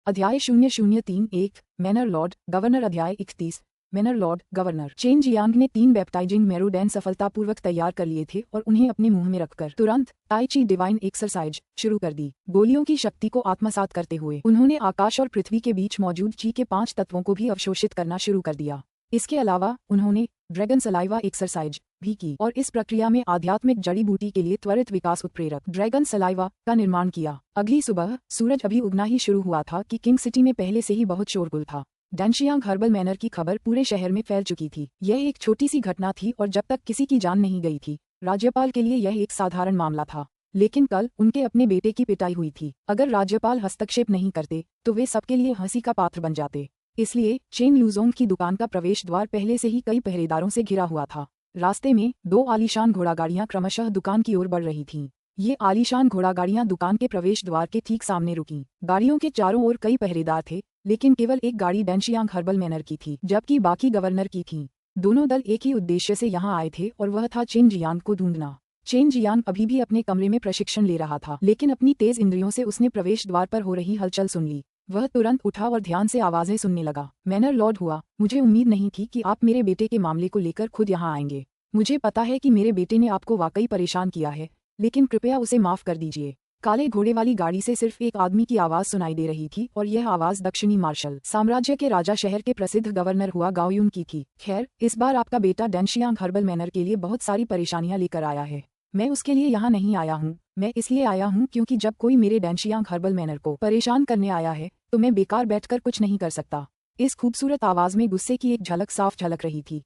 अध्याय 0031 manner Lord governor अध्याय 31 manner Lord governor chain Jiang ने 3 बैप्टाइजिंग मेरोडैन सफलतापूर्वक तैयार कर लिए थे और उन्हें अपने मुंह में रखकर तुरंत ताई ची डिवाइन एक्सरसाइज शुरू कर दी। गोलियों की शक्ति को आत्मसात करते हुए उन्होंने आकाश और पृथ्वी के बीच मौजूद ची के 5 तत्वों को भी अवशोषित करना शुरू कर दिया। इसके अलावा उन्होंने ड्रैगन सलाइवा एक्सरसाइज भी की और इस प्रक्रिया में आध्यात्मिक जड़ी बूटी के लिए त्वरित विकास उत्प्रेरक ड्रैगन सलाइवा का निर्माण किया। अगली सुबह सूरज अभी उगना ही शुरू हुआ था कि किंग सिटी में पहले से ही बहुत शोरगुल था। डैनशियांग हर्बल मैनर की खबर पूरे शहर में फैल चुकी थी। यह एक छोटी सी घटना थी और जब तक किसी की जान नहीं गई थी राज्यपाल के लिए यह एक साधारण मामला था, लेकिन कल उनके अपने बेटे की पिटाई हुई थी। अगर राज्यपाल हस्तक्षेप नहीं करते तो वे सबके लिए हंसी का पात्र बन जाते। इसलिए चेन लुजोंग की दुकान का प्रवेश द्वार पहले से ही कई पहरेदारों से घिरा हुआ था। रास्ते में 2 आलीशान घोड़ागाड़ियां क्रमशः दुकान की ओर बढ़ रही थीं। ये आलीशान घोड़ागाड़ियां दुकान के प्रवेश द्वार के ठीक सामने रुकीं। गाड़ियों के चारों ओर कई पहरेदार थे, लेकिन केवल एक गाड़ी डैनशियांग हर्बल मैनर की थी, जबकि बाकी गवर्नर की थीं। दोनों दल एक ही उद्देश्य से यहाँ आए थे और वह था चेन जियांग को ढूंढना। चेन जियांग अभी भी अपने कमरे में प्रशिक्षण ले रहा था, लेकिन अपनी तेज इंद्रियों से उसने प्रवेश द्वार पर हो रही हलचल सुन ली। वह तुरंत उठा और ध्यान से आवाजें सुनने लगा। मैनर लॉर्ड हुआ, मुझे उम्मीद नहीं थी कि आप मेरे बेटे के मामले को लेकर खुद यहाँ आएंगे। मुझे पता है कि मेरे बेटे ने आपको वाकई परेशान किया है, लेकिन कृपया उसे माफ कर दीजिए। काले घोड़े वाली गाड़ी से सिर्फ एक आदमी की आवाज सुनाई दे रही थी और यह आवाज दक्षिणी मार्शल साम्राज्य के राजा शहर के प्रसिद्ध गवर्नर हुआ गाओयुन की थी। खैर, इस बार आपका बेटा डैनशियांग हर्बल मैनर के लिए बहुत सारी परेशानियां लेकर आया है। मैं उसके लिए यहाँ नहीं आया हूँ, मैं इसलिए आया हूँ क्योंकि जब कोई मेरे डैनशियांग हर्बल मैनर को परेशान करने आया है तो मैं बेकार बैठकर कुछ नहीं कर सकता। इस खूबसूरत आवाज में गुस्से की एक झलक साफ झलक रही थी।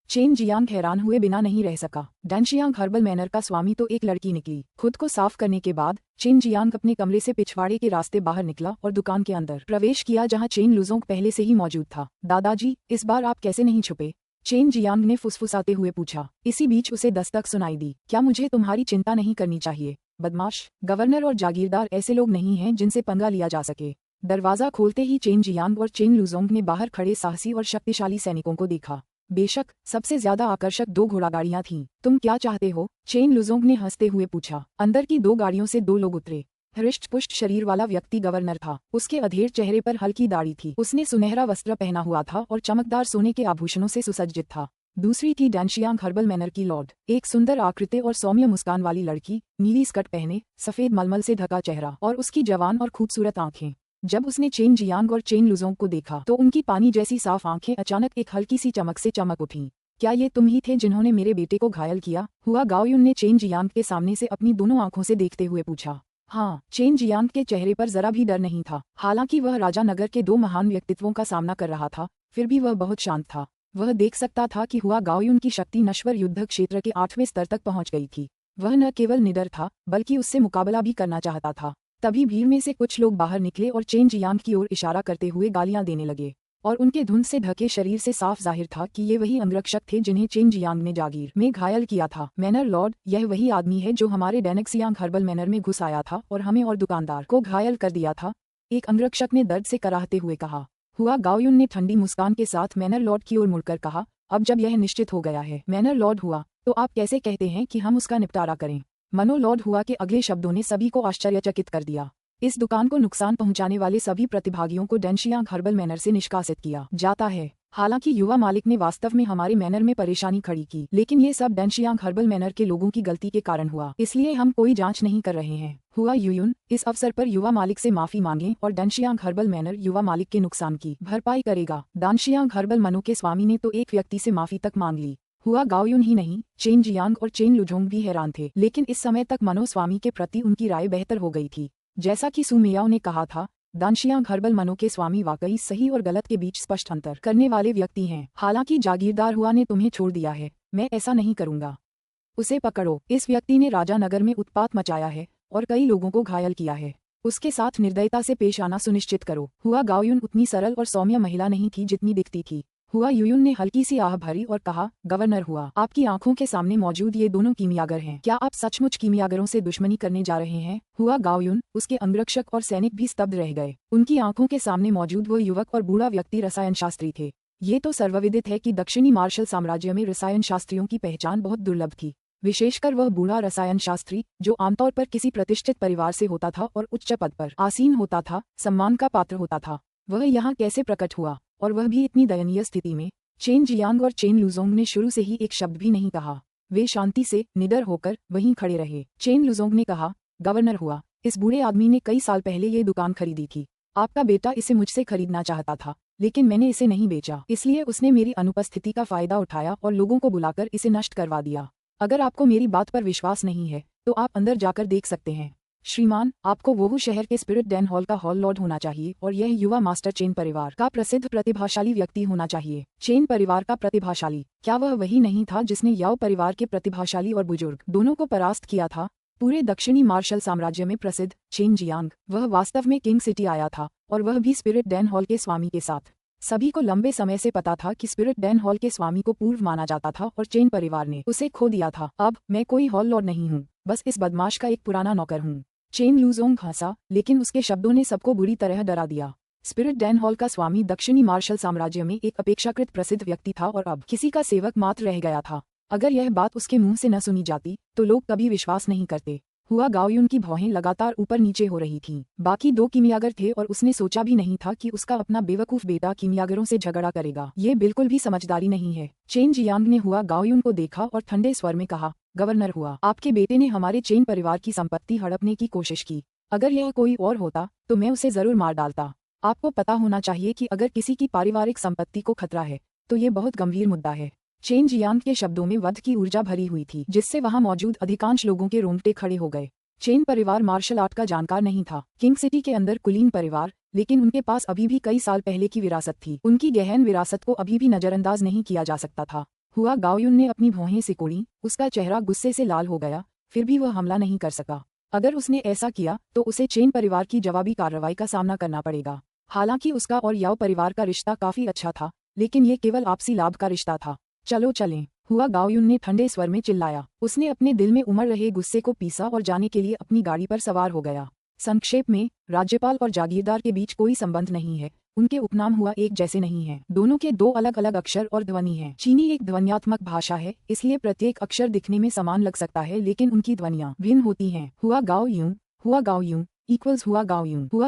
चेन जियांग हैरान हुए बिना नहीं रह सका। डैनशियांग हर्बल मैनर का स्वामी तो एक लड़की निकली। खुद को साफ करने के बाद चेन जियांग अपने कमरे से पिछवाड़े के रास्ते बाहर निकला और दुकान के अंदर प्रवेश किया, जहां चेन लुजोंग पहले से ही मौजूद था। दादाजी, इस बार आप कैसे नहीं छुपे? चेन जियांग ने फुसफुसाते हुए पूछा। इसी बीच उसे दस्तक सुनाई दी। क्या मुझे तुम्हारी चिंता नहीं करनी चाहिए? बदमाश, गवर्नर और जागीरदार ऐसे लोग नहीं हैं जिनसे पंगा लिया जा सके। दरवाजा खोलते ही चेन जियांग और चेन लुजोंग ने बाहर खड़े साहसी और शक्तिशाली सैनिकों को देखा। बेशक सबसे ज्यादा आकर्षक 2 घोड़ागाड़ियां थीं। तुम क्या चाहते हो? चेन लुजोंग ने हंसते हुए पूछा। अंदर की 2 गाड़ियों से 2 लोग उतरे। हृष्ट पुष्ट शरीर वाला व्यक्ति गवर्नर था। उसके अधेड़ चेहरे पर हल्की दाढ़ी थी। उसने सुनहरा वस्त्र पहना हुआ था और चमकदार सोने के आभूषणों से सुसज्जित था। दूसरी थी डैनशियांग हर्बल मैनर की लॉर्ड, एक सुंदर आकृति और सौम्य मुस्कान वाली लड़की, नीली स्कर्ट पहने, सफेद मलमल से ढका चेहरा और उसकी जवान और खूबसूरत आंखें। जब उसने चेन जियांग और चेन लुजोंग को देखा तो उनकी पानी जैसी साफ आंखें अचानक एक हल्की सी चमक से चमक उठीं। क्या ये तुम ही थे जिन्होंने मेरे बेटे को घायल किया? हुआ गाओयुन ने चेन जियांग के सामने से अपनी दोनों आंखों से देखते हुए पूछा। हाँ, चेन जियांग के चेहरे पर जरा भी डर नहीं था। हालांकि वह राजा नगर के 2 महान व्यक्तित्वों का सामना कर रहा था, फिर भी वह बहुत शांत था। वह देख सकता था कि हुआ गाओयुन की शक्ति नश्वर युद्ध क्षेत्र के 8वें स्तर तक पहुंच गई थी। वह न केवल निडर था बल्कि उससे मुकाबला भी करना चाहता था। तभी भीड़ में से कुछ लोग बाहर निकले और चेन जियांग की ओर इशारा करते हुए गालियां देने लगे, और उनके धुंध से ढके शरीर से साफ जाहिर था कि ये वही अंगरक्षक थे जिन्हें चेन जियांग ने जागीर में घायल किया था। मैनर लॉर्ड, यह वही आदमी है जो हमारे डैनशियांग हर्बल मैनर में घुस आया था और हमें और दुकानदार को घायल कर दिया था, एक अंगरक्षक ने दर्द से कराहते हुए कहा। हुआ गाओयुन ने ठंडी मुस्कान के साथ मैनर लॉर्ड की ओर मुड़कर कहा, अब जब यह निश्चित हो गया है मैनर लॉर्ड हुआ, तो आप कैसे कहते हैं कि हम उसका निपटारा करें? मनो लॉर्ड हुआ के अगले शब्दों ने सभी को आश्चर्यचकित कर दिया। इस दुकान को नुकसान पहुंचाने वाले सभी प्रतिभागियों को डैनशियांग हर्बल मैनर से निष्कासित किया जाता है। हालांकि युवा मालिक ने वास्तव में हमारे मैनर में परेशानी खड़ी की, लेकिन ये सब डैनशियांग हर्बल मैनर के लोगों की गलती के कारण हुआ, इसलिए हम कोई जांच नहीं कर रहे हैं। हुआ यूयुन, इस अवसर पर युवा मालिक से माफी मांगे और डैनशियांग हर्बल मैनर युवा मालिक के नुकसान की भरपाई करेगा। डैनशियांग हर्बल मनो के स्वामी ने तो एक व्यक्ति से माफी तक मांग ली। हुआ गाओयुन ही नहीं, चेन जियांग और चेन लुजोंग भी हैरान थे, लेकिन इस समय तक मनो स्वामी के प्रति उनकी राय बेहतर हो गई थी। जैसा कि सु मियाओ ने कहा था, डैनशियांग हर्बल मनो के स्वामी वाकई सही और गलत के बीच स्पष्ट अंतर करने वाले व्यक्ति हैं। हालांकि जागीरदार हुआ ने तुम्हें छोड़ दिया है, मैं ऐसा नहीं करूंगा। उसे पकड़ो, इस व्यक्ति ने राजा नगर में उत्पात मचाया है और कई लोगों को घायल किया है। उसके साथ निर्दयता से पेश आना सुनिश्चित करो। हुआ गाओयुन उतनी सरल और सौम्य महिला नहीं थी जितनी दिखती थी। हुआ यूयुन ने हल्की सी आह भरी और कहा, गवर्नर हुआ, आपकी आंखों के सामने मौजूद ये दोनों कीमियागर हैं। क्या आप सचमुच कीमियागरों से दुश्मनी करने जा रहे हैं? हुआ गाओयुन, उसके अंगरक्षक और सैनिक भी स्तब्ध रह गए। उनकी आंखों के सामने मौजूद वो युवक और बूढ़ा व्यक्ति रसायन शास्त्री थे। ये तो सर्वविदित है कि दक्षिणी मार्शल साम्राज्य में रसायन शास्त्रियों की पहचान बहुत दुर्लभ थी। विशेषकर वह बूढ़ा रसायन शास्त्री जो आमतौर पर किसी प्रतिष्ठित परिवार से होता था और उच्च पद पर आसीन होता था, सम्मान का पात्र होता था। वह यहाँ कैसे प्रकट हुआ, और वह भी इतनी दयनीय स्थिति में। चेन जियांग और चेन लुजोंग ने शुरू से ही एक शब्द भी नहीं कहा। वे शांति से निडर होकर वहीं खड़े रहे। चेन लुजोंग ने कहा, गवर्नर हुआ, इस बूढ़े आदमी ने कई साल पहले ये दुकान खरीदी थी। आपका बेटा इसे मुझसे खरीदना चाहता था, लेकिन मैंने इसे नहीं बेचा, इसलिए उसने मेरी अनुपस्थिति का फायदा उठाया और लोगों को बुलाकर इसे नष्ट करवा दिया। अगर आपको मेरी बात पर विश्वास नहीं है तो आप अंदर जाकर देख सकते हैं। श्रीमान, आपको वोहू शहर के स्पिरिट डैन हॉल का हॉल लॉर्ड होना चाहिए और यह युवा मास्टर चेन परिवार का प्रसिद्ध प्रतिभाशाली व्यक्ति होना चाहिए। चेन परिवार का प्रतिभाशाली, क्या वह वही नहीं था जिसने याओ परिवार के प्रतिभाशाली और बुजुर्ग दोनों को परास्त किया था? पूरे दक्षिणी मार्शल साम्राज्य में प्रसिद्ध चेन जियांग, वह वास्तव में किंग सिटी आया था, और वह भी स्पिरिट डैन हॉल के स्वामी के साथ। सभी को लंबे समय से पता था कि स्पिरिट डैन हॉल के स्वामी को पूर्व माना जाता था और चेन परिवार ने उसे खो दिया था। अब मैं कोई हॉल लॉर्ड नहीं हूँ, बस इस बदमाश का एक पुराना नौकर हूँ। चेन लुजोंग हंसा, लेकिन उसके शब्दों ने सबको बुरी तरह डरा दिया। स्पिरिट डैन हॉल का स्वामी दक्षिणी मार्शल साम्राज्य में एक अपेक्षाकृत प्रसिद्ध व्यक्ति था और अब किसी का सेवक मात्र रह गया था। अगर यह बात उसके मुंह से न सुनी जाती तो लोग कभी विश्वास नहीं करते। हुआ गाओयुन की भौहें लगातार ऊपर नीचे हो रही थीं। बाकी दो किमियागर थे और उसने सोचा भी नहीं था कि उसका अपना बेवकूफ बेटा किमियागरों से झगड़ा करेगा। ये बिल्कुल भी समझदारी नहीं है। चेन जियांग ने हुआ गाओयुन को देखा और ठंडे स्वर में कहा, गवर्नर हुआ, आपके बेटे ने हमारे चेन परिवार की संपत्ति हड़पने की कोशिश की। अगर यह कोई और होता तो मैं उसे जरूर मार डालता। आपको पता होना चाहिए कि अगर किसी की पारिवारिक संपत्ति को खतरा है तो ये बहुत गंभीर मुद्दा है। चेन जियांग के शब्दों में वध की ऊर्जा भरी हुई थी, जिससे वहां मौजूद अधिकांश लोगों के रोंगटे खड़े हो गए। चेन परिवार मार्शल आर्ट का जानकार नहीं था। किंग सिटी के अंदर कुलीन परिवार, लेकिन उनके पास अभी भी कई साल पहले की विरासत थी। उनकी गहन विरासत को अभी भी नजरअंदाज नहीं किया जा सकता था। हुआ गाओयुन ने अपनी भौहें सिकोड़ी, उसका चेहरा गुस्से से लाल हो गया, फिर भी वह हमला नहीं कर सका। अगर उसने ऐसा किया तो उसे चेन परिवार की जवाबी कार्रवाई का सामना करना पड़ेगा। हालांकि उसका और याओ परिवार का रिश्ता काफी अच्छा था, लेकिन ये केवल आपसी लाभ का रिश्ता था। चलो चलें, हुआ गाओयुन ने ठंडे स्वर में चिल्लाया। उसने अपने दिल में उमड़ रहे गुस्से को पीसा और जाने के लिए अपनी गाड़ी पर सवार हो गया। संक्षेप में, राज्यपाल और जागीरदार के बीच कोई संबंध नहीं है। उनके उपनाम हुआ एक जैसे नहीं हैं। दोनों के दो अलग अलग अक्षर और ध्वनि हैं। चीनी एक ध्वन्यात्मक भाषा है, इसलिए प्रत्येक अक्षर दिखने में समान लग सकता है, लेकिन उनकी ध्वनियाँ भिन्न होती हैं। हुआ गाओयुन इक्वल्स हुआ गाओयुन, हुआ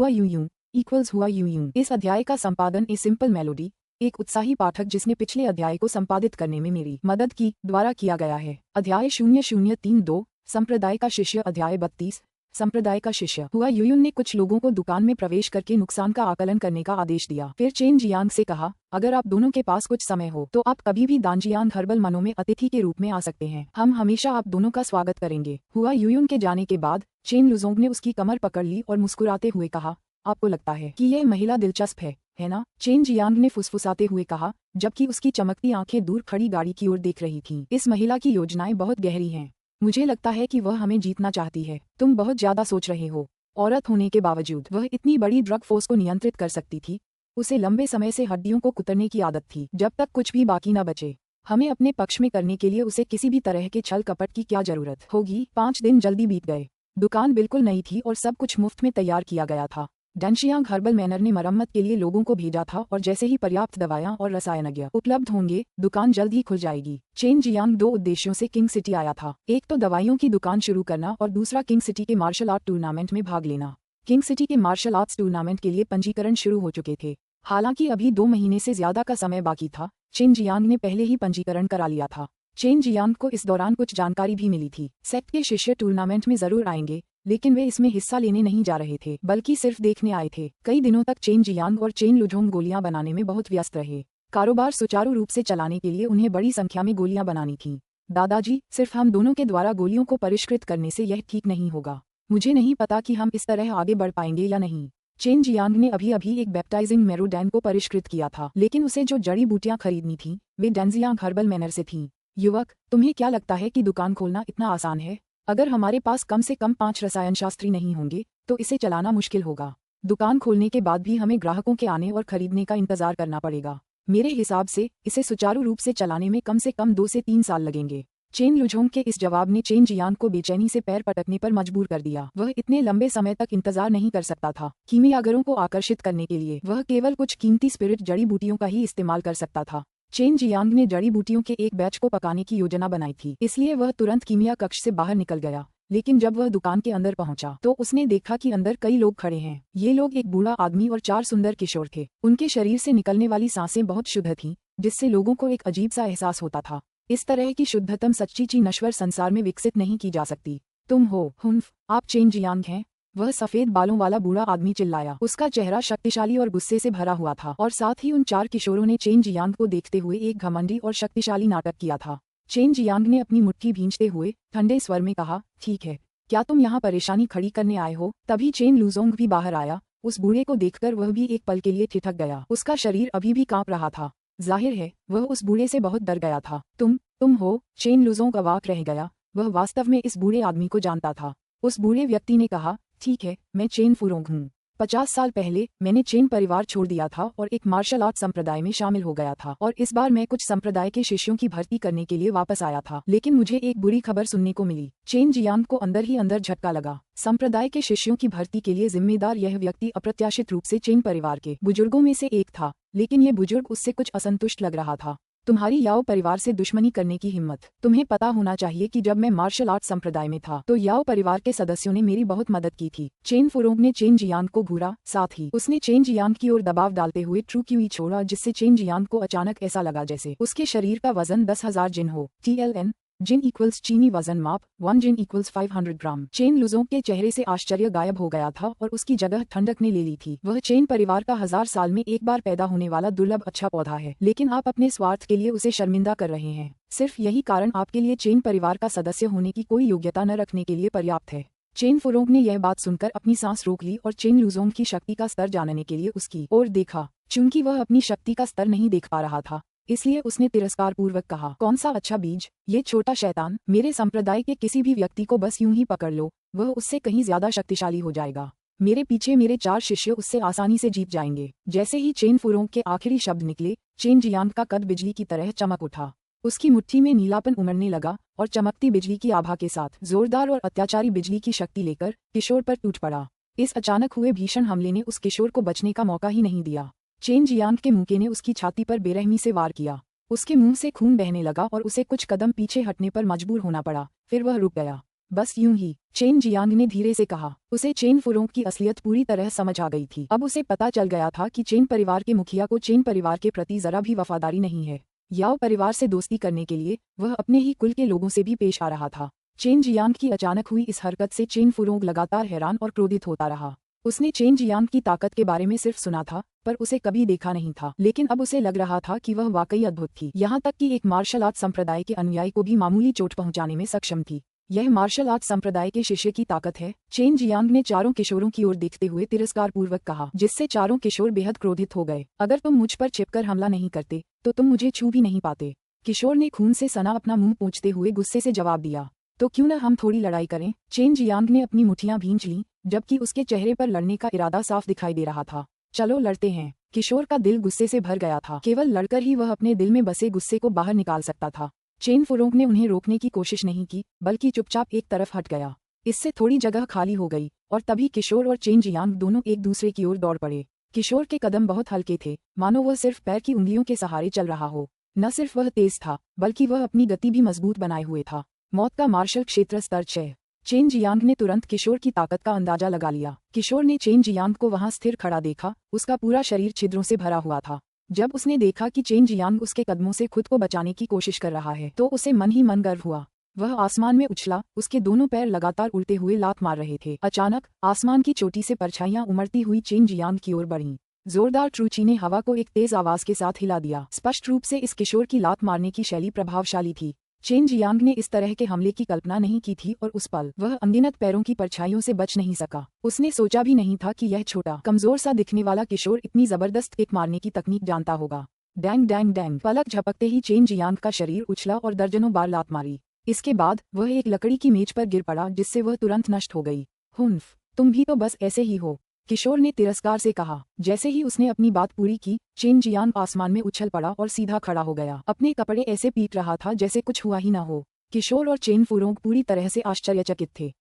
यू इक्वल्स हुआ यू। इस अध्याय का संपादन ए सिंपल मेलोडी, एक उत्साही पाठक जिसने पिछले अध्याय को संपादित करने में मेरी मदद की, द्वारा किया गया है। अध्याय 0032 संप्रदाय का शिष्य। अध्याय 32 संप्रदाय का शिष्य। हुआ यूयुन ने कुछ लोगों को दुकान में प्रवेश करके नुकसान का आकलन करने का आदेश दिया। फिर चेन जियांग से कहा, अगर आप दोनों के पास कुछ समय हो तो आप कभी भी दानजियांग हर्बल मनों में अतिथि के रूप में आ सकते हैं। हम हमेशा आप दोनों का स्वागत करेंगे। हुआ यूयुन के जाने के बाद चेन लुजोंग ने उसकी कमर पकड़ ली और मुस्कुराते हुए कहा, आपको लगता है कि यह महिला दिलचस्प है ना? चेन जियांग ने फुसफुसाते हुए कहा, जबकि उसकी चमकती आंखें दूर खड़ी गाड़ी की ओर देख रही थीं। इस महिला की योजनाएं बहुत गहरी हैं। मुझे लगता है कि वह हमें जीतना चाहती है। तुम बहुत ज्यादा सोच रहे हो। औरत होने के बावजूद वह इतनी बड़ी ड्रग फोर्स को नियंत्रित कर सकती थी। उसे लंबे समय से हड्डियों को कुतरने की आदत थी, जब तक कुछ भी बाकी न बचे। हमें अपने पक्ष में करने के लिए उसे किसी भी तरह के छल कपट की क्या जरूरत होगी? 5 दिन जल्दी बीत गए। दुकान बिल्कुल नई थी और सब कुछ मुफ्त में तैयार किया गया था। डैनशियांग हर्बल मैनर ने मरम्मत के लिए लोगों को भेजा था और जैसे ही पर्याप्त दवाएं और रसायनज्ञ उपलब्ध होंगे, दुकान जल्द ही खुल जाएगी। चेन जियांग 2 उद्देश्यों से किंग सिटी आया था। एक तो दवाइयों की दुकान शुरू करना और दूसरा किंग सिटी के मार्शल आर्ट टूर्नामेंट में भाग लेना। किंग सिटी के मार्शल आर्ट्स टूर्नामेंट के लिए पंजीकरण शुरू हो चुके थे। हालांकि अभी 2 महीने से ज्यादा का समय बाकी था। चेन जियांग ने पहले ही पंजीकरण करा लिया था। चेन जियांग को इस दौरान कुछ जानकारी भी मिली थी। सेक्ट के शिष्य टूर्नामेंट में जरूर आएंगे, लेकिन वे इसमें हिस्सा लेने नहीं जा रहे थे, बल्कि सिर्फ देखने आए थे। कई दिनों तक चेन जियांग और चेन लुझोंग गोलियां बनाने में बहुत व्यस्त रहे। कारोबार सुचारू रूप से चलाने के लिए उन्हें बड़ी संख्या में गोलियां बनानी थीं। दादाजी, सिर्फ हम दोनों के द्वारा गोलियों को परिष्कृत करने से यह ठीक नहीं होगा। मुझे नहीं पता कि हम इस तरह आगे बढ़ पाएंगे या नहीं। चेन जियांग ने अभी अभी एक बैप्टाइजिंग मेरोडैन को परिष्कृत किया था, लेकिन उसे जो जड़ी बूटियां खरीदनी थीं वे डैनजियांग हर्बल मैनर से थीं। युवक, तुम्हें क्या लगता है कि दुकान खोलना इतना आसान है? अगर हमारे पास कम से कम 5 रसायन शास्त्री नहीं होंगे तो इसे चलाना मुश्किल होगा। दुकान खोलने के बाद भी हमें ग्राहकों के आने और खरीदने का इंतजार करना पड़ेगा। मेरे हिसाब से इसे सुचारू रूप से चलाने में कम से कम 2 से 3 साल लगेंगे। चेन लुझोंग के इस जवाब ने चेन जियांग को बेचैनी से पैर पटकने पर मजबूर कर दिया। वह इतने लंबे समय तक इंतजार नहीं कर सकता था। कीमियागरों को आकर्षित करने के लिए वह केवल कुछ कीमती स्पिरिट जड़ी बूटियों का ही इस्तेमाल कर सकता था। चेन जियांग ने जड़ी बूटियों के एक बैच को पकाने की योजना बनाई थी, इसलिए वह तुरंत कीमिया कक्ष से बाहर निकल गया। लेकिन जब वह दुकान के अंदर पहुंचा तो उसने देखा कि अंदर कई लोग खड़े हैं। ये लोग एक बूढ़ा आदमी और 4 सुंदर किशोर थे। उनके शरीर से निकलने वाली सांसें बहुत शुद्ध थीं, जिससे लोगों को एक अजीब सा एहसास होता था। इस तरह की शुद्धतम सच्ची चीज नश्वर संसार में विकसित नहीं की जा सकती। तुम हो हुन्फ, आप चेन जियांग हैं? वह सफेद बालों वाला बूढ़ा आदमी चिल्लाया। उसका चेहरा शक्तिशाली और गुस्से से भरा हुआ था और साथ ही उन 4 किशोरों ने चेन जियांग को देखते हुए एक घमंडी और शक्तिशाली नाटक किया था। चेन जियांग ने अपनी मुट्ठी भींचते हुए ठंडे स्वर में कहा, ठीक है, क्या तुम यहाँ परेशानी खड़ी करने आए हो? तभी चेन लुजोंग भी बाहर आया। उस बूढ़े को देखकर वह भी एक पल के लिए ठिठक गया। उसका शरीर अभी भी कांप रहा था। जाहिर है वह उस बूढ़े से बहुत डर गया था। तुम हो? चेन लुजोंग अवाक रह गया। वह वास्तव में इस बूढ़े आदमी को जानता था। उस बूढ़े व्यक्ति ने कहा, ठीक है, मैं चेन फुरोंग हूँ। 50 साल पहले मैंने चेन परिवार छोड़ दिया था और एक मार्शल आर्ट संप्रदाय में शामिल हो गया था और इस बार मैं कुछ संप्रदाय के शिष्यों की भर्ती करने के लिए वापस आया था। लेकिन मुझे एक बुरी खबर सुनने को मिली। चेन जियांग को अंदर ही अंदर झटका लगा। संप्रदाय के शिष्यों की भर्ती के लिए जिम्मेदार यह व्यक्ति अप्रत्याशित रूप से चेन परिवार के बुजुर्गों में से एक था, लेकिन यह बुजुर्ग उससे कुछ असंतुष्ट लग रहा था। तुम्हारी याओ परिवार से दुश्मनी करने की हिम्मत। तुम्हें पता होना चाहिए कि जब मैं मार्शल आर्ट संप्रदाय में था तो याओ परिवार के सदस्यों ने मेरी बहुत मदद की थी। चेन फुरोंग ने चेन जियांग को घूरा, साथ ही उसने चेन जियांग की ओर दबाव डालते हुए ट्रू क्यूई छोड़ा, जिससे चेन जियांग को अचानक ऐसा लगा जैसे उसके शरीर का वजन 10,000 जिन हो। TLN जिन इक्वल्स चीनी वजन माप 1 जिन इक्वल्स 500 ग्राम। चेन लुजोंग के चेहरे से आश्चर्य गायब हो गया था और उसकी जगह ठंडक ने ले ली थी। वह चेन परिवार का 1000 साल में एक बार पैदा होने वाला दुर्लभ अच्छा पौधा है, लेकिन आप अपने स्वार्थ के लिए उसे शर्मिंदा कर रहे हैं। सिर्फ यही कारण आपके लिए चेन परिवार का सदस्य होने की कोई योग्यता न रखने के लिए पर्याप्त है। चेन फुरोंग ने यह बात सुनकर अपनी सांस रोक ली और चेन लुजोंग की शक्ति का स्तर जानने के लिए उसकी ओर देखा। चूंकि वह अपनी शक्ति का स्तर नहीं देख पा रहा था, इसलिए उसने तिरस्कार पूर्वक कहा, कौन सा अच्छा बीज, ये छोटा शैतान। मेरे संप्रदाय के किसी भी व्यक्ति को बस यूं ही पकड़ लो, वह उससे कहीं ज्यादा शक्तिशाली हो जाएगा। मेरे पीछे मेरे 4 शिष्य उससे आसानी से जीत जाएंगे। जैसे ही चेन फुरोंग के आखिरी शब्द निकले, चेन जियांग का कद बिजली की तरह चमक उठा। उसकी मुट्ठी में नीलापन उमड़ने लगा और चमकती बिजली की आभा के साथ जोरदार और अत्याचारी बिजली की शक्ति लेकर किशोर पर टूट पड़ा। इस अचानक हुए भीषण हमले ने उस किशोर को बचने का मौका ही नहीं दिया। चेन जियांग के मुक्के ने उसकी छाती पर बेरहमी से वार किया। उसके मुंह से खून बहने लगा और उसे कुछ कदम पीछे हटने पर मजबूर होना पड़ा। फिर वह रुक गया। बस यूं ही, चेन जियांग ने धीरे से कहा। उसे चेन फुरोंग की असलियत पूरी तरह समझ आ गई थी। अब उसे पता चल गया था कि चेन परिवार के मुखिया को चेन परिवार के प्रति जरा भी वफादारी नहीं है। याओ परिवार से दोस्ती करने के लिए वह अपने ही कुल के लोगों से भी पेश आ रहा था। चेन जियांग की अचानक हुई इस हरकत से चेन फुरोंग लगातार हैरान और क्रोधित होता रहा। उसने चेन जियांग की ताकत के बारे में सिर्फ सुना था, पर उसे कभी देखा नहीं था। लेकिन अब उसे लग रहा था कि वह वाकई अद्भुत थी, यहाँ तक कि एक मार्शल आर्ट संप्रदाय के अनुयायी को भी मामूली चोट पहुंचाने में सक्षम थी। यह मार्शल आर्ट संप्रदाय के शिष्य की ताकत है। चेन जियांग ने चारों किशोरों की ओर देखते हुए तिरस्कार पूर्वक कहा, जिससे चारों किशोर बेहद क्रोधित हो गए। अगर तुम मुझ पर छिपकर हमला नहीं करते तो तुम मुझे छू भी नहीं पाते। किशोर ने खून से सना अपना मुंह पोंछते हुए गुस्से से जवाब दिया, तो क्यों न हम थोड़ी लड़ाई करें। चेन जियांग ने अपनी मुठ्ठियां भींच लीं, जबकि उसके चेहरे पर लड़ने का इरादा साफ दिखाई दे रहा था। चलो लड़ते हैं। किशोर का दिल गुस्से से भर गया था। केवल लड़कर ही वह अपने दिल में बसे गुस्से को बाहर निकाल सकता था। चेन फुरोंग ने उन्हें रोकने की कोशिश नहीं की, बल्कि चुपचाप एक तरफ हट गया। इससे थोड़ी जगह खाली हो गई और तभी किशोर और चेन जियांग दोनों एक दूसरे की ओर दौड़ पड़े। किशोर के कदम बहुत हल्के थे, मानो वह सिर्फ पैर की उंगलियों के सहारे चल रहा हो। न सिर्फ वह तेज था, बल्कि वह अपनी गति भी मजबूत बनाए हुए था। मौत का मार्शल क्षेत्र स्तर 6। चेन जियांग ने तुरंत किशोर की ताकत का अंदाजा लगा लिया। किशोर ने चेन जियांग को वहां स्थिर खड़ा देखा। उसका पूरा शरीर छिद्रों से भरा हुआ था। जब उसने देखा कि चेन जियांग उसके कदमों से खुद को बचाने की कोशिश कर रहा है, तो उसे मन ही मन गर्व हुआ। वह आसमान में उछला, उसके दोनों पैर लगातार उल्टे हुए लात मार रहे थे। अचानक आसमान की चोटी से परछाइयां उमड़ती हुई चेन जियांग की ओर बढ़ीं। जोरदार ट्रूची ने हवा को एक तेज आवाज के साथ हिला दिया। स्पष्ट रूप से इस किशोर की लात मारने की शैली प्रभावशाली थी। चेन जियांग ने इस तरह के हमले की कल्पना नहीं की थी और उस पल वह अनगिनत पैरों की परछाइयों से बच नहीं सका। उसने सोचा भी नहीं था कि यह छोटा कमजोर सा दिखने वाला किशोर इतनी जबरदस्त किक मारने की तकनीक जानता होगा। डैंग डैंग डैंग, पलक झपकते ही चेन जियांग का शरीर उछला और दर्जनों बार लात मारी। इसके बाद वह एक लकड़ी की मेज पर गिर पड़ा, जिससे वह तुरंत नष्ट हो गई। हुन्फ, तुम भी तो बस ऐसे ही हो, किशोर ने तिरस्कार से कहा। जैसे ही उसने अपनी बात पूरी की, चेन जियांग आसमान में उछल पड़ा और सीधा खड़ा हो गया। अपने कपड़े ऐसे पीट रहा था जैसे कुछ हुआ ही न हो। किशोर और चेन फुरोंग पूरी तरह से आश्चर्यचकित थे।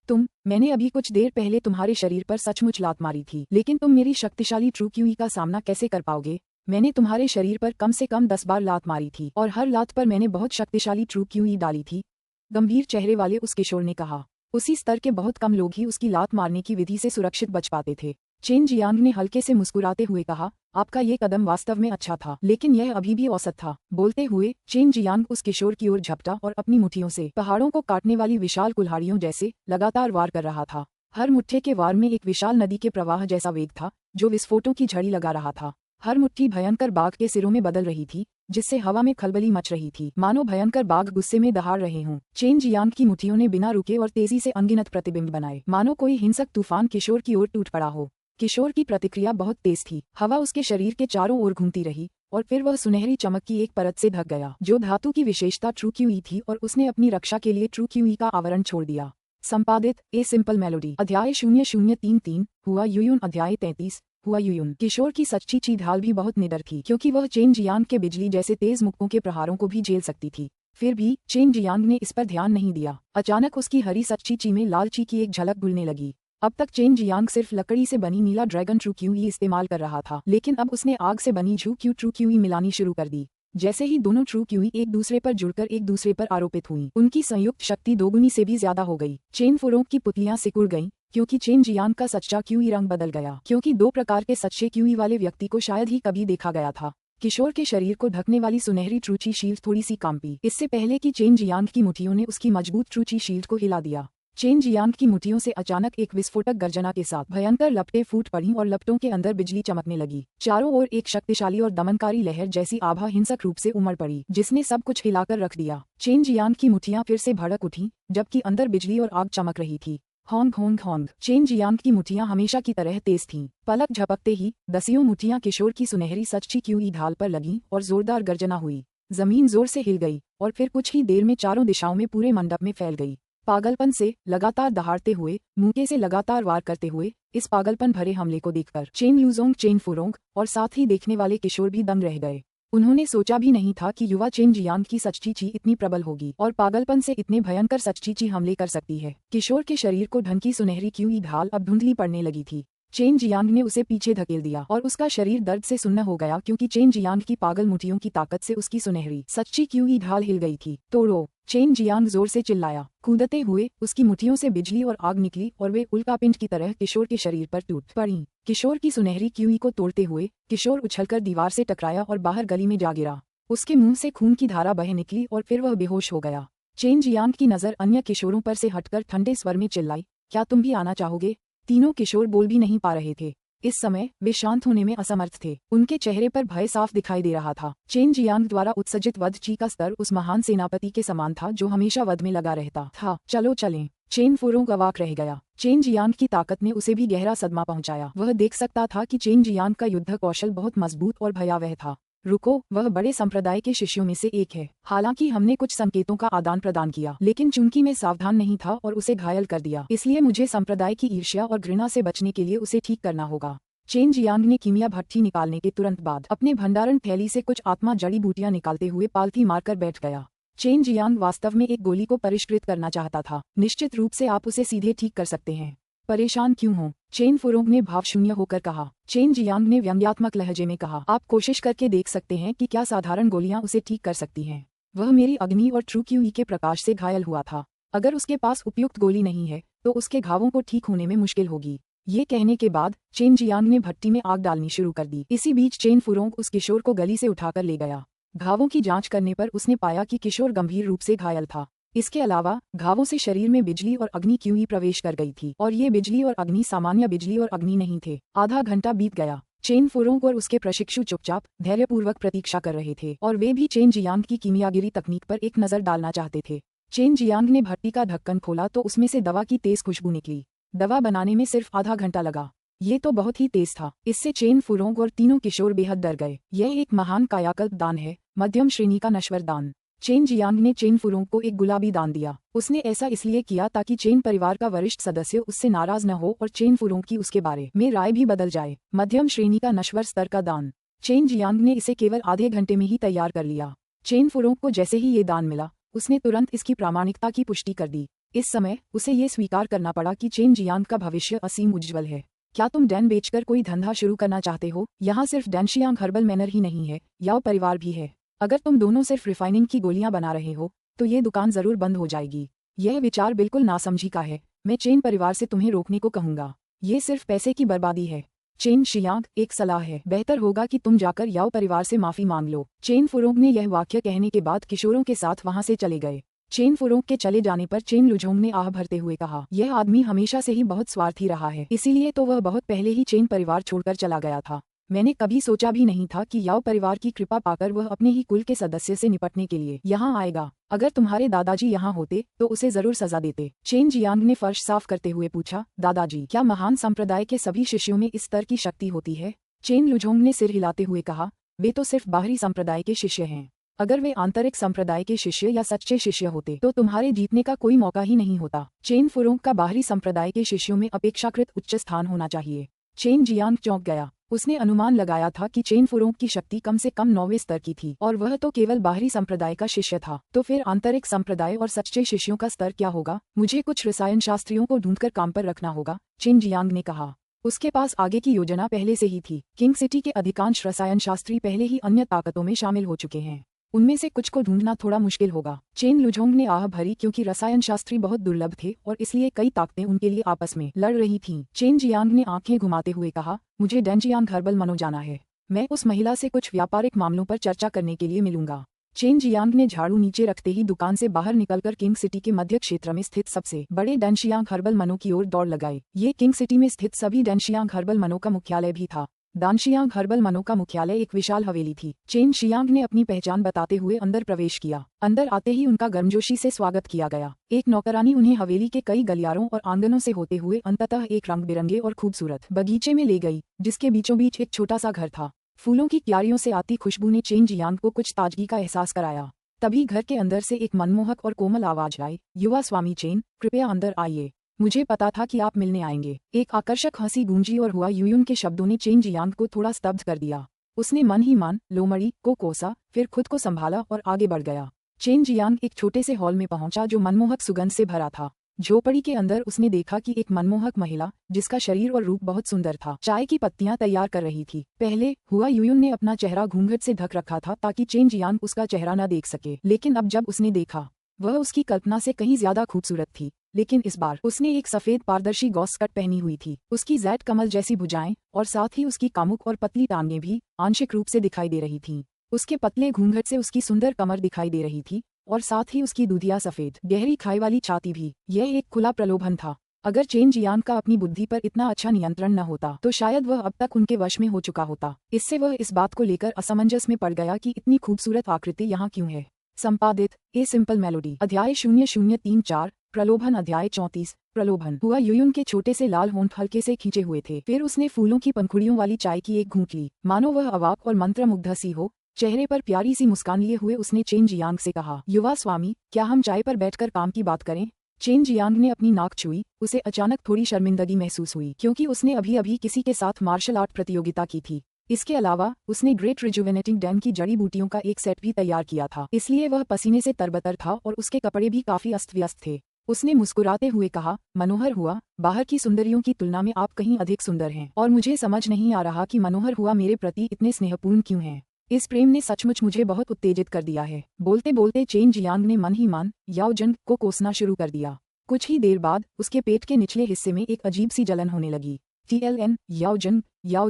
मैंने अभी कुछ देर पहले तुम्हारे शरीर पर सचमुच लात मारी थी, लेकिन तुम मेरी शक्तिशाली ट्रू क्यूई का सामना कैसे कर पाओगे? मैंने तुम्हारे शरीर पर कम से कम 10 बार लात मारी थी और हर लात पर मैंने बहुत शक्तिशाली ट्रू क्यूई डाली थी, गंभीर चेहरे वाले उस किशोर ने कहा। उसी स्तर के बहुत कम लोग ही उसकी लात मारने की विधि से सुरक्षित बच पाते थे। चेन जियांग ने हल्के से मुस्कुराते हुए कहा, आपका ये कदम वास्तव में अच्छा था, लेकिन यह अभी भी औसत था। बोलते हुए चेन जियांग उस किशोर की ओर झपटा और अपनी मुट्ठियों से पहाड़ों को काटने वाली विशाल कुल्हाड़ियों जैसे लगातार वार कर रहा था। हर मुट्ठे के वार में एक विशाल नदी के प्रवाह जैसा वेग था, जो विस्फोटों की झड़ी लगा रहा था। हर मुट्ठी भयंकर बाघ के सिरों में बदल रही थी, जिससे हवा में खलबली मच रही थी, मानो भयंकर बाघ गुस्से में दहाड़ रहे हों। चेन जियांग की मुट्ठियों ने बिना रुके और तेजी से अनगिनत प्रतिबिंब बनाए, मानो कोई हिंसक तूफान किशोर की ओर टूट पड़ा हो। किशोर की प्रतिक्रिया बहुत तेज थी। हवा उसके शरीर के चारों ओर घूमती रही और फिर वह सुनहरी चमक की एक परत से ढक गया, जो धातु की विशेषता ट्रू क्यूई थी, और उसने अपनी रक्षा के लिए ट्रू क्यूई का आवरण छोड़ दिया। संपादित ए सिंपल मेलोडी। अध्याय 0033 हुआ यूयुन। अध्याय 33 हुआ यूयुन। किशोर की सच्ची ढाल भी बहुत निडर थी, क्योंकि वह चेन जियांग के बिजली जैसे तेज मुक्कों के प्रहारों को भी झेल सकती थी। फिर भी चेन जियांग ने इस पर ध्यान नहीं दिया। अचानक उसकी हरी सच्ची में लाल ची की एक झलक घुलने लगी। अब तक चेन जियांग सिर्फ लकड़ी से बनी नीला ड्रैगन ट्रू क्यूई इस्तेमाल कर रहा था, लेकिन अब उसने आग से बनी झू क्यू ट्रू क्यूई मिलानी शुरू कर दी। जैसे ही दोनों ट्रू क्यूई एक दूसरे पर जुड़कर एक दूसरे पर आरोपित हुईं, उनकी संयुक्त शक्ति दोगुनी से भी ज्यादा हो गई। चेन फुरोंग की पुतलियां सिकुड़ गईं, क्योंकि चेन जियांग का सच्चा क्यूई रंग बदल गया, क्योंकि दो प्रकार के सच्चे क्यूई वाले व्यक्ति को शायद ही कभी देखा गया था। किशोर के शरीर को ढकने वाली सुनहरी ट्रूची शील्ड थोड़ी सी कांपी, इससे पहले कि चेन जियांग की मुट्ठियों ने उसकी मजबूत ट्रूची शील्ड को हिला दिया। चेन जियांग की मुट्ठियों से अचानक एक विस्फोटक गर्जना के साथ भयंकर लपटें फूट पड़ीं और लपटों के अंदर बिजली चमकने लगी। चारों ओर एक शक्तिशाली और दमनकारी लहर जैसी आभा हिंसक रूप से उमड़ पड़ी, जिसने सब कुछ हिलाकर रख दिया। चेन जियांग की मुट्ठियां फिर से भड़क उठीं, जबकि अंदर बिजली और आग चमक रही थी। Hong Hong Hong. Chain Jiang की मुट्ठियां हमेशा की तरह तेज थीं। पलक झपकते ही दसियों मुट्ठियां किशोर की सुनहरी सच्ची क्यूई ढाल पर लगीं और जोरदार गर्जना हुई। जमीन जोर से हिल गई और फिर कुछ ही देर में चारों दिशाओं में पूरे मंडप में फैल गई। पागलपन से लगातार दहाड़ते हुए, मुंके से लगातार वार करते हुए, इस पागलपन भरे हमले को देखकर चेन यूजोंग, चेन फुरोंग और साथ ही देखने वाले किशोर भी दंग रह गए। उन्होंने सोचा भी नहीं था कि युवा चेन जियांग की सच्ची इतनी प्रबल होगी और पागलपन से इतने भयंकर सच्ची हमले कर सकती है। किशोर के शरीर को ढंकी सुनहरी क्यूई ढाल अब धुंधली पड़ने लगी थी। चेन जियांग ने उसे पीछे धकेल दिया और उसका शरीर दर्द से सुन्न हो गया, क्योंकि चेन जियांग की पागल मुट्ठियों की ताकत से उसकी सुनहरी सच्ची क्यूई ढाल हिल गई थी। तोड़ो! चेन जियांग जोर से चिल्लाया। कूदते हुए उसकी मुट्ठियों से बिजली और आग निकली और वे उल्कापिंड की तरह किशोर के शरीर पर टूट पड़ीं। किशोर की सुनहरी क्यूई को तोड़ते हुए किशोर उछलकर दीवार से टकराया और बाहर गली में जा गिरा। उसके मुंह से खून की धारा बह निकली और फिर वह बेहोश हो गया। चेन जियांग की नजर अन्य किशोरों पर से हटकर ठंडे स्वर में चिल्लाई, क्या तुम भी आना चाहोगे? तीनों किशोर बोल भी नहीं पा रहे थे। इस समय वे शांत होने में असमर्थ थे। उनके चेहरे पर भय साफ दिखाई दे रहा था। चेन जियांग द्वारा उत्सर्जित वध ची का स्तर उस महान सेनापति के समान था, जो हमेशा वध में लगा रहता था। चलो चलें। चेन फुरोंग अवाक रह गया। चेन जियांग की ताकत ने उसे भी गहरा सदमा पहुंचाया। वह देख सकता था कि चेन जियांग का युद्ध कौशल बहुत मजबूत और भयावह था। रुको, वह बड़े संप्रदाय के शिष्यों में से एक है। हालांकि हमने कुछ संकेतों का आदान प्रदान किया, लेकिन चूंकि मैं सावधान नहीं था और उसे घायल कर दिया, इसलिए मुझे संप्रदाय की ईर्ष्या और घृणा से बचने के लिए उसे ठीक करना होगा। चेन जियांग ने कीमिया भट्टी निकालने के तुरंत बाद अपने भंडारण थैली से कुछ आत्मा जड़ी बूटियां निकालते हुए पालथी मारकर बैठ गया। चेन जियांग वास्तव में एक गोली को परिष्कृत करना चाहता था। निश्चित रूप से आप उसे सीधे ठीक कर सकते हैं। परेशान क्यों हो? चेन फुरोंग ने भावशून्य होकर कहा। चेन जियांग ने व्यंग्यात्मक लहजे में कहा, आप कोशिश करके देख सकते हैं कि क्या साधारण गोलियां उसे ठीक कर सकती हैं। वह मेरी अग्नि और ट्रू क्यूई के प्रकाश से घायल हुआ था। अगर उसके पास उपयुक्त गोली नहीं है तो उसके घावों को ठीक होने में मुश्किल होगी। ये कहने के बाद चेन जियांग ने भट्टी में आग डालनी शुरू कर दी। इसी बीच चेन फुरोंग उस किशोर को गली से उठाकर ले गया। घावों की जांच करने पर उसने पाया कि किशोर गंभीर रूप से घायल था। इसके अलावा घावों से शरीर में बिजली और अग्नि क्यूई प्रवेश कर गई थी, और ये बिजली और अग्नि सामान्य बिजली और अग्नि नहीं थे। आधा घंटा बीत गया। चेन फुरोंग और उसके प्रशिक्षु चुपचाप धैर्यपूर्वक प्रतीक्षा कर रहे थे, और वे भी चेन जियांग की कीमियागिरी तकनीक पर एक नजर डालना चाहते थे। चेन जियांग ने भट्टी का ढक्कन खोला तो उसमें से दवा की तेज खुशबू निकली। दवा बनाने में सिर्फ आधा घंटा लगा। ये तो बहुत ही तेज था। इससे चेन फुरोंग और तीनों किशोर बेहद डर गए। यह एक महान कायाकल्प दान है, मध्यम श्रेणी का नश्वर दान। चेन जियांग ने चेन फुरोंग को एक गुलाबी दान दिया। उसने ऐसा इसलिए किया ताकि चेन परिवार का वरिष्ठ सदस्य उससे नाराज न हो और चेन फुरोंग की उसके बारे में राय भी बदल जाए। मध्यम श्रेणी का नश्वर स्तर का दान। चेन जियांग ने इसे केवल आधे घंटे में ही तैयार कर लिया। चेन फुरोंग को जैसे ही ये दान मिला, उसने तुरंत इसकी प्रामाणिकता की पुष्टि कर दी। इस समय उसे ये स्वीकार करना पड़ा कि चेन जियांग का भविष्य असीम उज्ज्वल है। क्या तुम डैन बेचकर कोई धंधा शुरू करना चाहते हो? यहाँ सिर्फ डैनशियांग हर्बल मैनर ही नहीं है, याओ परिवार भी है। अगर तुम दोनों सिर्फ रिफाइनिंग की गोलियां बना रहे हो तो ये दुकान जरूर बंद हो जाएगी। यह विचार बिल्कुल नासमझी का है। मैं चेन परिवार से तुम्हें रोकने को कहूंगा। ये सिर्फ पैसे की बर्बादी है। चेन शियांग, एक सलाह है, बेहतर होगा कि तुम जाकर याओ परिवार से माफी मांग लो। चेन फुरोंग ने यह वाक्य कहने के बाद किशोरों के साथ वहां से चले गए। चेन फुरोंग के चले जाने पर चेन लुझोंग ने आह भरते हुए कहा, यह आदमी हमेशा से ही बहुत स्वार्थी रहा है, इसीलिए तो वह बहुत पहले ही चेन परिवार छोड़कर चला गया था। मैंने कभी सोचा भी नहीं था कि याओ परिवार की कृपा पाकर वह अपने ही कुल के सदस्य से निपटने के लिए यहाँ आएगा। अगर तुम्हारे दादाजी यहाँ होते तो उसे जरूर सजा देते। चेन जियांग ने फर्श साफ करते हुए पूछा, दादाजी, क्या महान संप्रदाय के सभी शिष्यों में इस स्तर की शक्ति होती है? चेन लुझोंग ने सिर हिलाते हुए कहा, वे तो सिर्फ बाहरी संप्रदाय के शिष्य हैं। अगर वे आंतरिक संप्रदाय के शिष्य या सच्चे शिष्य होते तो तुम्हारे जीतने का कोई मौका ही नहीं होता। चेन फुरोंग का बाहरी संप्रदाय के शिष्यों में अपेक्षाकृत उच्च स्थान होना चाहिए। चेन जियांग चौंक गया। उसने अनुमान लगाया था कि चेन फुरोंग की शक्ति कम से कम 9वें स्तर की थी और वह तो केवल बाहरी संप्रदाय का शिष्य था। तो फिर आंतरिक संप्रदाय और सच्चे शिष्यों का स्तर क्या होगा? मुझे कुछ रसायन शास्त्रियों को ढूंढकर काम पर रखना होगा, चेन जियांग ने कहा। उसके पास आगे की योजना पहले से ही थी। किंग सिटी के अधिकांश रसायन शास्त्री पहले ही अन्य ताकतों में शामिल हो चुके हैं। उनमें से कुछ को ढूंढना थोड़ा मुश्किल होगा। चेन लुझोंग ने आह भरी क्योंकि रसायन शास्त्री बहुत दुर्लभ थे और इसलिए कई ताकतें उनके लिए आपस में लड़ रही थीं। चेन जियांग ने आंखें घुमाते हुए कहा, मुझे डैनजियांग हर्बल मनो जाना है। मैं उस महिला से कुछ व्यापारिक मामलों पर चर्चा करने के लिए मिलूंगा। चेन जियांग ने झाड़ू नीचे रखते ही दुकान से बाहर निकलकर किंग सिटी के मध्य क्षेत्र में स्थित सबसे बड़े डैनशियांग हर्बल मनो की ओर दौड़ लगाई। ये किंग सिटी में स्थित सभी डैनशियांग हर्बल मनो का मुख्यालय भी था। दानशियांग हर्बल मनो का मुख्यालय एक विशाल हवेली थी। चेन शियांग ने अपनी पहचान बताते हुए अंदर प्रवेश किया। अंदर आते ही उनका गर्मजोशी से स्वागत किया गया। एक नौकरानी उन्हें हवेली के कई गलियारों और आंगनों से होते हुए अंततः एक रंग बिरंगे और खूबसूरत बगीचे में ले गई, जिसके बीचों बीच एक छोटा सा घर था। फूलों की क्यारियों से आती खुशबू ने चेन जियांग को कुछ ताजगी का एहसास कराया। तभी घर के अंदर से एक मनमोहक और कोमल आवाज आई, युवा स्वामी चेन, कृपया अंदर आइए। मुझे पता था कि आप मिलने आएंगे। एक आकर्षक हंसी गूंजी और हुआ यूयुन के शब्दों ने चेन जियांग को थोड़ा स्तब्ध कर दिया। उसने मन ही मन लोमड़ी को कोसा, फिर खुद को संभाला और आगे बढ़ गया। चेन जियांग एक छोटे से हॉल में पहुंचा जो मनमोहक सुगंध से भरा था। झोपड़ी के अंदर उसने देखा कि एक मनमोहक महिला, जिसका शरीर और रूप बहुत सुंदर था, चाय की पत्तियां तैयार कर रही थी। पहले हुआ यूयुन ने अपना चेहरा घूंघट से ढक रखा था ताकि चेन जियांग उसका चेहरा न देख सके, लेकिन अब जब उसने देखा, वह उसकी कल्पना से कहीं ज्यादा खूबसूरत थी। लेकिन इस बार उसने एक सफेद पारदर्शी गॉस कट पहनी हुई थी। उसकी जैद कमल जैसी भुजाएं और साथ ही उसकी कामुक और पतली टांगें भी आंशिक रूप से दिखाई दे रही थीं। उसके पतले घूंघट से उसकी सुंदर कमर दिखाई दे रही थी और साथ ही उसकी दूधिया सफेद गहरी खाई वाली छाती भी। यह एक खुला प्रलोभन था। अगर चेन जियांग का अपनी बुद्धि पर इतना अच्छा नियंत्रण न होता तो शायद वह अब तक उनके वश में हो चुका होता। इससे वह इस बात को लेकर असमंजस में पड़ गया कि इतनी खूबसूरत आकृति यहाँ क्यों है। संपादित ए सिंपल मेलोडी। अध्याय 0034 प्रलोभन। अध्याय 34 प्रलोभन। हुआ यूयुन के छोटे से लाल होंठ हल्के से खींचे हुए थे। फिर उसने फूलों की पंखुड़ियों वाली चाय की एक घूंट ली, मानो वह अवाक और मंत्रमुग्ध सी हो। चेहरे पर प्यारी सी मुस्कान लिए हुए उसने चेन जियांग से कहा, युवा स्वामी, क्या हम चाय पर बैठकर काम की बात करें? चेन जियांग ने अपनी नाक छुई। उसे अचानक थोड़ी शर्मिंदगी महसूस हुई क्योंकि उसने अभी अभी किसी के साथ मार्शल आर्ट प्रतियोगिता की थी। इसके अलावा उसने ग्रेट रिजुवेनेटिंग डैम की जड़ी बूटियों का एक सेट भी तैयार किया था, इसलिए वह पसीने से तरबतर था और उसके कपड़े भी काफी अस्त व्यस्त थे। उसने मुस्कुराते हुए कहा, मनोहर हुआ, बाहर की सुंदरियों की तुलना में आप कहीं अधिक सुंदर हैं और मुझे समझ नहीं आ रहा कि मनोहर हुआ मेरे प्रति इतने स्नेहपूर्ण क्यों हैं। इस प्रेम ने सचमुच मुझे बहुत उत्तेजित कर दिया है। बोलते बोलते चेन जियांग ने मन ही मन याओ जंग को कोसना शुरू कर दिया। कुछ ही देर बाद उसके पेट के निचले हिस्से में एक अजीब सी जलन होने लगी। TLN याओ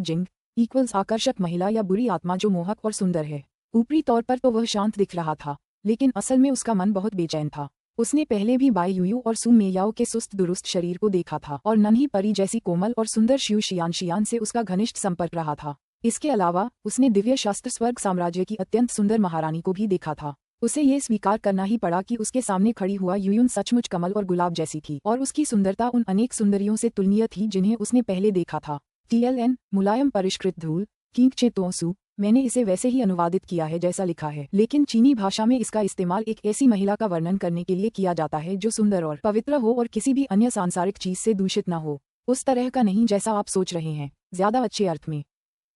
जिंग इक्वल्स आकर्षक महिला या बुरी आत्मा जो मोहक और सुंदर है। ऊपरी तौर पर तो वह शांत दिख रहा था, लेकिन असल में उसका मन बहुत बेचैन था। उसने पहले भी बाई यूयू और सु मेयाओ के सुस्त दुरुस्त शरीर को देखा था और नन्ही परी जैसी कोमल और सुंदर शियू शियान से उसका घनिष्ठ संपर्क रहा था। इसके अलावा उसने दिव्य शास्त्र स्वर्ग साम्राज्य की अत्यंत सुंदर महारानी को भी देखा था। उसे ये स्वीकार करना ही पड़ा कि उसके सामने खड़ी हुआ यूयुन सचमुच कमल और गुलाब जैसी थी और उसकी सुंदरता उन अनेक सुंदरियों से तुलनीय थी जिन्हें उसने पहले देखा था। TLN मुलायम परिष्कृत धूल कींगचे तोसू। मैंने इसे वैसे ही अनुवादित किया है जैसा लिखा है, लेकिन चीनी भाषा में इसका इस्तेमाल एक ऐसी महिला का वर्णन करने के लिए किया जाता है जो सुंदर और पवित्र हो और किसी भी अन्य सांसारिक चीज से दूषित न हो। उस तरह का नहीं जैसा आप सोच रहे हैं, ज्यादा अच्छे अर्थ में।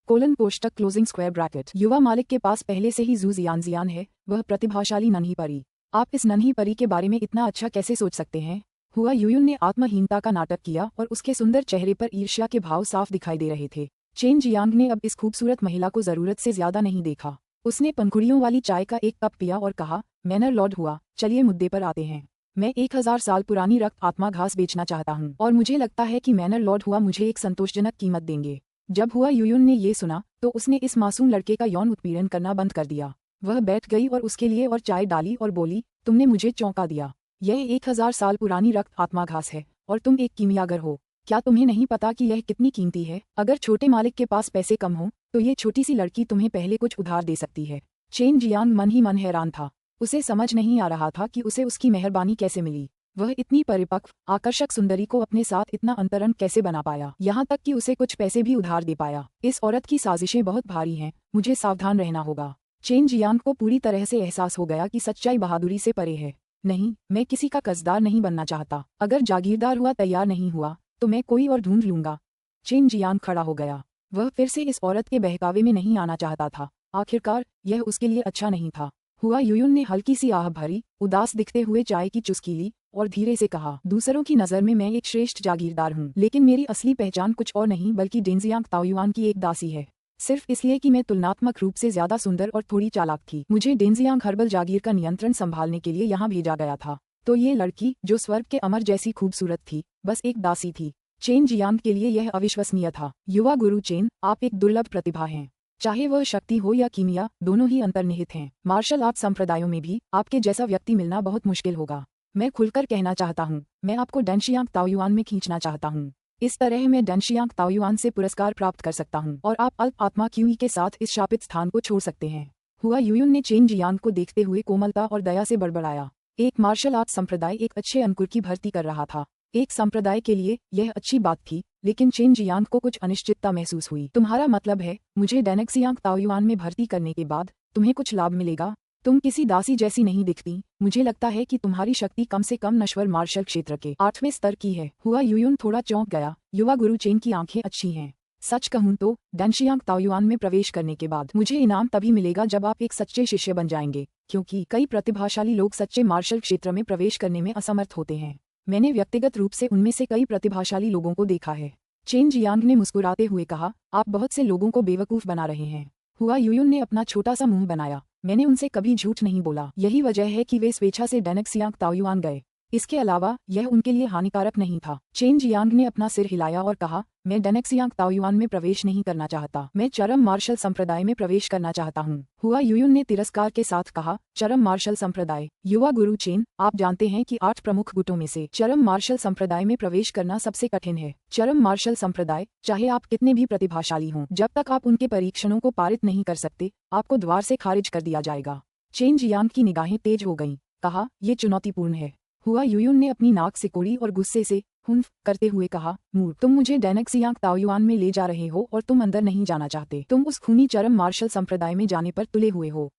कोलन पोष्टक क्लोजिंग स्क्वायर ब्रैकेट। युवा मालिक के पास पहले से ही जू जियान है, वह प्रतिभाशाली नन्ही परी। आप इस नन्ही परी के बारे में इतना अच्छा कैसे सोच सकते हैं? हुआ यूयुन ने आत्महीनता का नाटक किया और उसके सुंदर चेहरे पर ईर्ष्या के भाव साफ दिखाई दे रहे थे। चेन जियांग ने अब इस खूबसूरत महिला को जरूरत से ज्यादा नहीं देखा। उसने पंखुड़ियों वाली चाय का एक कप पिया और कहा, मैनर लॉर्ड हुआ, चलिए मुद्दे पर आते हैं। मैं 1000 साल पुरानी रक्त आत्मा घास बेचना चाहता हूँ और मुझे लगता है कि मैनर लॉर्ड हुआ मुझे एक संतोषजनक कीमत देंगे। जब हुआ यूयुन ने ये सुना तो उसने इस मासूम लड़के का यौन उत्पीड़न करना बंद कर दिया। वह बैठ गई और उसके लिए और चाय डाली और बोली, तुमने मुझे चौंका दिया। यह 1000 साल पुरानी रक्त आत्मा घास है और तुम एक कीमियागर हो। क्या तुम्हें नहीं पता कि यह कितनी कीमती है? अगर छोटे मालिक के पास पैसे कम हो तो ये छोटी सी लड़की तुम्हें पहले कुछ उधार दे सकती है। चेन जियांग मन ही मन हैरान था। उसे समझ नहीं आ रहा था कि उसे उसकी मेहरबानी कैसे मिली। वह इतनी परिपक्व आकर्षक सुंदरी को अपने साथ इतना अंतरंग कैसे बना पाया, यहाँ तक कि उसे कुछ पैसे भी उधार दे पाया। इस औरत की साजिशें बहुत भारी हैं, मुझे सावधान रहना होगा। चेन जियांग को पूरी तरह से एहसास हो गया कि सच्चाई बहादुरी से परे है। नहीं, मैं किसी का कर्जदार नहीं बनना चाहता। अगर जागीरदार हुआ तैयार नहीं हुआ तो मैं कोई और ढूंढ लूंगा। चेन जियांग खड़ा हो गया। वह फिर से इस औरत के बहकावे में नहीं आना चाहता था। आखिरकार यह उसके लिए अच्छा नहीं था। हुआ यूयुन ने हल्की सी आह भरी, उदास दिखते हुए चाय की चुस्की ली और धीरे से कहा, दूसरों की नज़र में मैं एक श्रेष्ठ जागीरदार हूँ, लेकिन मेरी असली पहचान कुछ और नहीं बल्कि डेंजियांग ताओयुआन की एक दासी है। सिर्फ इसलिए कि मैं तुलनात्मक रूप से ज्यादा सुंदर और थोड़ी चालाक थी, मुझे डेंजियांग हर्बल जागीर का नियंत्रण संभालने के लिए यहाँ भेजा गया था। तो ये लड़की जो स्वर्ग के अमर जैसी खूबसूरत थी, बस एक दासी थी। चेन जियांग के लिए यह अविश्वसनीय था। युवा गुरु चेन, आप एक दुर्लभ प्रतिभा हैं। चाहे वह शक्ति हो या कीमिया, दोनों ही अंतर्निहित हैं। मार्शल आर्ट संप्रदायों में भी आपके जैसा व्यक्ति मिलना बहुत मुश्किल होगा। मैं खुलकर कहना चाहता हूँ, मैं आपको डेंशियांग ताओयुआन में खींचना चाहता हूँ। इस तरह मैं डेंशियांग ताओयुआन से पुरस्कार प्राप्त कर सकता हूँ और आप अल्प आत्मा क्यूई के साथ इस शापित स्थान को छोड़ सकते हैं। हुआ यूयुन ने चेन जियांग को देखते हुए कोमलता और दया से बड़बड़ाया। एक मार्शल आर्ट संप्रदाय एक अच्छे अंकुर की भर्ती कर रहा था। एक संप्रदाय के लिए यह अच्छी बात थी, लेकिन चेन जियांग को कुछ अनिश्चितता महसूस हुई। तुम्हारा मतलब है मुझे डेनेक्सियांग ताओयुआन में भर्ती करने के बाद तुम्हें कुछ लाभ मिलेगा? तुम किसी दासी जैसी नहीं दिखती। मुझे लगता है कि तुम्हारी शक्ति कम से कम नश्वर मार्शल क्षेत्र के 8वें स्तर की है। हुआ यूयुन थोड़ा चौंक गया। युवा गुरु चेन की आंखें अच्छी हैं। सच कहूँ तो डेंशियांग ताओयुआन में प्रवेश करने के बाद मुझे इनाम तभी मिलेगा जब आप एक सच्चे शिष्य बन जाएंगे, क्योंकि कई प्रतिभाशाली लोग सच्चे मार्शल क्षेत्र में प्रवेश करने में असमर्थ होते हैं। मैंने व्यक्तिगत रूप से उनमें से कई प्रतिभाशाली लोगों को देखा है। चेन जियांग ने मुस्कुराते हुए कहा, आप बहुत से लोगों को बेवकूफ बना रहे हैं। हुआ यूयुन ने अपना छोटा सा मुंह बनाया। मैंने उनसे कभी झूठ नहीं बोला। यही वजह है कि वे स्वेच्छा से डेनेक्सियांग ताओयुआन गए। इसके अलावा यह उनके लिए हानिकारक नहीं था। चेन जियांग ने अपना सिर हिलाया और कहा, मैं डेनेक्सियांग ताओयुआन में प्रवेश नहीं करना चाहता। मैं चरम मार्शल संप्रदाय में प्रवेश करना चाहता हूँ। हुआ यूयुन ने तिरस्कार के साथ कहा, चरम मार्शल संप्रदाय? युवा गुरु चेन, आप जानते हैं कि 8 प्रमुख गुटों में से चरम मार्शल संप्रदाय में प्रवेश करना सबसे कठिन है। चरम मार्शल संप्रदाय, चाहे आप कितने भी प्रतिभाशाली हों, जब तक आप उनके परीक्षणों को पारित नहीं कर सकते, आपको द्वार से खारिज कर दिया जाएगा। चेन जियांग की निगाहें तेज हो गईं। कहा, ये चुनौतीपूर्ण है। हुआ यूयुन ने अपनी नाक सिकोड़ी और गुस्से से हुंफ करते हुए कहा, मूर्ख, तुम मुझे डेनेक्सियांग ताओयुआन में ले जा रहे हो और तुम अंदर नहीं जाना चाहते। तुम उस खूनी चरम मार्शल संप्रदाय में जाने पर तुले हुए हो।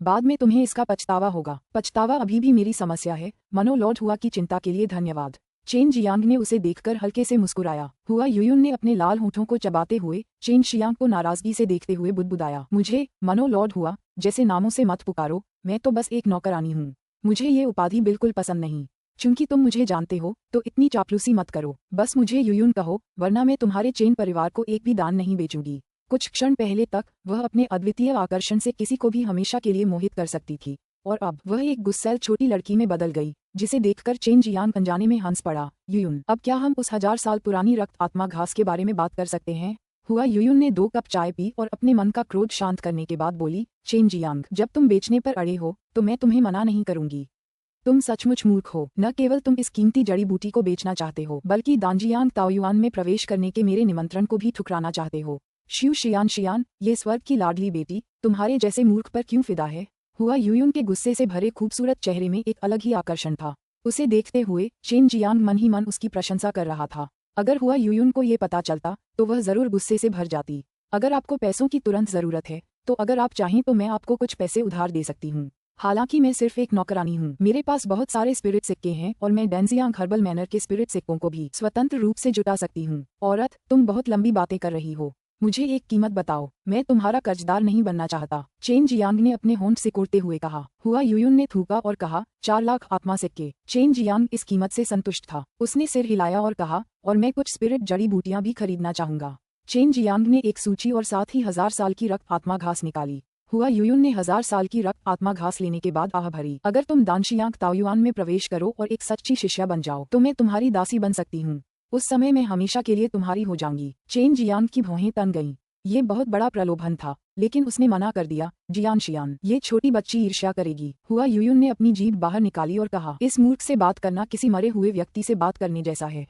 बाद में तुम्हें इसका पछतावा होगा। पछतावा अभी भी मेरी समस्या है। मनो लॉर्ड हुआ की चिंता के लिए धन्यवाद। चेन जियांग ने उसे देखकर हल्के से मुस्कुराया। हुआ यूयुन ने अपने लाल होठों को चबाते हुए चेन जियांग को नाराजगी से देखते हुए बुदबुदाया, मुझे मनो लॉर्ड हुआ जैसे नामों से मत पुकारो। मैं तो बस एक नौकरानी हूँ। मुझे ये उपाधि बिल्कुल पसंद नहीं। चूंकि तुम मुझे जानते हो तो इतनी चापलूसी मत करो। बस मुझे यूयुन कहो, वरना मैं तुम्हारे चेन परिवार को एक भी दान नहीं बेचूंगी। कुछ क्षण पहले तक वह अपने अद्वितीय आकर्षण से किसी को भी हमेशा के लिए मोहित कर सकती थी, और अब वह एक गुस्सैल छोटी लड़की में बदल गई, जिसे देखकर चेन जियांग अनजाने में हंस पड़ा। यूयुन, अब क्या हम उस 1000 साल पुरानी रक्त आत्मा घास के बारे में बात कर सकते हैं? हुआ यूयुन ने 2 कप चाय पी और अपने मन का क्रोध शांत करने के बाद बोली, चेन जियांग, जब तुम बेचने पर अड़े हो तो मैं तुम्हें मना नहीं करूंगी। तुम सचमुच मूर्ख हो। न केवल तुम इस कीमती जड़ी बूटी को बेचना चाहते हो, बल्कि दांजियांग ताओयुआन में प्रवेश करने के मेरे निमंत्रण को भी ठुकराना चाहते हो। शिव शियान शियान, ये स्वर्ग की लाडली बेटी तुम्हारे जैसे मूर्ख पर क्यों फिदा है? हुआ यूयुन के गुस्से से भरे खूबसूरत चेहरे में एक अलग ही आकर्षण था। उसे देखते हुए चेन जियांग मन ही मन उसकी प्रशंसा कर रहा था। अगर हुआ यूयुन को ये पता चलता तो वह जरूर गुस्से से भर जाती। अगर आपको पैसों की तुरंत जरूरत है तो अगर आप चाहें तो मैं आपको कुछ पैसे उधार दे सकती हूँ। हालांकि मैं सिर्फ एक नौकरानी हूँ। मेरे पास बहुत सारे स्पिरिट सिक्के हैं और मैं डेंजियांग हर्बल मैनर के स्पिरिट सिक्कों को भी स्वतंत्र रूप से जुटा सकती हूँ। औरत, तुम बहुत लंबी बातें कर रही हो। मुझे एक कीमत बताओ, मैं तुम्हारा कर्जदार नहीं बनना चाहता। चेन जियांग ने अपने होंठ सिकोड़ते हुए कहा। हुआ यूयुन ने थूका और कहा, 4 लाख आत्मा सिक्के। चेन जियांग इस कीमत से संतुष्ट था। उसने सिर हिलाया और कहा, और मैं कुछ स्पिरिट जड़ी बूटियां भी खरीदना चाहूंगा। चेन जियांग ने एक सूची और साथ ही 1000 साल की रक्त आत्मा घास निकाली। हुआ यूयुन ने 1000 साल की रक्त आत्मा घास लेने के बाद आह भरी। अगर तुम दानशियांग ताओयुआन में प्रवेश करो और एक सच्ची शिष्या बन जाओ तो मैं तुम्हारी दासी बन सकती हूँ। उस समय मैं हमेशा के लिए तुम्हारी हो जाऊंगी। चेन जियांग की भौहें तन गईं। ये बहुत बड़ा प्रलोभन था, लेकिन उसने मना कर दिया। जियान शियान, ये छोटी बच्ची ईर्ष्या करेगी। हुआ यूयुन ने अपनी जीभ बाहर निकाली और कहा, इस मूर्ख से बात करना किसी मरे हुए व्यक्ति से बात करने जैसा है।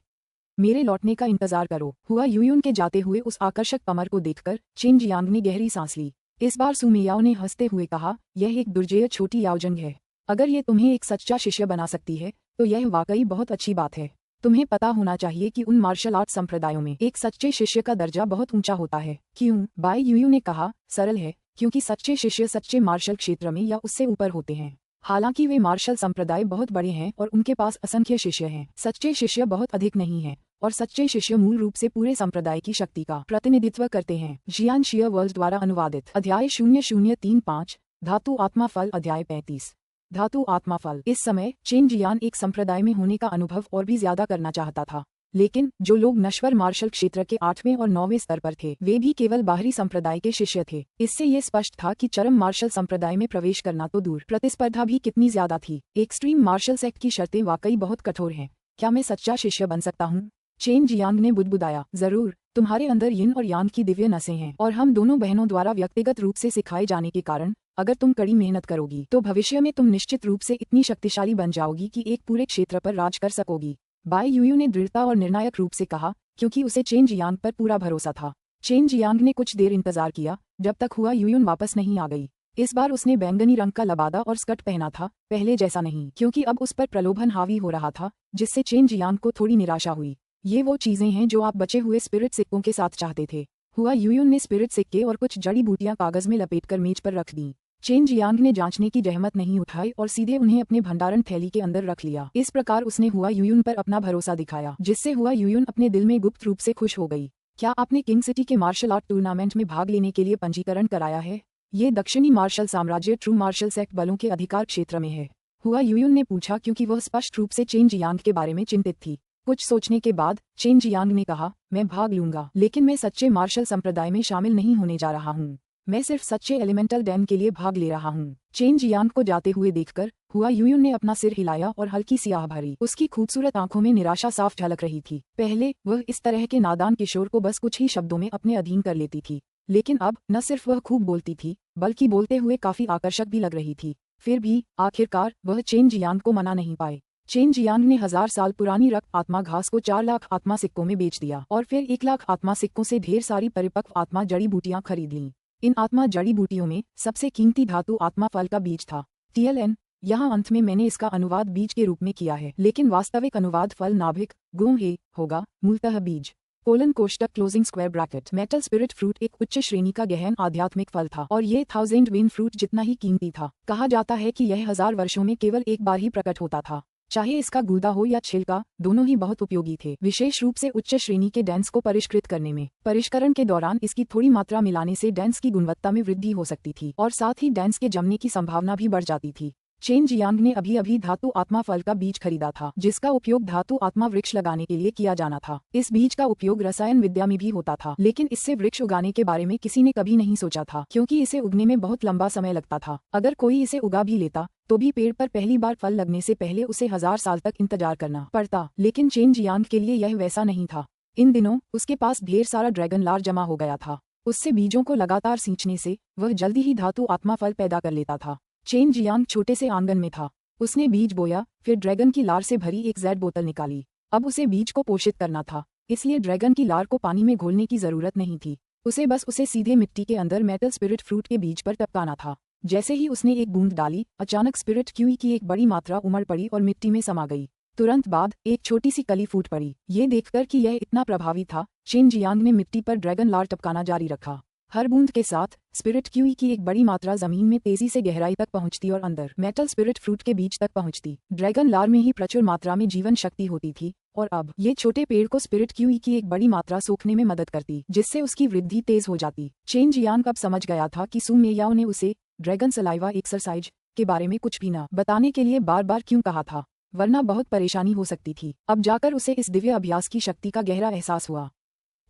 मेरे लौटने का इंतजार करो। हुआ यूयुन के जाते हुए उस आकर्षक कमर को देखकर चेन जियांग ने गहरी सांस ली। इस बार सुमेयाओ ने हंसते हुए कहा, यह एक दुर्जेय छोटी याओजंग है। अगर ये तुम्हें एक सच्चा शिष्य बना सकती है तो यह वाकई बहुत अच्छी बात है। तुम्हें पता होना चाहिए कि उन मार्शल आर्ट संप्रदायों में एक सच्चे शिष्य का दर्जा बहुत ऊंचा होता है। क्यों? बाई यूयू ने कहा, सरल है, क्योंकि सच्चे शिष्य सच्चे मार्शल क्षेत्र में या उससे ऊपर होते हैं। हालांकि वे मार्शल संप्रदाय बहुत बड़े हैं और उनके पास असंख्य शिष्य हैं। सच्चे शिष्य बहुत अधिक नहीं हैं और सच्चे शिष्य मूल रूप से पूरे संप्रदाय की शक्ति का प्रतिनिधित्व करते हैं। जियान शिया वर्ल्ड द्वारा अनुवादित। अध्याय 0035 धातु आत्मा फल। अध्याय 35 धातु आत्मा फल। इस समय चेन जियान एक संप्रदाय में होने का अनुभव और भी ज्यादा करना चाहता था, लेकिन जो लोग नश्वर मार्शल क्षेत्र के 8वें और 9वें स्तर पर थे वे भी केवल बाहरी संप्रदाय के शिष्य थे। इससे ये स्पष्ट था कि चरम मार्शल संप्रदाय में प्रवेश करना तो दूर, प्रतिस्पर्धा भी कितनी ज्यादा थी। एक्सट्रीम मार्शल सेक्ट की शर्तें वाकई बहुत कठोर हैं। क्या मैं सच्चा शिष्य बन सकता हूँ? चेन जियांग ने बुदबुदाया। जरूर, तुम्हारे अंदर यिन और यांग की दिव्य नसें हैं और हम दोनों बहनों द्वारा व्यक्तिगत रूप से सिखाए जाने के कारण अगर तुम कड़ी मेहनत करोगी तो भविष्य में तुम निश्चित रूप से इतनी शक्तिशाली बन जाओगी कि एक पूरे क्षेत्र पर राज कर सकोगी। बाई यूयू ने दृढ़ता और निर्णायक रूप से कहा, क्योंकि उसे चेन जियांग पर पूरा भरोसा था। चेन जियांग ने कुछ देर इंतजार किया, जब तक हुआ यूयुन वापस नहीं आ गई। इस बार उसने बैंगनी रंग का लबादा और स्कर्ट पहना था, पहले जैसा नहीं, क्योंकि अब उस पर प्रलोभन हावी हो रहा था, जिससे चेन जियांग को थोड़ी निराशा हुई। ये वो चीजें हैं जो आप बचे हुए स्पिरिट सिक्कों के साथ चाहते थे। हुआ यूयुन ने स्पिरिट सिक्के और कुछ जड़ी बूटियां कागज में लपेटकर मेज पर रख दी। चेन जियांग ने जांचने की जहमत नहीं उठाई और सीधे उन्हें अपने भंडारण थैली के अंदर रख लिया। इस प्रकार उसने हुआ यूयुन पर अपना भरोसा दिखाया, जिससे हुआ यूयुन अपने दिल में गुप्त रूप से खुश हो गई। क्या आपने किंग सिटी के मार्शल आर्ट टूर्नामेंट में भाग लेने के लिए पंजीकरण कराया है? ये दक्षिणी मार्शल साम्राज्य ट्रू मार्शल सेक्ट बलों के अधिकार क्षेत्र में है। हुआ यूयुन ने पूछा, क्योंकि वह स्पष्ट रूप से चेन जियांग के बारे में चिंतित थी। कुछ सोचने के बाद चेन जियांग ने कहा, मैं भाग लूंगा, लेकिन मैं सच्चे मार्शल संप्रदाय में शामिल नहीं होने जा रहा हूँ। मैं सिर्फ सच्चे एलिमेंटल डैम के लिए भाग ले रहा हूँ। चेन जियांग को जाते हुए देखकर हुआ यूयुन ने अपना सिर हिलाया और हल्की सी आह भरी। उसकी खूबसूरत आंखों में निराशा साफ झलक रही थी। पहले वह इस तरह के नादान किशोर को बस कुछ ही शब्दों में अपने अधीन कर लेती थी, लेकिन अब न सिर्फ वह खूब बोलती थी, बल्कि बोलते हुए काफी आकर्षक भी लग रही थी। फिर भी आखिरकार वह चेन जियांग को मना नहीं पाए। चेन जियांग ने 1000 साल पुरानी रक्त आत्मा घास को 4 लाख आत्मा सिक्कों में बेच दिया और फिर 1 लाख आत्मा सिक्कों से ढेर सारी परिपक्व आत्मा जड़ी बूटियां खरीद लीं। इन आत्मा जड़ी बूटियों में सबसे कीमती धातु आत्मा फल का बीज था। TLN, यहाँ अंत में मैंने इसका अनुवाद बीज के रूप में किया है, लेकिन वास्तविक अनुवाद फल नाभिक गुण होगा, मूलतः बीज। कोष्टक closing square bracket. Metal spirit fruit एक उच्च श्रेणी का गहन आध्यात्मिक फल था और ये 1000 वेन फ्रूट जितना ही कीमती था। कहा जाता है कि यह 1000 वर्षों में केवल एक बार ही प्रकट होता था। चाहे इसका गूदा हो या छिलका, दोनों ही बहुत उपयोगी थे, विशेष रूप से उच्च श्रेणी के डेंस को परिष्कृत करने में। परिष्करण के दौरान इसकी थोड़ी मात्रा मिलाने से डेंस की गुणवत्ता में वृद्धि हो सकती थी और साथ ही डेंस के जमने की संभावना भी बढ़ जाती थी। चेन जियांग ने अभी अभी धातु आत्मा फल का बीज खरीदा था, जिसका उपयोग धातु आत्मा वृक्ष लगाने के लिए किया जाना था। इस बीज का उपयोग रसायन विद्या में भी होता था, लेकिन इससे वृक्ष उगाने के बारे में किसी ने कभी नहीं सोचा था, क्योंकि इसे उगने में बहुत लंबा समय लगता था। अगर कोई इसे उगा भी लेता तो भी पेड़ पर पहली बार फल लगने से पहले उसे 1000 साल तक इंतजार करना पड़ता। लेकिन चेन जियांग के लिए यह वैसा नहीं था। इन दिनों उसके पास ढेर सारा ड्रैगन लार जमा हो गया था। उससे बीजों को लगातार सींचने से वह जल्दी ही धातु आत्मा फल पैदा कर लेता था। चेन जियांग छोटे से आंगन में था। उसने बीज बोया, फिर ड्रैगन की लार से भरी एक जेड बोतल निकाली। अब उसे बीज को पोषित करना था, इसलिए ड्रैगन की लार को पानी में घोलने की जरूरत नहीं थी। उसे सीधे मिट्टी के अंदर मेटल स्पिरिट फ्रूट के बीज पर टपकाना था। जैसे ही उसने एक बूंद डाली, अचानक स्पिरिट क्यूई की एक बड़ी मात्रा उमड़ पड़ी और मिट्टी में समा गई। तुरंत बाद एक छोटी सी कली फूट पड़ी। ये देखकर कि यह इतना प्रभावी था, चेन जियांग ने मिट्टी पर ड्रैगन लार टपकाना जारी रखा। हर बूंद के साथ स्पिरिट क्यूई की एक बड़ी मात्रा जमीन में तेजी से गहराई तक पहुंचती और अंदर मेटल स्पिरिट फ्रूट के बीज तक पहुंचती। ड्रैगन लार में ही प्रचुर मात्रा में जीवन शक्ति होती थी और अब ये छोटे पेड़ को स्पिरिट क्यूई की एक बड़ी मात्रा सोखने में मदद करती, जिससे उसकी वृद्धि तेज हो जाती। चेन जियांग अब समझ गया था कि सु मेयाओ ने उसे ड्रैगन सलाइवा एक्सरसाइज के बारे में कुछ भी न बताने के लिए बार बार क्यों कहा था, वरना बहुत परेशानी हो सकती थी। अब जाकर उसे इस दिव्य अभ्यास की शक्ति का गहरा एहसास हुआ।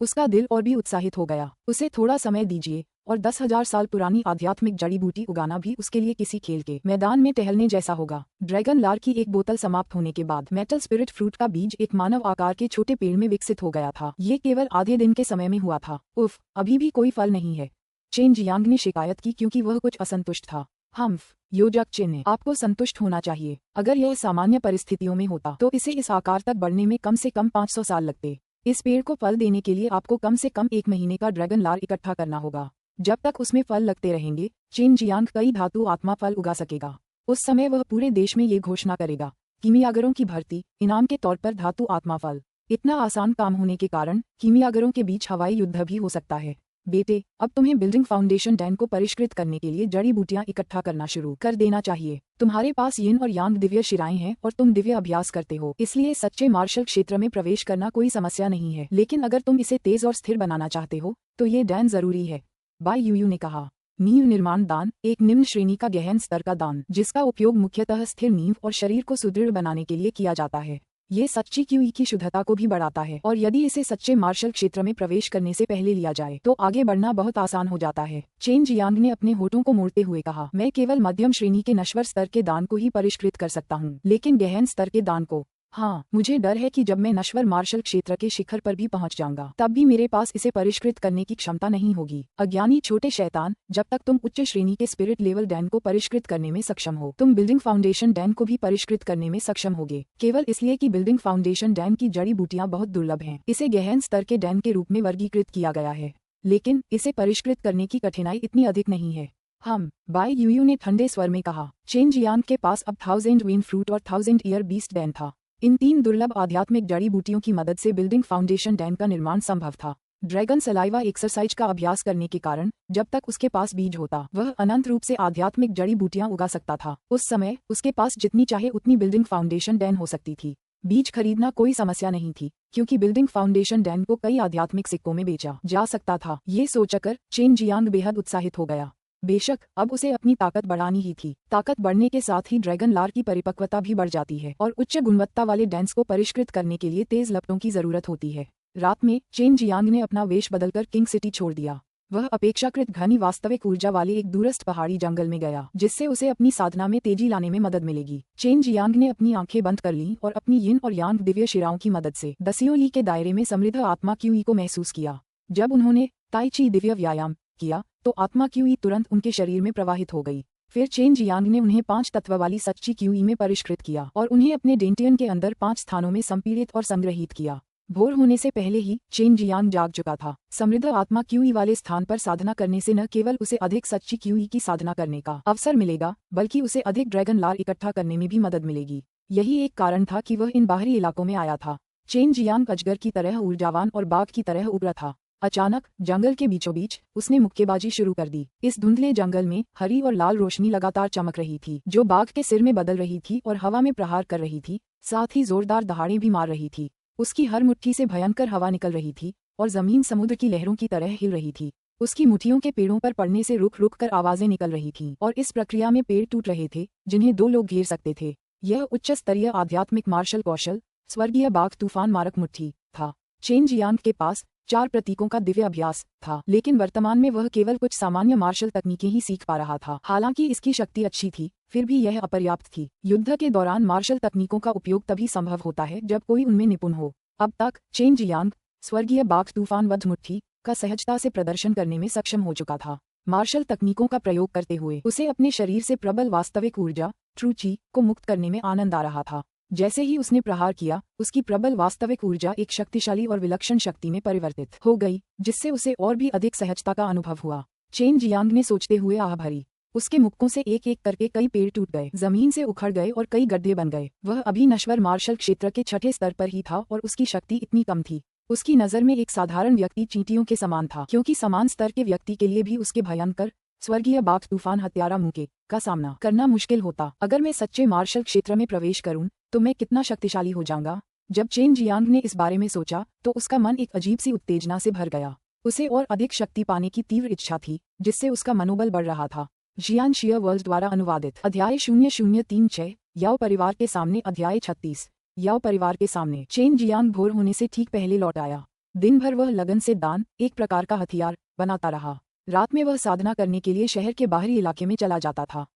उसका दिल और भी उत्साहित हो गया। उसे थोड़ा समय दीजिए और 10,000 साल पुरानी आध्यात्मिक जड़ी बूटी उगाना भी उसके लिए किसी खेल के मैदान में टहलने जैसा होगा। ड्रैगन लार की एक बोतल समाप्त होने के बाद मेटल स्पिरिट फ्रूट का बीज एक मानव आकार के छोटे पेड़ में विकसित हो गया था। ये केवल आधे दिन के समय में हुआ था। उफ, अभी भी कोई फल नहीं है, चेन जियांग ने शिकायत की, क्योंकि वह कुछ असंतुष्ट था। योजक चिन्ह, आपको संतुष्ट होना चाहिए। अगर यह सामान्य परिस्थितियों में होता तो इसे इस आकार तक बढ़ने में कम से कम 500 साल लगते। इस पेड़ को फल देने के लिए आपको कम से कम 1 महीने का ड्रैगन लार इकट्ठा करना होगा। जब तक उसमें फल लगते रहेंगे, चेन जियांग कई धातु आत्मा फल उगा सकेगा। उस समय वह पूरे देश में ये घोषणा करेगा, कीमियागरों की भर्ती, इनाम के तौर पर धातु आत्मा फल। इतना आसान काम होने के कारण कीमियागरों के बीच हवाई युद्ध भी हो सकता है। बेटे, अब तुम्हें बिल्डिंग फाउंडेशन डैन को परिष्कृत करने के लिए जड़ी बूटियां इकट्ठा करना शुरू कर देना चाहिए। तुम्हारे पास यिन और यांग दिव्य शिराएं हैं और तुम दिव्य अभ्यास करते हो, इसलिए सच्चे मार्शल क्षेत्र में प्रवेश करना कोई समस्या नहीं है। लेकिन अगर तुम इसे तेज और स्थिर बनाना चाहते हो तो ये डैन जरूरी है, बाई यूयू ने कहा। नींव निर्माण दान एक निम्न श्रेणी का गहन स्तर का दान, जिसका उपयोग मुख्यतः स्थिर नींव और शरीर को सुदृढ़ बनाने के लिए किया जाता है। ये सच्ची क्यूई की शुद्धता को भी बढ़ाता है और यदि इसे सच्चे मार्शल क्षेत्र में प्रवेश करने से पहले लिया जाए तो आगे बढ़ना बहुत आसान हो जाता है। चेन जियांग ने अपने होठों को मोड़ते हुए कहा, मैं केवल मध्यम श्रेणी के नश्वर स्तर के दान को ही परिष्कृत कर सकता हूँ, लेकिन गहन स्तर के दान को हाँ, मुझे डर है कि जब मैं नश्वर मार्शल क्षेत्र के शिखर पर भी पहुंच जाऊंगा तब भी मेरे पास इसे परिष्कृत करने की क्षमता नहीं होगी। अज्ञानी छोटे शैतान, जब तक तुम उच्च श्रेणी के स्पिरिट लेवल डैन को परिष्कृत करने में सक्षम हो, तुम बिल्डिंग फाउंडेशन डैन को भी परिष्कृत करने में सक्षम होगे, केवल इसलिए कि बिल्डिंग फाउंडेशन डैन की जड़ी बूटियां बहुत दुर्लभ हैं। इसे गहन स्तर के डैन के रूप में वर्गीकृत किया गया है, लेकिन इसे परिष्कृत करने की कठिनाई इतनी अधिक नहीं है। बाई यूयू ने ठंडे स्वर में कहा। चेन जियांग के पास अब 1000 विंड फ्रूट और 1000 ईयर बीस्ट डैन था। इन 3 दुर्लभ आध्यात्मिक जड़ी बूटियों की मदद से बिल्डिंग फाउंडेशन डैन का निर्माण संभव था। ड्रैगन सलाइवा एक्सरसाइज का अभ्यास करने के कारण जब तक उसके पास बीज होता, वह अनंत रूप से आध्यात्मिक जड़ी बूटियां उगा सकता था। उस समय उसके पास जितनी चाहे उतनी बिल्डिंग फाउंडेशन डैन हो सकती थी। बीज खरीदना कोई समस्या नहीं थी, क्योंकि बिल्डिंग फाउंडेशन डैन को कई आध्यात्मिक सिक्कों में बेचा जा सकता था। ये सोचकर चेन जियांग बेहद उत्साहित हो गया। बेशक अब उसे अपनी ताकत बढ़ानी ही थी। ताकत बढ़ने के साथ ही ड्रैगन लार की परिपक्वता भी बढ़ जाती है और उच्च गुणवत्ता वाले डैंस को परिष्कृत करने के लिए तेज लपटों की जरूरत होती है। रात में चेन जियांग ने अपना वेश बदलकर किंग सिटी छोड़ दिया। वह अपेक्षाकृत घनी वास्तविक ऊर्जा वाले एक दूरस्थ पहाड़ी जंगल में गया, जिससे उसे अपनी साधना में तेजी लाने में मदद मिलेगी। चेन जियांग ने अपनी आंखें बंद कर लीं और अपनी यिन और यांग दिव्य शिराओं की मदद से दसियों ली के दायरे में समृद्ध आत्मा क्यूई को महसूस किया। जब उन्होंने ताई ची दिव्य व्यायाम किया तो आत्मा क्यूई तुरंत उनके शरीर में प्रवाहित हो गई। फिर चेन जियांग ने उन्हें 5 तत्व वाली सच्ची क्यूई में परिष्कृत किया और उन्हें अपने डेंटियन के अंदर 5 स्थानों में संपीड़ित और संग्रहित किया। भोर होने से पहले ही चेन जियांग जाग चुका था। समृद्ध आत्मा क्यूई वाले स्थान पर साधना करने से न केवल उसे अधिक सच्ची क्यूई की साधना करने का अवसर मिलेगा, बल्कि उसे अधिक ड्रैगन लार इकट्ठा करने में भी मदद मिलेगी। यही एक कारण था कि वह इन बाहरी इलाकों में आया था। चेन जियांग अजगर की तरह ऊर्जावान और बाघ की तरह उग्र था। अचानक जंगल के बीचों बीच उसने मुक्केबाजी शुरू कर दी। इस धुंधले जंगल में हरी और लाल रोशनी लगातार चमक रही थी, जो बाघ के सिर में बदल रही थी और हवा में प्रहार कर रही थी। साथ ही जोरदार दहाड़ें भी मार रही थी। उसकी हर मुट्ठी से भयंकर हवा निकल रही थी और जमीन समुद्र की लहरों की तरह हिल रही थी। उसकी मुट्ठियों के पेड़ों पर पड़ने से रुक रुक कर आवाजें निकल रही थीं और इस प्रक्रिया में पेड़ टूट रहे थे, जिन्हें 2 लोग घेर सकते थे। यह उच्च स्तरीय आध्यात्मिक मार्शल कौशल स्वर्गीय बाघ तूफान मारक मुट्ठी था। चेन जियांग के पास 4 प्रतीकों का दिव्य अभ्यास था, लेकिन वर्तमान में वह केवल कुछ सामान्य मार्शल तकनीकें ही सीख पा रहा था। हालांकि इसकी शक्ति अच्छी थी, फिर भी यह अपर्याप्त थी। युद्ध के दौरान मार्शल तकनीकों का उपयोग तभी संभव होता है जब कोई उनमें निपुण हो। अब तक चेन जियांग स्वर्गीय बाघ तूफान वध मुट्ठी का सहजता से प्रदर्शन करने में सक्षम हो चुका था। मार्शल तकनीकों का प्रयोग करते हुए उसे अपने शरीर से प्रबल वास्तविक ऊर्जा ट्रू ची को मुक्त करने में आनंद आ रहा था। जैसे ही उसने प्रहार किया, उसकी प्रबल वास्तविक ऊर्जा एक शक्तिशाली और विलक्षण शक्ति में परिवर्तित हो गई, जिससे उसे और भी अधिक सहजता का अनुभव हुआ। चेन जियांग ने सोचते हुए आह भरी। उसके मुक्कों से एक एक करके कई पेड़ टूट गए, जमीन से उखड़ गए और कई गड्ढे बन गए। वह अभी नश्वर मार्शल क्षेत्र के 6ठे स्तर पर ही था और उसकी शक्ति इतनी कम थी। उसकी नजर में एक साधारण व्यक्ति चींटियों के समान था, क्योंकि समान स्तर के व्यक्ति के लिए भी उसके भयंकर स्वर्गीय बाघ तूफान हत्यारा मुके का सामना करना मुश्किल होता। अगर मैं सच्चे मार्शल क्षेत्र में प्रवेश करूं तो मैं कितना शक्तिशाली हो जाऊंगा। जब चेन जियांग ने इस बारे में सोचा तो उसका मन एक अजीब सी उत्तेजना से भर गया। उसे और अधिक शक्ति पाने की तीव्र इच्छा थी, जिससे उसका मनोबल बढ़ रहा था। जियान शियर वर्ल्ड द्वारा अनुवादित अध्याय 0036 याओ परिवार के सामने अध्याय 36 याओ परिवार के सामने। चेन जियांग भोर होने से ठीक पहले लौट आया। दिन भर वह लगन से दान, एक प्रकार का हथियार, बनाता रहा। रात में वह साधना करने के लिए शहर के बाहरी इलाके में चला जाता था।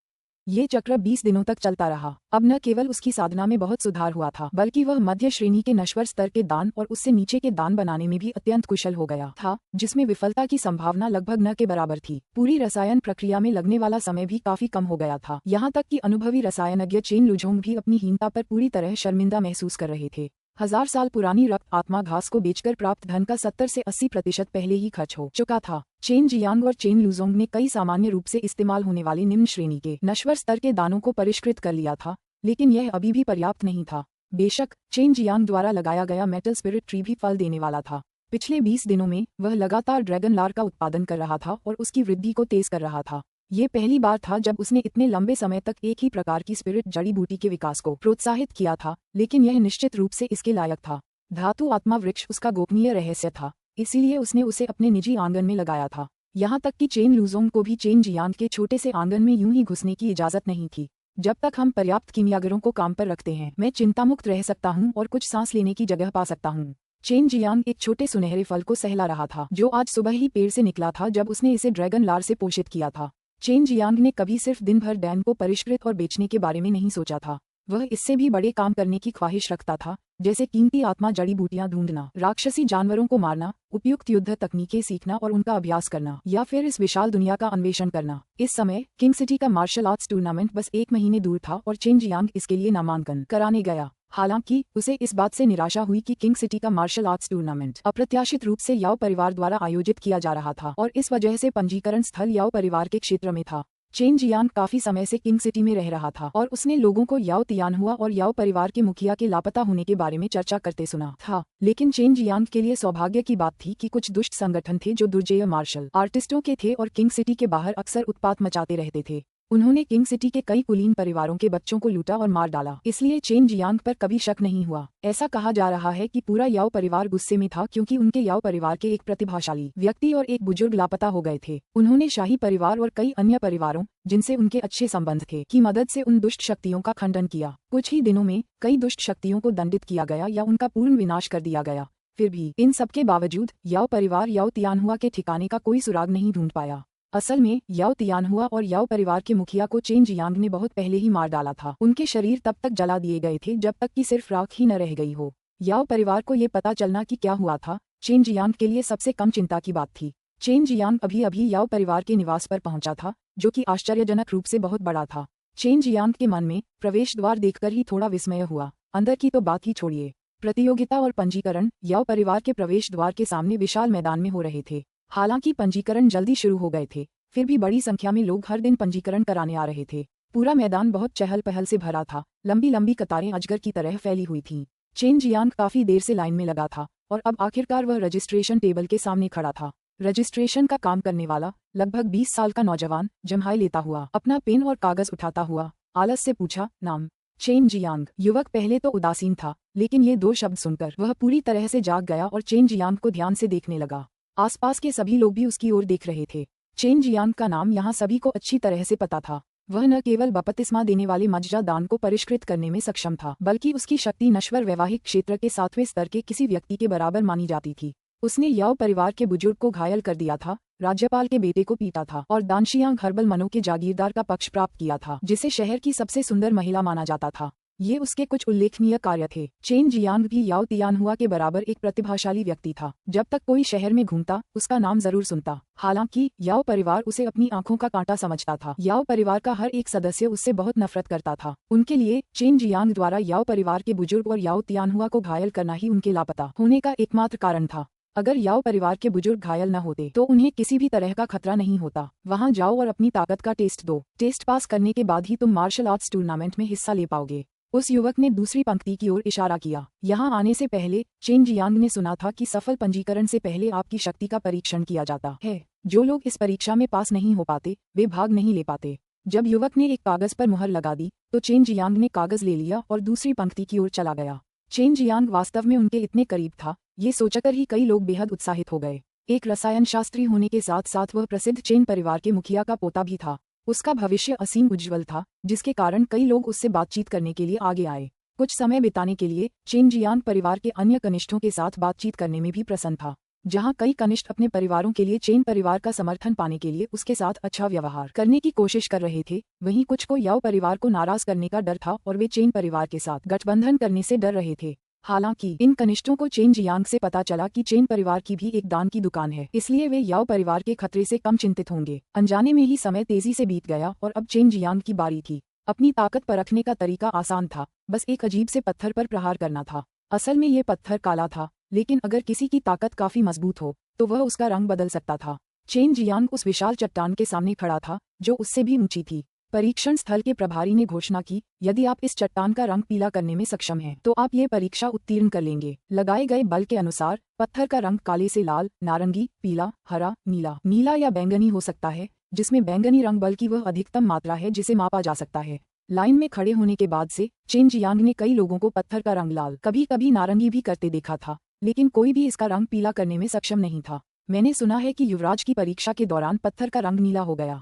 ये चक्र 20 दिनों तक चलता रहा। अब न केवल उसकी साधना में बहुत सुधार हुआ था, बल्कि वह मध्य श्रेणी के नश्वर स्तर के दान और उससे नीचे के दान बनाने में भी अत्यंत कुशल हो गया था, जिसमें विफलता की संभावना लगभग न के बराबर थी। पूरी रसायन प्रक्रिया में लगने वाला समय भी काफी कम हो गया था। यहाँ तक कि अनुभवी रसायनज्ञ चेन लुझोंग भी अपनी हीनता पर पूरी तरह शर्मिंदा महसूस कर रहे थे। 1000 साल पुरानी रक्त आत्मा घास को बेचकर प्राप्त धन का 70 से 80% पहले ही खर्च हो चुका था। चेन जियांग और चेन लुझोंग ने कई सामान्य रूप से इस्तेमाल होने वाले निम्न श्रेणी के नश्वर स्तर के दानों को परिष्कृत कर लिया था, लेकिन यह अभी भी पर्याप्त नहीं था। बेशक चेन जियांग द्वारा लगाया गया मेटल स्पिरिट ट्री भी फल देने वाला था। पिछले 20 दिनों में वह लगातार ड्रैगन लार का उत्पादन कर रहा था और उसकी वृद्धि को तेज कर रहा था। ये पहली बार था जब उसने इतने लंबे समय तक एक ही प्रकार की स्पिरिट जड़ी बूटी के विकास को प्रोत्साहित किया था, लेकिन यह निश्चित रूप से इसके लायक था। धातु आत्मा वृक्ष उसका गोपनीय रहस्य था, इसीलिए उसने उसे अपने निजी आंगन में लगाया था। यहाँ तक कि चेन लुझोंग को भी चेन जियांग के छोटे से आंगन में यूं ही घुसने की इजाजत नहीं थी। जब तक हम पर्याप्त कीमियागरों को काम पर रखते हैं, मैं चिंतामुक्त रह सकता हूँ और कुछ सांस लेने की जगह पा सकता हूँ। चेन जियांग एक छोटे सुनहरे फल को सहला रहा था, जो आज सुबह ही पेड़ से निकला था जब उसने इसे ड्रैगन लार से पोषित किया था। चेन जियांग ने कभी सिर्फ दिन भर डैन को परिष्कृत और बेचने के बारे में नहीं सोचा था। वह इससे भी बड़े काम करने की ख्वाहिश रखता था, जैसे कीमती आत्मा जड़ी बूटियां ढूंढना, राक्षसी जानवरों को मारना, उपयुक्त युद्ध तकनीकें सीखना और उनका अभ्यास करना, या फिर इस विशाल दुनिया का अन्वेषण करना। इस समय किंग सिटी का मार्शल आर्ट्स टूर्नामेंट बस 1 महीने दूर था और चेन जियांग इसके लिए नामांकन कराने गया। हालांकि उसे इस बात से निराशा हुई कि किंग सिटी का मार्शल आर्ट्स टूर्नामेंट अप्रत्याशित रूप से याओ परिवार द्वारा आयोजित किया जा रहा था और इस वजह से पंजीकरण स्थल याओ परिवार के क्षेत्र में था। चेन जियांग काफी समय से किंग सिटी में रह रहा था और उसने लोगों को याओ तियानहुआ और याओ परिवार के मुखिया के लापता होने के बारे में चर्चा करते सुना था। लेकिन चेन जियांग के लिए सौभाग्य की बात थी कि कुछ दुष्ट संगठन थे जो दुर्जेय मार्शल आर्टिस्टों के थे और किंग सिटी के बाहर अक्सर उत्पात मचाते रहते थे। उन्होंने किंग सिटी के कई कुलीन परिवारों के बच्चों को लूटा और मार डाला, इसलिए चेन जियांग पर कभी शक नहीं हुआ। ऐसा कहा जा रहा है कि पूरा याओ परिवार गुस्से में था क्योंकि उनके याओ परिवार के एक प्रतिभाशाली व्यक्ति और एक बुजुर्ग लापता हो गए थे। उन्होंने शाही परिवार और कई अन्य परिवारों जिनसे उनके अच्छे संबंध थे की मदद से उन दुष्ट शक्तियों का खंडन किया। कुछ ही दिनों में कई दुष्ट शक्तियों को दंडित किया गया या उनका पूर्ण विनाश कर दिया गया। फिर भी इन सबके बावजूद याओ परिवार याओ तियानहुआ के ठिकाने का कोई सुराग नहीं ढूंढ पाया। असल में याओ तियानहुआ और याओ परिवार के मुखिया को चेन जियांग ने बहुत पहले ही मार डाला था। उनके शरीर तब तक जला दिए गए थे जब तक कि सिर्फ राख ही न रह गई हो। याओ परिवार को ये पता चलना कि क्या हुआ था चेन जियांग के लिए सबसे कम चिंता की बात थी। चेन जियांग अभी अभी याओ परिवार के निवास पर पहुंचा था, जो कि आश्चर्यजनक रूप से बहुत बड़ा था। चेन जियांग के मन में प्रवेश द्वार देखकर ही थोड़ा विस्मय हुआ। अंदर की तो बात ही छोड़िए, प्रतियोगिता और पंजीकरण याओ परिवार के प्रवेश द्वार के सामने विशाल मैदान में हो रहे थे। हालांकि पंजीकरण जल्दी शुरू हो गए थे, फिर भी बड़ी संख्या में लोग हर दिन पंजीकरण कराने आ रहे थे। पूरा मैदान बहुत चहल पहल से भरा था। लंबी लंबी कतारें अजगर की तरह फैली हुई थीं। चेन जियांग काफी देर से लाइन में लगा था और अब आखिरकार वह रजिस्ट्रेशन टेबल के सामने खड़ा था। रजिस्ट्रेशन का काम करने वाला लगभग 20 साल का नौजवान जम्हाई लेता हुआ अपना पेन और कागज उठाता हुआ आलस से पूछा, नाम? Chain Jiang. युवक पहले तो उदासीन था, लेकिन ये 2 शब्द सुनकर वह पूरी तरह से जाग गया और चेन जियांग को ध्यान से देखने लगा। आसपास के सभी लोग भी उसकी ओर देख रहे थे। चेन जियांग का नाम यहाँ सभी को अच्छी तरह से पता था। वह न केवल बपतिस्मा देने वाले मज्जा दान को परिष्कृत करने में सक्षम था, बल्कि उसकी शक्ति नश्वर वैवाहिक क्षेत्र के 7वें स्तर के किसी व्यक्ति के बराबर मानी जाती थी। उसने याओ परिवार के बुजुर्ग को घायल कर दिया था, राज्यपाल के बेटे को पीटा था और दानशियांग हर्बल मनो के जागीरदार का पक्ष प्राप्त किया था, जिसे शहर की सबसे सुंदर महिला माना जाता था। ये उसके कुछ उल्लेखनीय कार्य थे। चेन जियांग भी याओ तियानहुआ के बराबर एक प्रतिभाशाली व्यक्ति था। जब तक कोई शहर में घूमता उसका नाम जरूर सुनता। हालांकि याओ परिवार उसे अपनी आंखों का कांटा समझता था। याओ परिवार का हर एक सदस्य उससे बहुत नफरत करता था। उनके लिए चेन जियांग द्वारा याओ परिवार के बुजुर्ग और याओ तियानहुआ को घायल करना ही उनके लापता होने का एकमात्र कारण था। अगर याओ परिवार के बुजुर्ग घायल न होते तो उन्हें किसी भी तरह का खतरा नहीं होता। वहां जाओ और अपनी ताकत का टेस्ट दो। टेस्ट पास करने के बाद ही तुम मार्शल आर्ट्स टूर्नामेंट में हिस्सा ले पाओगे। उस युवक ने दूसरी पंक्ति की ओर इशारा किया। यहाँ आने से पहले चेन जियांग ने सुना था कि सफल पंजीकरण से पहले आपकी शक्ति का परीक्षण किया जाता है। जो लोग इस परीक्षा में पास नहीं हो पाते वे भाग नहीं ले पाते। जब युवक ने एक कागज पर मुहर लगा दी तो चेन जियांग ने कागज ले लिया और दूसरी पंक्ति की ओर चला गया। चेन जियांग वास्तव में उनके इतने करीब था, ये सोचकर ही कई लोग बेहद उत्साहित हो गए। एक रसायन शास्त्री होने के साथ साथ वह प्रसिद्ध चेन परिवार के मुखिया का पोता भी था। उसका भविष्य असीम उज्ज्वल था, जिसके कारण कई लोग उससे बातचीत करने के लिए आगे आए। कुछ समय बिताने के लिए चेन जियांग परिवार के अन्य कनिष्ठों के साथ बातचीत करने में भी प्रसन्न था। जहां कई कनिष्ठ अपने परिवारों के लिए चेन परिवार का समर्थन पाने के लिए उसके साथ अच्छा व्यवहार करने की कोशिश कर रहे थे, वहीं कुछ को याओ परिवार को नाराज करने का डर था और वे चेन परिवार के साथ गठबंधन करने से डर रहे थे। हालांकि इन कनिष्ठों को चेन जियांग से पता चला कि चेन परिवार की भी एक दान की दुकान है, इसलिए वे याओ परिवार के खतरे से कम चिंतित होंगे। अनजाने में ही समय तेजी से बीत गया और अब चेन जियांग की बारी थी। अपनी ताकत परखने का तरीका आसान था, बस एक अजीब से पत्थर पर प्रहार करना था। असल में ये पत्थर काला था, लेकिन अगर किसी की ताकत काफी मजबूत हो तो वह उसका रंग बदल सकता था। चेन जियांग उस विशाल चट्टान के सामने खड़ा था, जो उससे भी ऊंची थी। परीक्षण स्थल के प्रभारी ने घोषणा की, यदि आप इस चट्टान का रंग पीला करने में सक्षम हैं, तो आप ये परीक्षा उत्तीर्ण कर लेंगे। लगाए गए बल के अनुसार पत्थर का रंग काले से लाल, नारंगी, पीला, हरा, नीला या बैंगनी हो सकता है, जिसमें बैंगनी रंग बल की वह अधिकतम मात्रा है जिसे मापा जा सकता है। लाइन में खड़े होने के बाद से चेन जियांग ने कई लोगों को पत्थर का रंग लाल, कभी कभी नारंगी भी करते देखा था, लेकिन कोई भी इसका रंग पीला करने में सक्षम नहीं था। मैंने सुना है कि युवराज की परीक्षा के दौरान पत्थर का रंग नीला हो गया।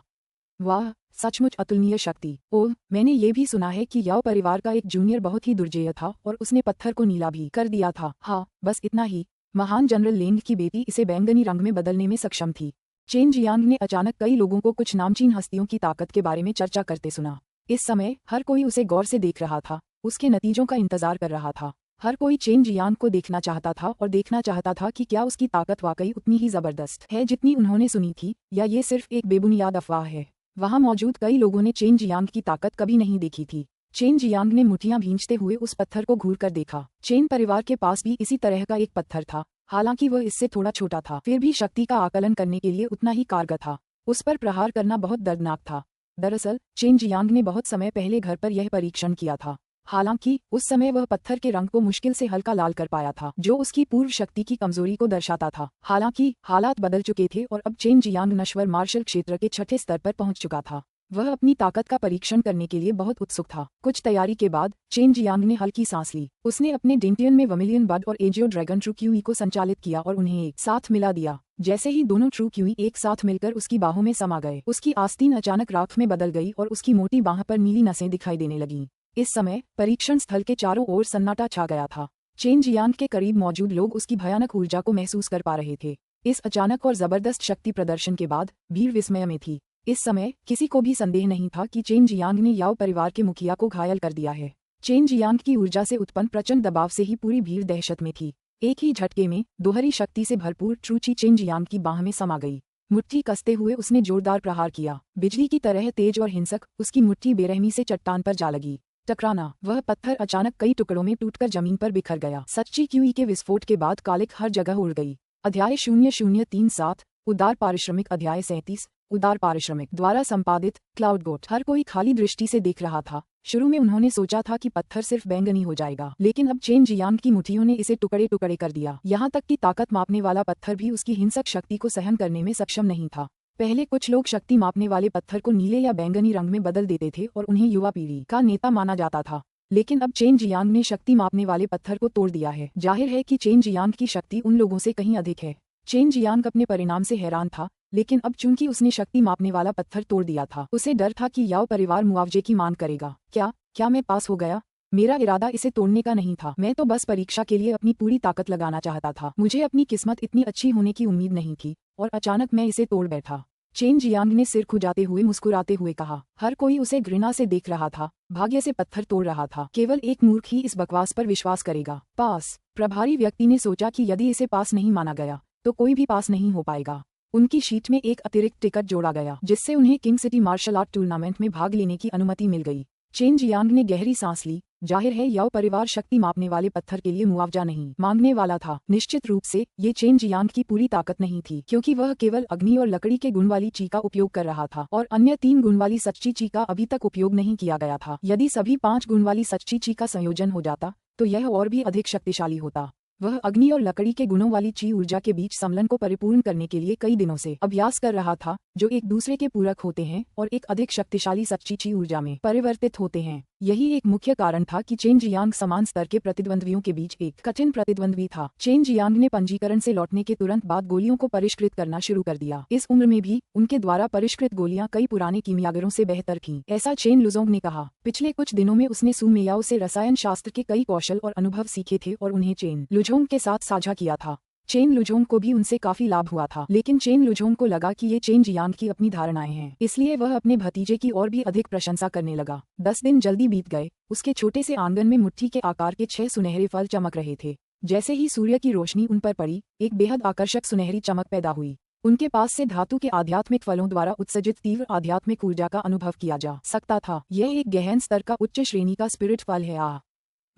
वाह, सचमुच अतुलनीय शक्ति। ओह, मैंने ये भी सुना है कि याओ परिवार का एक जूनियर बहुत ही दुर्जेय था और उसने पत्थर को नीला भी कर दिया था। हाँ, बस इतना ही। महान जनरल लेंग की बेटी इसे बैंगनी रंग में बदलने में सक्षम थी। चेन जियांग ने अचानक कई लोगों को कुछ नामचीन हस्तियों की ताकत के बारे में चर्चा करते सुना। इस समय हर कोई उसे गौर से देख रहा था, उसके नतीजों का इंतजार कर रहा था। हर कोई चेन जियांग को देखना चाहता था और देखना चाहता था कि क्या उसकी ताकत वाकई उतनी ही जबरदस्त है जितनी उन्होंने सुनी थी, या ये सिर्फ एक बेबुनियाद अफवाह है। वहां मौजूद कई लोगों ने चेन जियांग की ताकत कभी नहीं देखी थी। चेन जियांग ने मुठ्ठियां भींचते हुए उस पत्थर को घूरकर देखा। चेन परिवार के पास भी इसी तरह का एक पत्थर था, हालांकि वह इससे थोड़ा छोटा था, फिर भी शक्ति का आकलन करने के लिए उतना ही कारगर था। उस पर प्रहार करना बहुत दर्दनाक था। दरअसल चेन जियांग ने बहुत समय पहले घर पर यह परीक्षण किया था। हालांकि उस समय वह पत्थर के रंग को मुश्किल से हल्का लाल कर पाया था, जो उसकी पूर्व शक्ति की कमजोरी को दर्शाता था। हालांकि हालात बदल चुके थे और अब चेन जियांग नश्वर मार्शल क्षेत्र के छठे स्तर पर पहुंच चुका था। वह अपनी ताकत का परीक्षण करने के लिए बहुत उत्सुक था। कुछ तैयारी के बाद चेन जियांग ने हल्की सांस ली। उसने अपने डेंटियन में वर्मिलियन बड और एजियो ड्रैगन ट्रू क्यूई को संचालित किया और उन्हें एक साथ मिला दिया। जैसे ही दोनों ट्रू क्यूई एक साथ मिलकर उसकी बाहों में समा गए, उसकी आस्तीन अचानक राख में बदल गई और उसकी मोटी बाह पर नीली नसें दिखाई देने लगीं। इस समय परीक्षण स्थल के चारों ओर सन्नाटा छा गया था। चेन जियांग के करीब मौजूद लोग उसकी भयानक ऊर्जा को महसूस कर पा रहे थे। इस अचानक और जबरदस्त शक्ति प्रदर्शन के बाद भीड़ विस्मय में थी। इस समय किसी को भी संदेह नहीं था कि चेन जियांग ने याओ परिवार के मुखिया को घायल कर दिया है। चेन जियांग की ऊर्जा से उत्पन्न प्रचंड दबाव से ही पूरी भीड़ दहशत में थी। एक ही झटके में दोहरी शक्ति से भरपूर ट्रूची चेन जियांग की बाह में समा गई। मुट्ठी कसते हुए उसने जोरदार प्रहार किया। बिजली की तरह तेज और हिंसक उसकी मुट्ठी बेरहमी से चट्टान पर जा लगी। टकराना, वह पत्थर अचानक कई टुकड़ों में टूटकर जमीन पर बिखर गया। सच्ची क्यूई के विस्फोट के बाद कालिक हर जगह उड़ गई। अध्याय 0037 उदार पारिश्रमिक अध्याय 37 उदार पारिश्रमिक द्वारा संपादित क्लाउड गोट। हर कोई खाली दृष्टि से देख रहा था। शुरू में उन्होंने सोचा था कि पत्थर सिर्फ बैंगनी हो जाएगा, लेकिन अब चेन जियांग की मुट्ठियों ने इसे टुकड़े टुकड़े कर दिया। यहाँ तक कि ताकत मापने वाला पत्थर भी उसकी हिंसक शक्ति को सहन करने में सक्षम नहीं था। पहले कुछ लोग शक्ति मापने वाले पत्थर को नीले या बैंगनी रंग में बदल देते थे और उन्हें युवा पीढ़ी का नेता माना जाता था, लेकिन अब चेन जियांग ने शक्ति मापने वाले पत्थर को तोड़ दिया है। जाहिर है कि चेन जियांग की शक्ति उन लोगों से कहीं अधिक है। चेन जियांग अपने परिणाम से हैरान था, लेकिन अब चूंकि उसने शक्ति मापने वाला पत्थर तोड़ दिया था, उसे डर था कि याओ परिवार मुआवजे की मांग करेगा। क्या मैं पास हो गया? मेरा इरादा इसे तोड़ने का नहीं था। मैं तो बस परीक्षा के लिए अपनी पूरी ताकत लगाना चाहता था। मुझे अपनी किस्मत इतनी अच्छी होने की उम्मीद नहीं थी और अचानक मैं इसे तोड़ बैठा। चेन जियांग ने सिर खुजाते हुए मुस्कुराते हुए कहा। हर कोई उसे घृणा से देख रहा था। भाग्य से पत्थर तोड़ रहा था। केवल एक मूर्ख ही इस बकवास पर विश्वास करेगा। पास। प्रभारी व्यक्ति ने सोचा कि यदि इसे पास नहीं माना गया तो कोई भी पास नहीं हो पाएगा। उनकी शीट में एक अतिरिक्त टिकट जोड़ा गया, जिससे उन्हें king city martial art tournament में भाग लेने की अनुमति मिल गई। चेन जियांग ने गहरी सांस ली। जाहिर है याओ परिवार शक्ति मापने वाले पत्थर के लिए मुआवजा नहीं मांगने वाला था। निश्चित रूप से ये चेन जियांग की पूरी ताकत नहीं थी, क्योंकि वह केवल अग्नि और लकड़ी के गुण वाली ची का उपयोग कर रहा था और अन्य 3 गुण वाली सच्ची ची का अभी तक उपयोग नहीं किया गया था। यदि सभी 5 गुण वाली सच्ची ची का संयोजन हो जाता तो यह और भी अधिक शक्तिशाली होता। वह अग्नि और लकड़ी के गुणों वाली ची ऊर्जा के बीच सम्मिलन को परिपूर्ण करने के लिए कई दिनों से अभ्यास कर रहा था, जो एक दूसरे के पूरक होते हैं और एक अधिक शक्तिशाली सच्ची ची ऊर्जा में परिवर्तित होते हैं। यही एक मुख्य कारण था कि चेन जियांग समान स्तर के प्रतिद्वंद्वियों के बीच एक कठिन प्रतिद्वंद्वी था। चेन जियांग ने पंजीकरण से लौटने के तुरंत बाद गोलियों को परिष्कृत करना शुरू कर दिया। इस उम्र में भी उनके द्वारा परिष्कृत गोलियां कई पुराने कीमियागरों से बेहतर थीं। ऐसा चेन लुजोंग ने कहा। पिछले कुछ दिनों में उसने सु मियाओ से रसायन शास्त्र के कई कौशल और अनुभव सीखे थे और उन्हें चेन लुजोंग के साथ साझा किया था। चेन लुजोंग को भी उनसे काफी लाभ हुआ था, लेकिन चेन लुजोंग को लगा कि ये चेन जियांग की अपनी धारणाएं हैं, इसलिए वह अपने भतीजे की और भी अधिक प्रशंसा करने लगा। 10 दिन जल्दी बीत गए। उसके छोटे से आंगन में मुट्ठी के आकार के 6 सुनहरे फल चमक रहे थे। जैसे ही सूर्य की रोशनी उन पर पड़ी, एक बेहद आकर्षक सुनहरी चमक पैदा हुई। उनके पास से धातु के आध्यात्मिक फलों द्वारा उत्सर्जित तीव्र आध्यात्मिक ऊर्जा का अनुभव किया जा सकता था। यह एक गहन स्तर का उच्च श्रेणी का स्पिरिट फल है।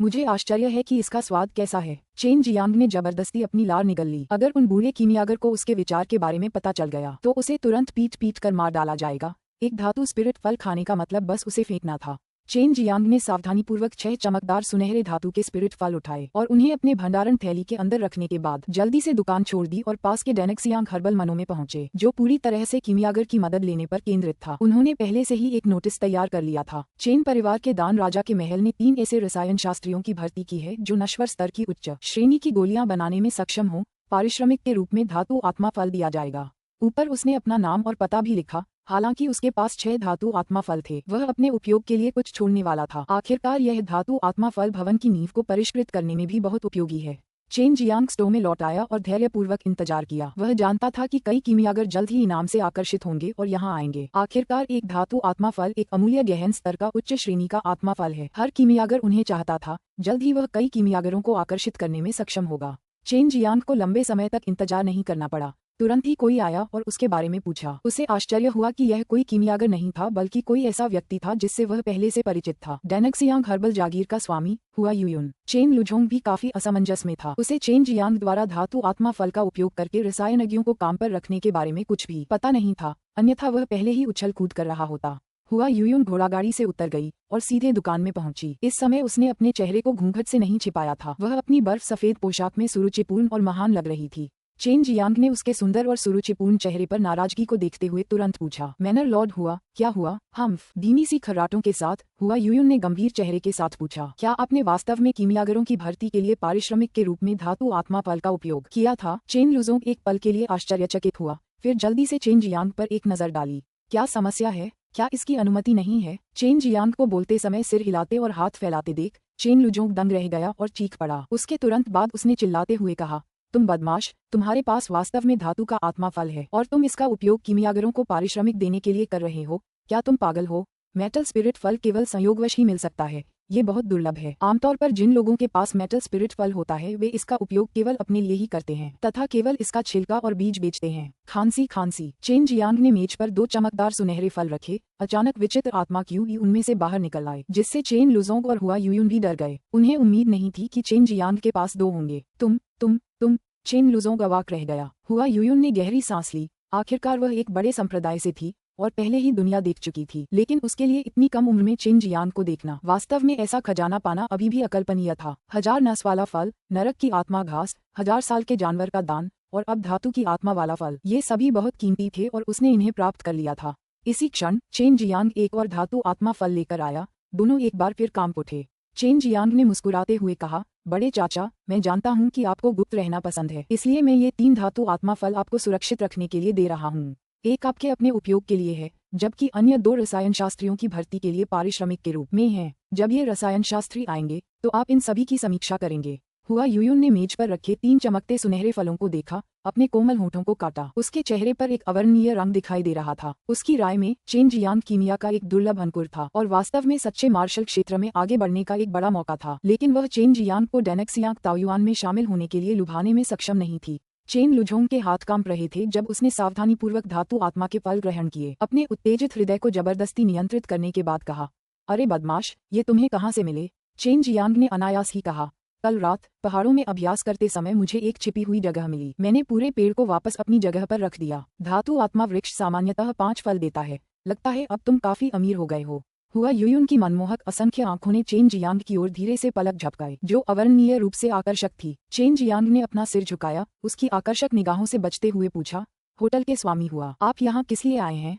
मुझे आश्चर्य है कि इसका स्वाद कैसा है। चेन जियांग ने जबरदस्ती अपनी लार निगल ली। अगर उन बूढ़े कीमियागर को उसके विचार के बारे में पता चल गया तो उसे तुरंत पीट पीट कर मार डाला जाएगा। एक धातु स्पिरिट फल खाने का मतलब बस उसे फेंकना था। चेन जियांग ने सावधानीपूर्वक 6 चमकदार सुनहरे धातु के स्पिरिट फल उठाए और उन्हें अपने भंडारण थैली के अंदर रखने के बाद जल्दी से दुकान छोड़ दी और पास के डेनेक्सियांग हर्बल मनों में पहुंचे, जो पूरी तरह से कीमियागर की मदद लेने पर केंद्रित था। उन्होंने पहले से ही एक नोटिस तैयार कर लिया था। चेन परिवार के दान राजा के महल ने 3 ऐसे रसायन शास्त्रियों की भर्ती की है जो नश्वर स्तर की उच्च श्रेणी की गोलियां बनाने में सक्षम हो। पारिश्रमिक के रूप में धातु आत्मा फल दिया जाएगा। ऊपर उसने अपना नाम और पता भी लिखा। हालांकि उसके पास 6 धातु आत्मा फल थे, वह अपने उपयोग के लिए कुछ छोड़ने वाला था। आखिरकार यह धातु आत्मा फल भवन की नींव को परिष्कृत करने में भी बहुत उपयोगी है। चेन जियांग स्टो में लौट आया और धैर्यपूर्वक इंतजार किया। वह जानता था कि कई कीमियागर जल्द ही इनाम से आकर्षित होंगे और यहाँ आएंगे। आखिरकार एक धातु आत्मा फल एक अमूल्य गहन स्तर का उच्च श्रेणी का आत्मा फल है। हर कीमियागर उन्हें चाहता था। जल्द ही वह कई कीमियागरों को आकर्षित करने में सक्षम होगा। चेन जियांग को लंबे समय तक इंतजार नहीं करना पड़ा। तुरंत ही कोई आया और उसके बारे में पूछा। उसे आश्चर्य हुआ कि यह कोई कीमियागर नहीं था, बल्कि कोई ऐसा व्यक्ति था जिससे वह पहले से परिचित था। डेनेक्सियांग हर्बल जागीर का स्वामी हुआ यूयुन। चेन लुजोंग भी काफी असमंजस में था। उसे चेन जियांग द्वारा धातु आत्मा फल का उपयोग करके रसायनज्ञों को काम पर रखने के बारे में कुछ भी पता नहीं था, अन्यथा वह पहले ही उछल कूद कर रहा होता। हुआ यूयुन घोड़ागाड़ी से उतर गई और सीधे दुकान में पहुंची। इस समय उसने अपने चेहरे को घूंघट से नहीं छिपाया था। वह अपनी बर्फ सफेद पोशाक में सुरुचिपूर्ण और महान लग रही थी। चेन जियांग ने उसके सुंदर और सुरुचिपूर्ण चेहरे पर नाराजगी को देखते हुए तुरंत पूछा, मैनर लॉर्ड हुआ, क्या हुआ? हम्फ, धीमी सी खर्राटों के साथ हुआ यूयुन ने गंभीर चेहरे के साथ पूछा, क्या आपने वास्तव में कीमियागरों की भर्ती के लिए पारिश्रमिक के रूप में धातु आत्मा फल का उपयोग किया था? चेन लुजोंग एक पल के लिए आश्चर्यचकित हुआ, फिर जल्दी से चेन जियांग पर एक नजर डाली। क्या समस्या है? क्या इसकी अनुमति नहीं है? चेन जियांग को बोलते समय सिर हिलाते और हाथ फैलाते देख चेन लुजोंग दंग रह गया और चीख पड़ा। उसके तुरंत बाद उसने चिल्लाते हुए कहा, तुम बदमाश, तुम्हारे पास वास्तव में धातु का आत्मा फल है और तुम इसका उपयोग कीमियागरों को पारिश्रमिक देने के लिए कर रहे हो। क्या तुम पागल हो? मेटल स्पिरिट फल केवल संयोगवश ही मिल सकता है। ये बहुत दुर्लभ है। आमतौर पर जिन लोगों के पास मेटल स्पिरिट फल होता है वे इसका उपयोग केवल अपने लिए ही करते हैं तथा केवल इसका छिलका और बीज बेचते हैं। खांसी। चेन जियांग ने मेज पर 2 चमकदार सुनहरे फल रखे। अचानक विचित्र आत्मा क्यू उनमें से बाहर निकल आए, जिससे चेन लुजोंग और हुआ यूयुन भी डर गए। उन्हें उम्मीद नहीं थी कि चेन जियांग के पास 2 होंगे। तुम चेन लुजोंग अवाक रह गया। हुआ यूयुन ने गहरी सांस ली। आखिरकार वह एक बड़े संप्रदाय से थी और पहले ही दुनिया देख चुकी थी, लेकिन उसके लिए इतनी कम उम्र में चेन जियांग को देखना, वास्तव में ऐसा खजाना पाना अभी भी अकल्पनीय था। 1000 नस वाला फल, नरक की आत्मा घास, 1000 साल के जानवर का दान और अब धातु की आत्मा वाला फल, ये सभी बहुत कीमती थे और उसने इन्हें प्राप्त कर लिया था। इसी क्षण चेन जियांग एक और धातु आत्मा फल लेकर आया। दोनों एक बार फिर काम उठे। चेन जियांग ने मुस्कुराते हुए कहा, बड़े चाचा, मैं जानता हूँ कि आपको गुप्त रहना पसंद है, इसलिए मैं ये 3 धातु आत्मा फल आपको सुरक्षित रखने के लिए दे रहा हूँ। एक आपके अपने उपयोग के लिए है, जबकि अन्य 2 रसायन शास्त्रियों की भर्ती के लिए पारिश्रमिक के रूप में हैं। जब ये रसायन शास्त्री आएंगे तो आप इन सभी की समीक्षा करेंगे। हुआ यूयुन ने मेज पर रखे 3 चमकते सुनहरे फलों को देखा, अपने कोमल होठों को काटा। उसके चेहरे पर एक अवर्णनीय रंग दिखाई दे रहा था। उसकी राय में चेन जियांग कीमिया का एक दुर्लभ अंकुर था और वास्तव में सच्चे मार्शल क्षेत्र में आगे बढ़ने का एक बड़ा मौका था, लेकिन वह चेन जियांग को डेनेक्सियांग ताओयुआन में शामिल होने के लिए लुभाने में सक्षम नहीं थी। चेन लुजोंग के हाथ कांप रहे थे जब उसने सावधानीपूर्वक धातु आत्मा के फल ग्रहण किए। अपने उत्तेजित हृदय को जबरदस्ती नियंत्रित करने के बाद कहा, अरे बदमाश, ये तुम्हें कहाँ से मिले? चेन जियांग ने अनायास ही कहा, कल रात पहाड़ों में अभ्यास करते समय मुझे एक छिपी हुई जगह मिली। मैंने पूरे पेड़ को वापस अपनी जगह पर रख दिया। धातु आत्मा वृक्ष सामान्यतः 5 फल देता है। लगता है अब तुम काफी अमीर हो गए हो। हुआ यूयुन की मनमोहक असंख्य आंखों ने चेन जियांग की ओर धीरे से पलक झपकाई, जो अवर्णनीय रूप से आकर्षक थी। चेन जियांग ने अपना सिर झुकाया, उसकी आकर्षक निगाहों से बचते हुए पूछा, होटल के स्वामी हुआ, आप यहाँ किस लिए आए हैं?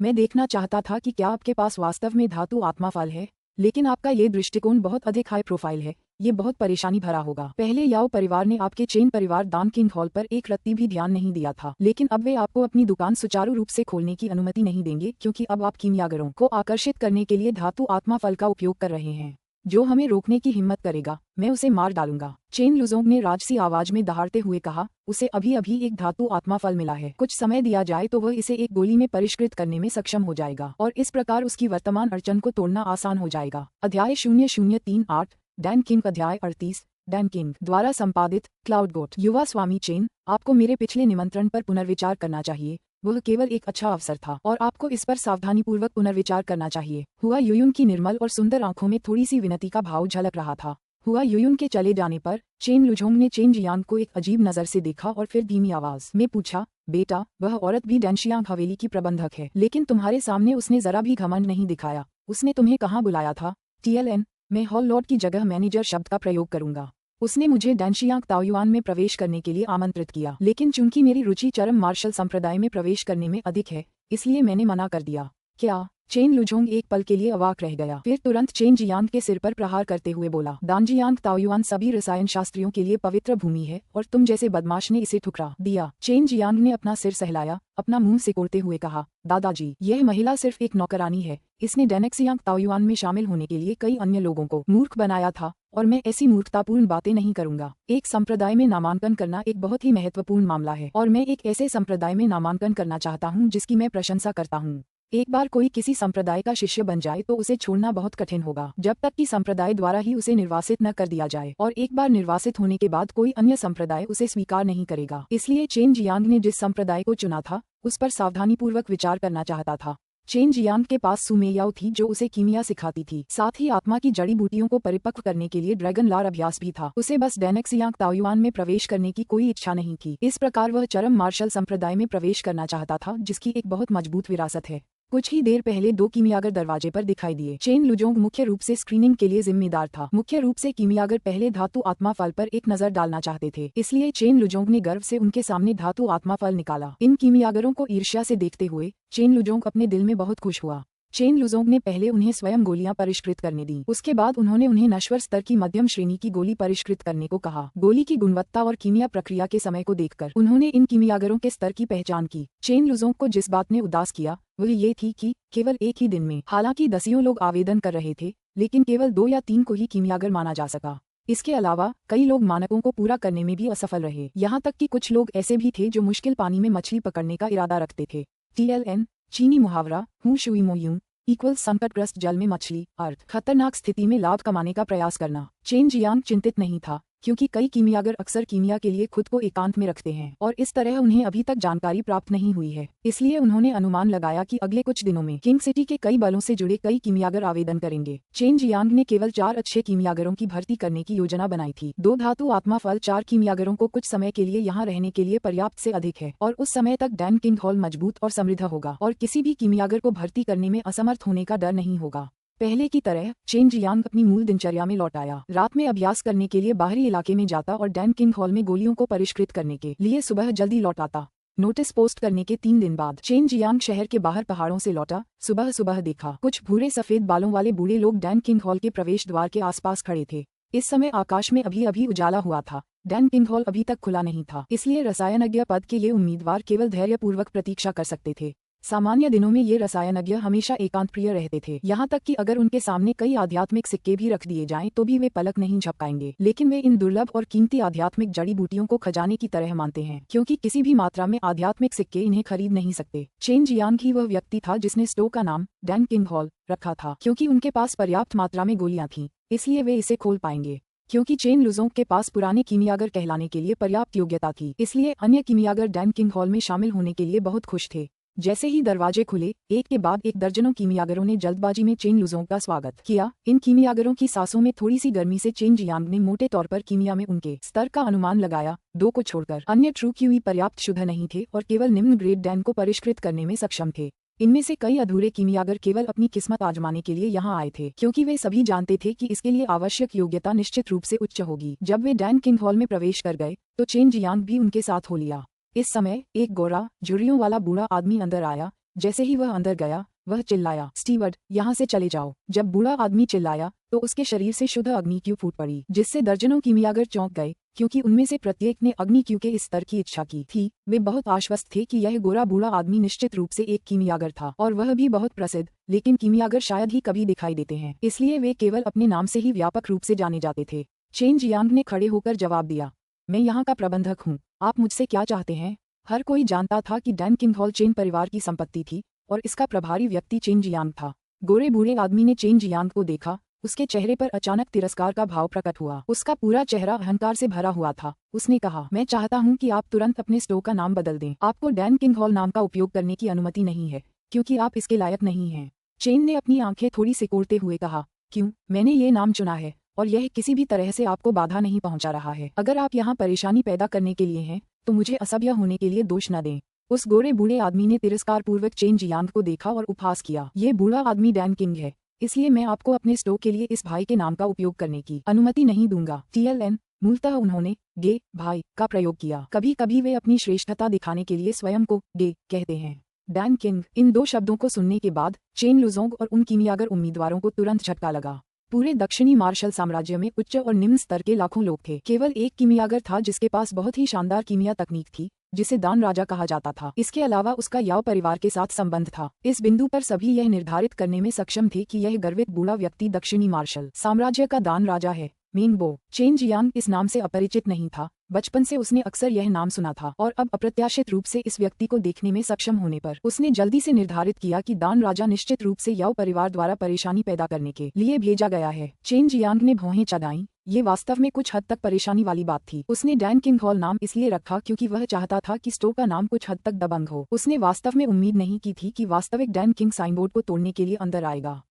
मैं देखना चाहता था कि क्या आपके पास वास्तव में धातु आत्मा फल है। लेकिन आपका ये दृष्टिकोण बहुत अधिक हाई प्रोफाइल है, ये बहुत परेशानी भरा होगा। पहले याओ परिवार ने आपके चेन परिवार दान किंग हॉल पर एक रत्ती भी ध्यान नहीं दिया था, लेकिन अब वे आपको अपनी दुकान सुचारू रूप से खोलने की अनुमति नहीं देंगे, क्योंकि अब आप कीमियागरों को आकर्षित करने के लिए धातु आत्मा फल का उपयोग कर रहे हैं। जो हमें रोकने की हिम्मत करेगा, मैं उसे मार डालूंगा, चेन लुजोंग ने राजसी आवाज में दहाड़ते हुए कहा। उसे अभी अभी एक धातु आत्मा फल मिला है, कुछ समय दिया जाए तो वह इसे एक गोली में परिष्कृत करने में सक्षम हो जाएगा और इस प्रकार उसकी वर्तमान अड़चन को तोड़ना आसान हो जाएगा। अध्याय 0038 डैन किंग अध्याय 38 डैन किंग द्वारा संपादित क्लाउड गोट। युवा स्वामी चेन, आपको मेरे पिछले निमंत्रण पर पुनर्विचार करना चाहिए, वह केवल एक अच्छा अवसर था और आपको इस पर सावधानीपूर्वक पुनर्विचार करना चाहिए। हुआ यूयुन की निर्मल और सुंदर आंखों में थोड़ी सी विनती का भाव झलक रहा था। हुआ यूयुन के चले जाने पर चेन लुझोंग ने चेन जियांग को एक अजीब नजर से देखा और फिर धीमी आवाज में पूछा, बेटा, वह औरत भी डैनशियांग हवेली की प्रबंधक है, लेकिन तुम्हारे सामने उसने जरा भी घमंड नहीं दिखाया। उसने तुम्हें कहाँ बुलाया था? TLN, मैं हॉल लॉर्ड की जगह मैनेजर शब्द का प्रयोग करूंगा। उसने मुझे डैनशियांग ताओयुआन में प्रवेश करने के लिए आमंत्रित किया, लेकिन चूंकि मेरी रुचि चरम मार्शल संप्रदाय में प्रवेश करने में अधिक है, इसलिए मैंने मना कर दिया। क्या? चेन लुझोंग एक पल के लिए अवाक रह गया, फिर तुरंत चेन जियांग के सिर पर प्रहार करते हुए बोला, दानजियांग ताओयुआन सभी रसायन शास्त्रियों के लिए पवित्र भूमि है और तुम जैसे बदमाश ने इसे ठुकरा दिया। चेन जियांग ने अपना सिर सहलाया, अपना मुंह सिकोड़ते हुए कहा, दादाजी, यह महिला सिर्फ एक नौकरानी है। इसने डैनेक्सियांग ताओयुआन में शामिल होने के लिए कई अन्य लोगों को मूर्ख बनाया था और मैं ऐसी मूर्खतापूर्ण बातें नहीं करूंगा। एक संप्रदाय में नामांकन करना एक बहुत ही महत्वपूर्ण मामला है और मैं एक ऐसे संप्रदाय में नामांकन करना चाहता हूं जिसकी मैं प्रशंसा करता हूं। एक बार कोई किसी संप्रदाय का शिष्य बन जाए तो उसे छोड़ना बहुत कठिन होगा, जब तक कि संप्रदाय द्वारा ही उसे निर्वासित न कर दिया जाए, और एक बार निर्वासित होने के बाद कोई अन्य संप्रदाय उसे स्वीकार नहीं करेगा। इसलिए चेन जियांग ने जिस संप्रदाय को चुना था उस पर सावधानीपूर्वक विचार करना चाहता था। चेन जियांग के पास सुमेयाओ थी जो उसे कीमिया सिखाती थी, साथ ही आत्मा की जड़ी बूटियों को परिपक्व करने के लिए ड्रैगन लार अभ्यास भी था। उसे बस डैनेक्सियांग ताओयुआन में प्रवेश करने की कोई इच्छा नहीं थी। इस प्रकार वह चरम मार्शल संप्रदाय में प्रवेश करना चाहता था, जिसकी एक बहुत मजबूत विरासत है। कुछ ही देर पहले दो कीमियागर दरवाजे पर दिखाई दिए। चेन लुजोंग मुख्य रूप से स्क्रीनिंग के लिए जिम्मेदार था। मुख्य रूप से कीमियागर पहले धातु आत्मा फल पर एक नजर डालना चाहते थे, इसलिए चेन लुजोंग ने गर्व से उनके सामने धातु आत्मा फल निकाला। इन कीमियागरों को ईर्ष्या से देखते हुए चेन लुजोंग अपने दिल में बहुत खुश हुआ। चेन लुजोंग ने पहले उन्हें स्वयं गोलियां परिष्कृत करने दी, उसके बाद उन्होंने उन्हें नश्वर स्तर की मध्यम श्रेणी की गोली परिष्कृत करने को कहा। गोली की गुणवत्ता और कीमिया प्रक्रिया के समय को देखकर उन्होंने इन कीमियागरों के स्तर की पहचान की। चेन लुजोंग को जिस बात ने उदास किया वह ये थी कि केवल एक ही दिन में, हालांकि दसियों लोग आवेदन कर रहे थे, लेकिन केवल 2 या 3 को ही कीमियागर माना जा सका। इसके अलावा कई लोग मानकों को पूरा करने में भी असफल रहे, यहाँ तक कि कुछ लोग ऐसे भी थे जो मुश्किल पानी में मछली पकड़ने का इरादा रखते थे। TLN, चीनी मुहावरा हूँ शुई मोयूं इक्वल संकटग्रस्त जल में मछली, अर्थ खतरनाक स्थिति में लाभ कमाने का प्रयास करना। चेन जियांग चिंतित नहीं था, क्योंकि कई कीमियागर अक्सर कीमिया के लिए खुद को एकांत में रखते हैं और इस तरह उन्हें अभी तक जानकारी प्राप्त नहीं हुई है। इसलिए उन्होंने अनुमान लगाया कि अगले कुछ दिनों में किंग सिटी के कई बलों से जुड़े कई कीमियागर आवेदन करेंगे। चेन जियांग ने केवल 4 अच्छे कीमियागरों की भर्ती करने की योजना बनाई थी। 2 धातु आत्मा फल 4 कीमियागरों को कुछ समय के लिए यहाँ रहने के लिए पर्याप्त से अधिक है और उस समय तक डैन किंग हॉल मजबूत और समृद्ध होगा और किसी भी कीमियागर को भर्ती करने में असमर्थ होने का डर नहीं होगा। पहले की तरह चेन जियांग अपनी मूल दिनचर्या में लौट आया। रात में अभ्यास करने के लिए बाहरी इलाके में जाता और डैन किंग हॉल में गोलियों को परिष्कृत करने के लिए सुबह जल्दी लौट आता। नोटिस पोस्ट करने के 3 दिन बाद चेन जियांग शहर के बाहर पहाड़ों से लौटा। सुबह सुबह देखा कुछ भूरे सफेद बालों वाले बूढ़े लोग डैन किंग हॉल के प्रवेश द्वार के आसपास खड़े थे। इस समय आकाश में अभी अभी उजाला हुआ था। डैन किंग हॉल अभी तक खुला नहीं था, इसलिए रसायनज्ञ पद के ये उम्मीदवार केवल धैर्यपूर्वक प्रतीक्षा कर सकते थे। सामान्य दिनों में ये रसायनज्ञ हमेशा एकांत प्रिय रहते थे, यहाँ तक कि अगर उनके सामने कई आध्यात्मिक सिक्के भी रख दिए जाएं तो भी वे पलक नहीं झपकाएंगे। लेकिन वे इन दुर्लभ और कीमती आध्यात्मिक जड़ी बूटियों को खजाने की तरह मानते हैं, क्योंकि किसी भी मात्रा में आध्यात्मिक सिक्के इन्हें खरीद नहीं सकते। चेन जियांग ही वह व्यक्ति था जिसने स्टोव का नाम डैन किंग हॉल रखा था, क्योंकि उनके पास पर्याप्त मात्रा में गोलियां थीं, इसलिए वे इसे खोल पाएंगे। क्योंकि चेन लुजोंग के पास पुराने कीमियागर कहलाने के लिए पर्याप्त योग्यता थी, इसलिए अन्य कीमियागर डैन किंग हॉल में शामिल होने के लिए बहुत खुश थे। जैसे ही दरवाजे खुले, एक के बाद एक दर्जनों कीमियागरों ने जल्दबाजी में चेन लुजोंग का स्वागत किया। इन कीमियागरों की सांसों में थोड़ी सी गर्मी से चेन जियांग ने मोटे तौर पर कीमिया में उनके स्तर का अनुमान लगाया। 2 को छोड़कर अन्य ट्रू क्यूई पर्याप्त शुद्ध नहीं थे और केवल निम्न ग्रेड डैन को परिष्कृत करने में सक्षम थे। इनमें से कई अधूरे कीमियागर केवल अपनी किस्मत आजमाने के लिए यहाँ आए थे, क्योंकि वे सभी जानते थे कि इसके लिए आवश्यक योग्यता निश्चित रूप से उच्च होगी। जब वे डैन किंग हॉल में प्रवेश कर गए तो चेन जियांग भी उनके साथ हो लिया। इस समय एक गोरा झुर्रियों वाला बूढ़ा आदमी अंदर आया। जैसे ही वह अंदर गया, वह चिल्लाया, स्टीवर्ड, यहाँ से चले जाओ। जब बूढ़ा आदमी चिल्लाया तो उसके शरीर से शुद्ध अग्नि क्यू फूट पड़ी, जिससे दर्जनों कीमियागर चौंक गए, क्योंकि उनमें से प्रत्येक ने अग्नि क्यू के इस स्तर की इच्छा की थी। वे बहुत आश्वस्त थे कि यह गोरा बूढ़ा आदमी निश्चित रूप से एक कीमियागर था, और वह भी बहुत प्रसिद्ध। लेकिन कीमियागर शायद ही कभी दिखाई देते हैं, इसलिए वे केवल अपने नाम से ही व्यापक रूप से जाने जाते थे। चेन जियांग ने खड़े होकर जवाब दिया, मैं यहाँ का प्रबंधक हूँ, आप मुझसे क्या चाहते हैं? हर कोई जानता था कि डैन किंघॉल चेन परिवार की संपत्ति थी और इसका प्रभारी व्यक्ति चेन जियांग था। गोरे बूढ़े आदमी ने चेन जियांग को देखा, उसके चेहरे पर अचानक तिरस्कार का भाव प्रकट हुआ। उसका पूरा चेहरा अहंकार से भरा हुआ था। उसने कहा, मैं चाहता हूँ कि आप तुरंत अपने स्टोव का नाम बदल दें। आपको डैन किंघॉल नाम का उपयोग करने की अनुमति नहीं है, क्योंकि आप इसके लायक नहीं हैं। चेन ने अपनी आंखें थोड़ी सिकोड़ते हुए कहा, क्यों? मैंने ये नाम चुना है और यह किसी भी तरह से आपको बाधा नहीं पहुंचा रहा है। अगर आप यहाँ परेशानी पैदा करने के लिए हैं तो मुझे असभ्य होने के लिए दोष न दें। उस गोरे बूढ़े आदमी ने तिरस्कार पूर्वक चेन जियांग को देखा और उपहास किया, ये बूढ़ा आदमी डैन किंग है, इसलिए मैं आपको अपने स्टोव के लिए इस भाई के नाम का उपयोग करने की अनुमति नहीं दूंगा। TLN मूलतः उन्होंने गे भाई का प्रयोग किया। कभी कभी वे अपनी श्रेष्ठता दिखाने के लिए स्वयं को गे कहते हैं। डैन किंग, इन दो शब्दों को सुनने के बाद चेन लुजोंग और उन कीमियागर उम्मीदवारों को तुरंत झटका लगा। पूरे दक्षिणी मार्शल साम्राज्य में उच्च और निम्न स्तर के लाखों लोग थे। केवल एक कीमियागर था जिसके पास बहुत ही शानदार कीमिया तकनीक थी, जिसे दान राजा कहा जाता था। इसके अलावा उसका याओ परिवार के साथ संबंध था। इस बिंदु पर सभी यह निर्धारित करने में सक्षम थे कि यह गर्वित बूढ़ा व्यक्ति दक्षिणी मार्शल साम्राज्य का दान राजा है। मेंगबो। चेन जियांग इस नाम से अपरिचित नहीं था। बचपन से उसने अक्सर यह नाम सुना था और अब अप्रत्याशित रूप से इस व्यक्ति को देखने में सक्षम होने पर उसने जल्दी से निर्धारित किया कि दान राजा निश्चित रूप से याओ परिवार द्वारा परेशानी पैदा करने के लिए भेजा गया है। चेन जियांग ने भौहें चढ़ाईं। ये वास्तव में कुछ हद तक परेशानी वाली बात थी। उसने डैन किंघॉल नाम इसलिए रखा क्योंकि वह चाहता था कि स्टोव का नाम कुछ हद तक दबंग हो। उसने वास्तव में उम्मीद नहीं की थी कि वास्तविक डैन किंग साइनबोर्ड को तोड़ने के लिए अंदर आएगा।